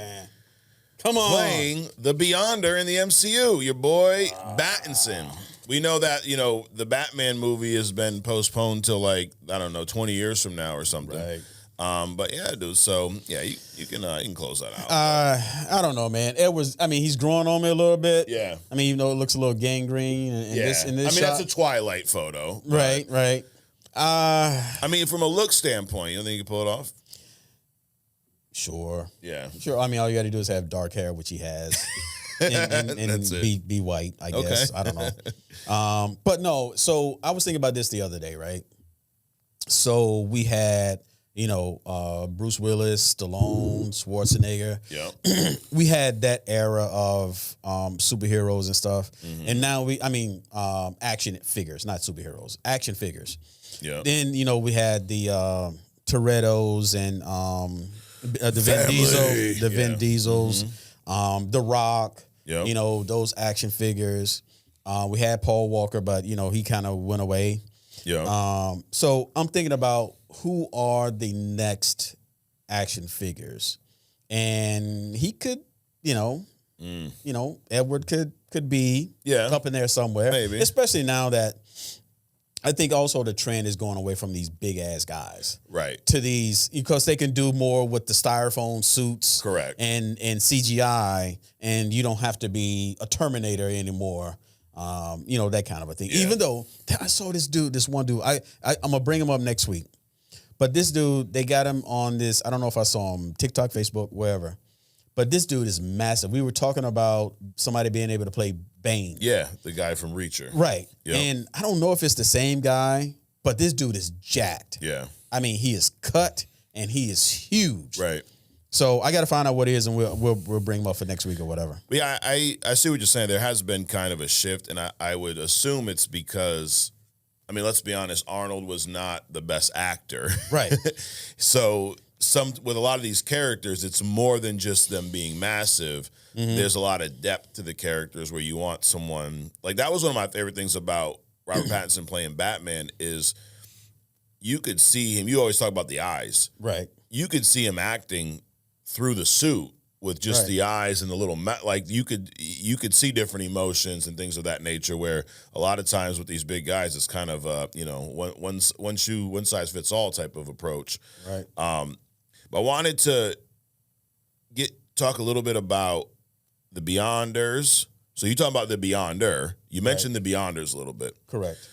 Come on. Playing the Beyonder in the MCU, your boy Pattinson. We know that, the Batman movie has been postponed till 20 years from now or something. Right. But yeah, dude. So yeah, you can close that out. I don't know, man. He's growing on me a little bit. Yeah. I mean, even though it looks a little gangrene in this shot. That's a Twilight photo. Right. I mean, from a look standpoint, you don't think you can pull it off? Sure. Yeah. Sure. I mean, all you got to do is have dark hair, which he has. and be white, I guess. Okay. I don't know. But no, so I was thinking about this the other day, right? So we had, Bruce Willis, Stallone, Schwarzenegger. Yeah. We had that era of superheroes and stuff. And now action figures, not superheroes, action figures. Yeah. Then, we had the Torettos and the Vin Diesels. The Rock, those action figures. We had Paul Walker, but he kind of went away. Yeah. So I'm thinking about who are the next action figures, and he could, Edward could be up in there somewhere. Maybe, especially now that I think also the trend is going away from these big ass guys, right, to these, because they can do more with the styrofoam suits, correct, and CGI, and you don't have to be a Terminator anymore. That kind of a thing. Yeah. Even though I saw this one dude, I'm gonna bring him up next week. But this dude, they got him on this. I don't know if I saw him TikTok, Facebook, wherever. But this dude is massive. We were talking about somebody being able to play Bane. Yeah, the guy from Reacher. Right. Yep. And I don't know if it's the same guy, but this dude is jacked. Yeah. I mean, he is cut and he is huge. Right. So I got to find out what it is, and we'll bring him up for next week or whatever. But yeah, I see what you're saying. There has been kind of a shift, and I would assume it's because, I mean, let's be honest, Arnold was not the best actor. Right. So with a lot of these characters, it's more than just them being massive. Mm-hmm. There's a lot of depth to the characters where you want someone, like that was one of my favorite things about Robert Pattinson playing Batman is you could see him. You always talk about the eyes. Right. You could see him acting through the suit with just the eyes and the little like you could see different emotions and things of that nature, where a lot of times with these big guys it's kind of one size fits all type of approach. Right. But I wanted to talk a little bit about the Beyonders. So you talking about the Beyonder. You mentioned the Beyonders a little bit. Correct.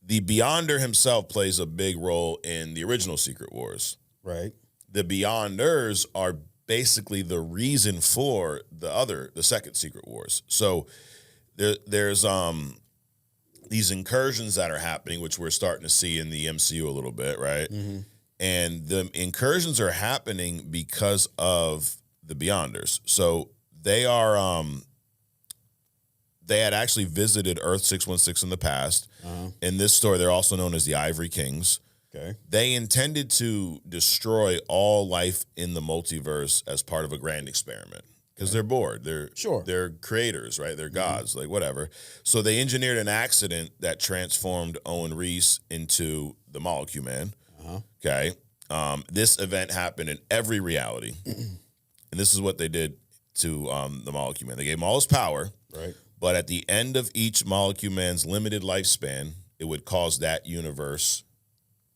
The Beyonder himself plays a big role in the original Secret Wars. Right. The Beyonders are basically the reason for the second Secret Wars. So there's these incursions that are happening, which we're starting to see in the MCU a little bit, right? Mm-hmm. And the incursions are happening because of the Beyonders. So they are they had actually visited Earth 616 in the past. Uh-huh. In this story, they're also known as the Ivory Kings. Okay. They intended to destroy all life in the multiverse as part of a grand experiment because they're bored. They're creators, right? They're gods, like whatever. So they engineered an accident that transformed Owen Reese into the Molecule Man. Uh-huh. Okay. This event happened in every reality. And this is what they did to the Molecule Man. They gave him all his power. Right. But at the end of each Molecule Man's limited lifespan, it would cause that universe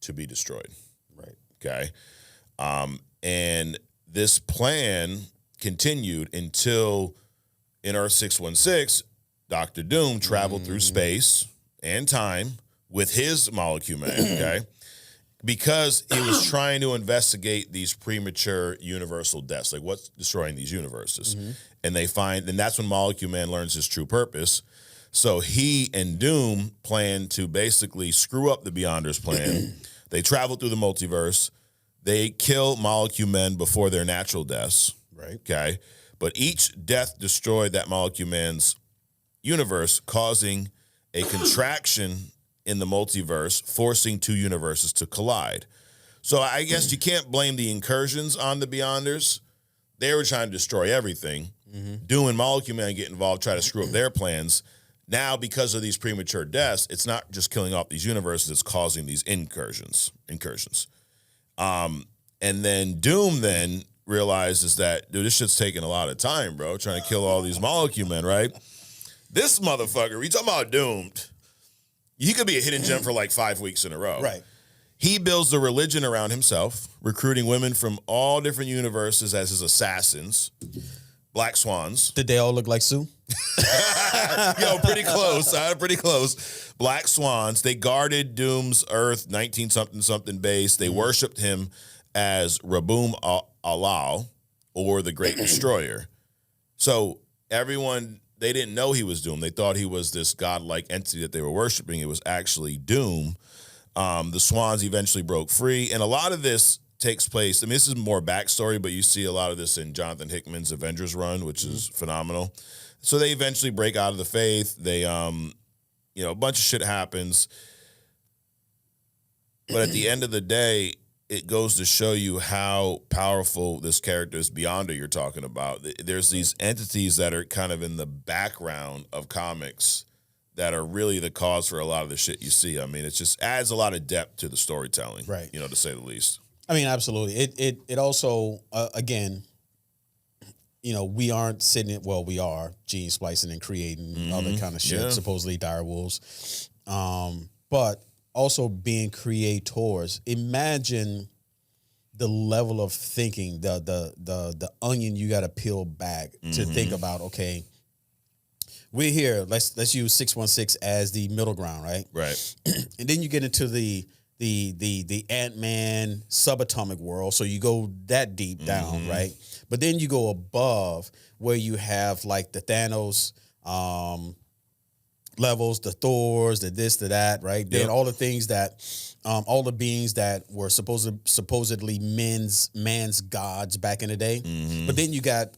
to be destroyed. Right. Okay. And this plan continued until in Earth 616, Dr. Doom traveled through space and time with his Molecule Man, okay? Because he was trying to investigate these premature universal deaths, like what's destroying these universes. Mm-hmm. And that's when Molecule Man learns his true purpose. So he and Doom plan to basically screw up the Beyonders' plan. They travel through the multiverse. They kill Molecule Men before their natural deaths. Right. Okay. But each death destroyed that Molecule Man's universe, causing a contraction in the multiverse, forcing two universes to collide. So I guess you can't blame the incursions on the Beyonders. They were trying to destroy everything. Mm-hmm. Doom and Molecule Man get involved, try to screw up their plans. Now, because of these premature deaths, it's not just killing off these universes, it's causing these incursions. And then Doom then realizes that, dude, this shit's taking a lot of time, bro, trying to kill all these Molecule Men, right? This motherfucker, we talking about Doomed, he could be a hidden gem for like 5 weeks in a row. Right. He builds a religion around himself, recruiting women from all different universes as his assassins. Black Swans. Did they all look like Sue? Yo, pretty close. Pretty close. Black Swans. They guarded Doom's Earth 19-something base. They worshipped him as Raboom Allah, or the Great Destroyer. So everyone, they didn't know he was Doom. They thought he was this godlike entity that they were worshiping. It was actually Doom. The Swans eventually broke free. And a lot of this takes place, I mean, this is more backstory, but you see a lot of this in Jonathan Hickman's Avengers run, which is phenomenal. So they eventually break out of the faith. They, a bunch of shit happens. But at the end of the day, it goes to show you how powerful this character is Beyonder you're talking about. There's these entities that are kind of in the background of comics that are really the cause for a lot of the shit you see. I mean, it just adds a lot of depth to the storytelling, right? To say the least. I mean, absolutely. It also, again, we aren't sitting, we are gene splicing and creating other kind of shit, supposedly dire wolves. But also being creators. Imagine the level of thinking, the onion you got to peel back to think about, okay, we're here. Let's use 616 as the middle ground, right? Right. And then you get into the the Ant-Man subatomic world. So you go that deep down, right? But then you go above where you have like the Thanos levels, the Thors, the this, the that, right? Then all the things that, all the beings that were supposedly man's gods back in the day. But then you got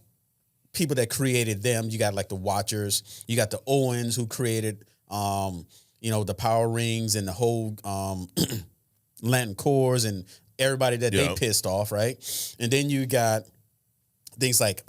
people that created them. You got like the Watchers. You got the Owens who created, the Power Rings and the whole Lantern Corps and everybody that they pissed off, right? And then you got things like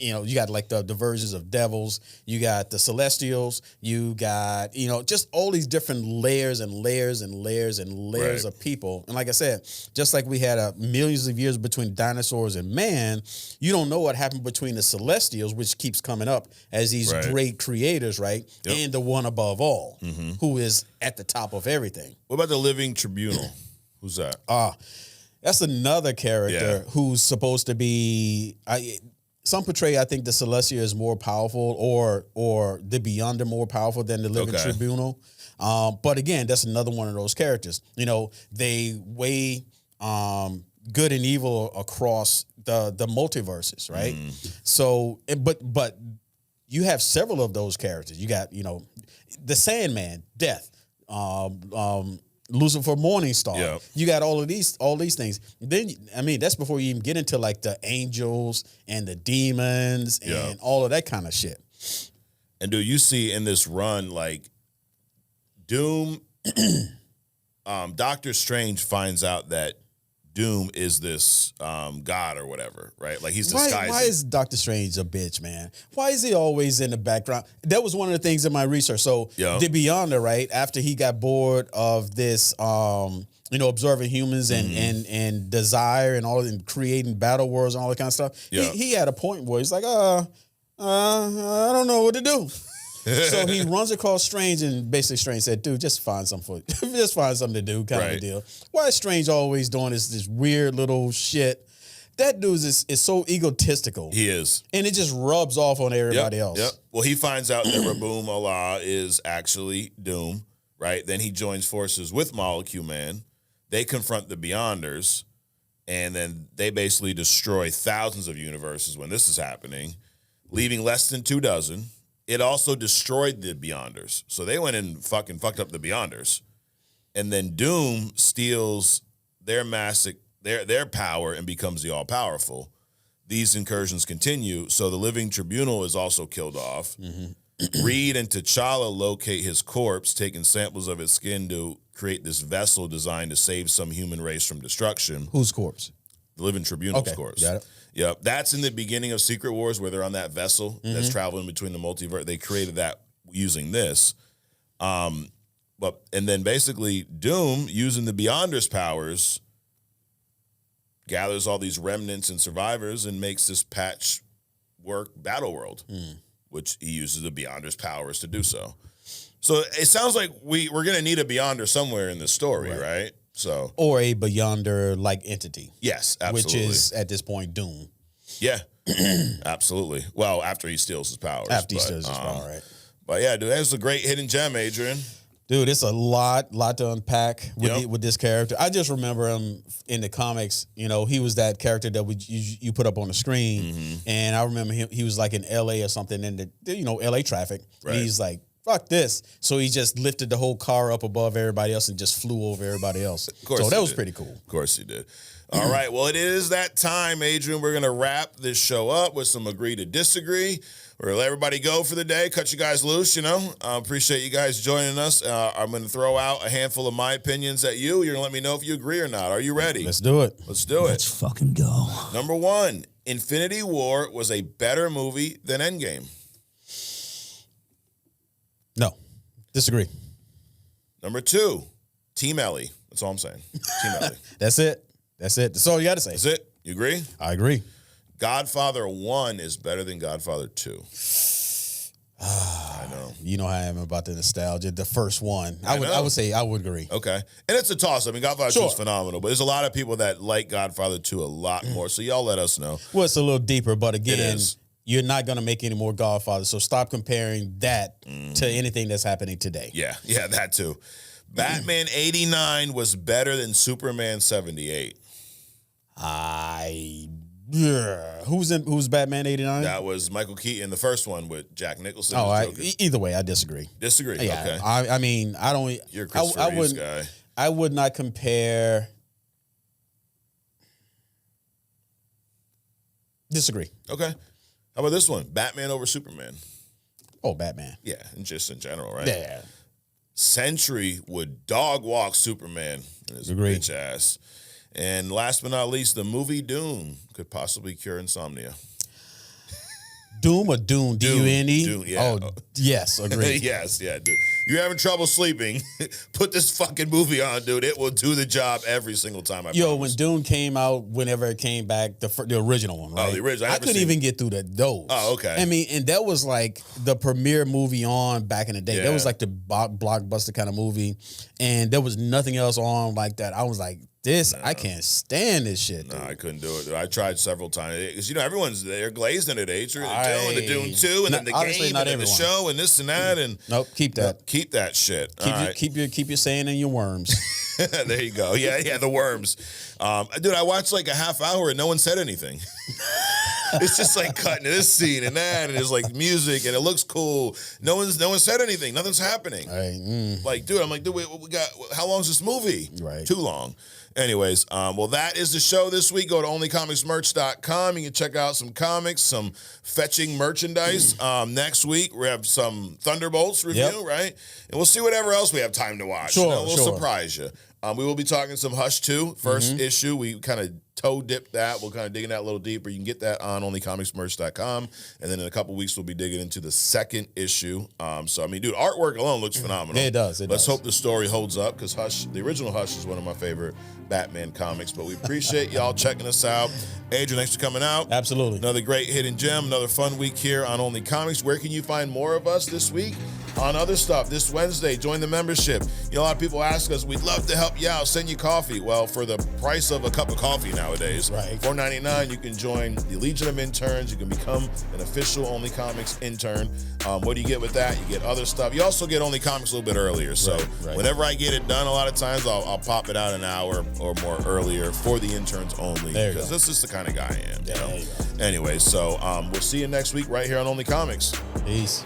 you got like the versions of devils, you got the Celestials, you got, just all these different layers and layers and layers and layers of people. And like I said, just like we had millions of years between dinosaurs and man, you don't know what happened between the Celestials, which keeps coming up as these great creators, right? And the one above all, who is at the top of everything. What about the Living Tribunal? Who's that? That's another character who's supposed to be... Some portray, I think, the Celestia is more powerful, or the Beyonder more powerful than the Living Tribunal. But again, that's another one of those characters. They weigh good and evil across the multiverses, right? So, but you have several of those characters. You got the Sandman, Death, Lucifer, Morningstar. Yep. You got all these things. Then that's before you even get into like the angels and the demons and all of that kind of shit. And do you see in this run like Doom? Doctor Strange finds out that Doom is this god or whatever, right? Like he's disguising. Why is Doctor Strange a bitch, man? Why is he always in the background? That was one of the things in my research. So the Beyonder, right? After he got bored of this, observing humans and desire and all, and creating battle worlds and all that kind of stuff, he had a point where he's like, I don't know what to do. So he runs across Strange, and basically Strange said, dude, just find something to do, kind of a deal. Why is Strange always doing this weird little shit? That dude is so egotistical. He is. And it just rubs off on everybody else. Yep. Well, he finds out that Raboom Allah is actually Doom, right? Then he joins forces with Molecule Man. They confront the Beyonders, and then they basically destroy thousands of universes when this is happening, leaving less than 24. It also destroyed the Beyonders. So they went and fucking fucked up the Beyonders. And then Doom steals their their power and becomes the all-powerful. These incursions continue. So the Living Tribunal is also killed off. Reed and T'Challa locate his corpse, taking samples of his skin to create this vessel designed to save some human race from destruction. Whose corpse? The Living Tribunal's corpse. Got it. Yep, that's in the beginning of Secret Wars where they're on that vessel that's traveling between the multiverse. They created that using this. And then basically Doom, using the Beyonders' powers, gathers all these remnants and survivors and makes this patchwork battle world, which he uses the Beyonders' powers to do so. So it sounds like we're going to need a Beyonder somewhere in the story, right? So, or a Beyonder-like entity. Yes, absolutely. Which is, at this point, Doom. Yeah, absolutely. Well, after he steals his powers. After he steals his power, right. But yeah, dude, that's a great hidden gem, Adrian. Dude, it's a lot to unpack with this character. I just remember him in the comics. He was that character that you put up on the screen. And I remember him, he was like in L.A. or something in the L.A. traffic. Right. And he's like, fuck this. So he just lifted the whole car up above everybody else and just flew over everybody else. So that was pretty cool. Of course he did. All right. Well, it is that time, Adrian. We're going to wrap this show up with some agree to disagree. We're going to let everybody go for the day, cut you guys loose, appreciate you guys joining us. I'm going to throw out a handful of my opinions at you. You're going to let me know if you agree or not. Are you ready? Let's do it. Let's do it. Let's fucking go. Number 1, Infinity War was a better movie than Endgame. No. Disagree. Number 2, Team Ellie. That's all I'm saying. Team Ellie. That's it. That's all you got to say. That's it. You agree? I agree. Godfather 1 is better than Godfather 2. I know. You know how I am about the nostalgia. The first one. I would say I would agree. Okay. And it's a toss. I mean, Godfather 2 is phenomenal, but there's a lot of people that like Godfather 2 a lot more. So y'all let us know. Well, it's a little deeper, but again, you're not going to make any more Godfathers. So stop comparing that to anything that's happening today. Yeah, that too. Batman 89 was better than Superman 78. Who's Batman 89? That was Michael Keaton, the first one with Jack Nicholson. Either way, I disagree. Disagree? Yeah, okay. I mean, I don't. You're a Christopher Reeves guy. I would not compare. Disagree. Okay. How about this one? Batman over Superman. Oh, Batman. Yeah, and just in general, right? Yeah. Sentry would dog walk Superman in his bitch ass. And last but not least, the movie Doom could possibly cure insomnia. Doom or Dune? D-U-N-E? Doom, yeah. Oh, yes, agreed. Yes, yeah, dude. You're having trouble sleeping, put this fucking movie on, dude. It will do the job every single time. I promise. When Dune came out, whenever it came back, the original one, right? Oh, the original. I couldn't even get through those. Oh, okay. I mean, and that was like the premiere movie on back in the day. Yeah. That was like the blockbuster kind of movie, and there was nothing else on like that. I was like, I can't stand this shit. Dude. No, I couldn't do it. Dude. I tried several times because everyone's they're glazed into it. They're doing the Dune 2 and then the game and then the show and this and that and nope. Keep that. Keep that shit. Keep your saying and your worms. There you go. Yeah, the worms. Dude, I watched like a half hour and no one said anything. It's just like cutting to this scene and that, and there's like music and it looks cool. No one said anything. Nothing's happening. Like, dude, I'm like, dude, we got how long is this movie? Right. Too long. Anyways, well, that is the show this week. Go to onlycomicsmerch.com. You can check out some comics, some fetching merchandise. Next week, we have some Thunderbolts review, right? And we'll see whatever else we have time to watch. Sure, we'll surprise you. We will be talking some Hush 2, first issue. We kind of toe dip that. We'll kind of dig in that a little deeper. You can get that on onlycomicsmerch.com. And then in a couple weeks, we'll be digging into the second issue. So, I mean, dude, artwork alone looks phenomenal. Yeah, it does. Let's hope the story holds up because Hush, the original Hush, is one of my favorite Batman comics. But we appreciate y'all checking us out. Adrian, thanks for coming out. Absolutely. Another great hidden gem, another fun week here on Only Comics. Where can you find more of us this week? On other stuff, this Wednesday, join the membership. A lot of people ask us, we'd love to help you out, send you coffee. Well, for the price of a cup of coffee nowadays, right, $4.99, you can join the Legion of Interns. You can become an official Only Comics intern. What do you get with that? You get other stuff. You also get Only Comics a little bit earlier. So whenever I get it done, a lot of times I'll pop it out an hour or more earlier for the interns only because this is the kind of guy I am. Anyway, so we'll see you next week right here on Only Comics. Peace.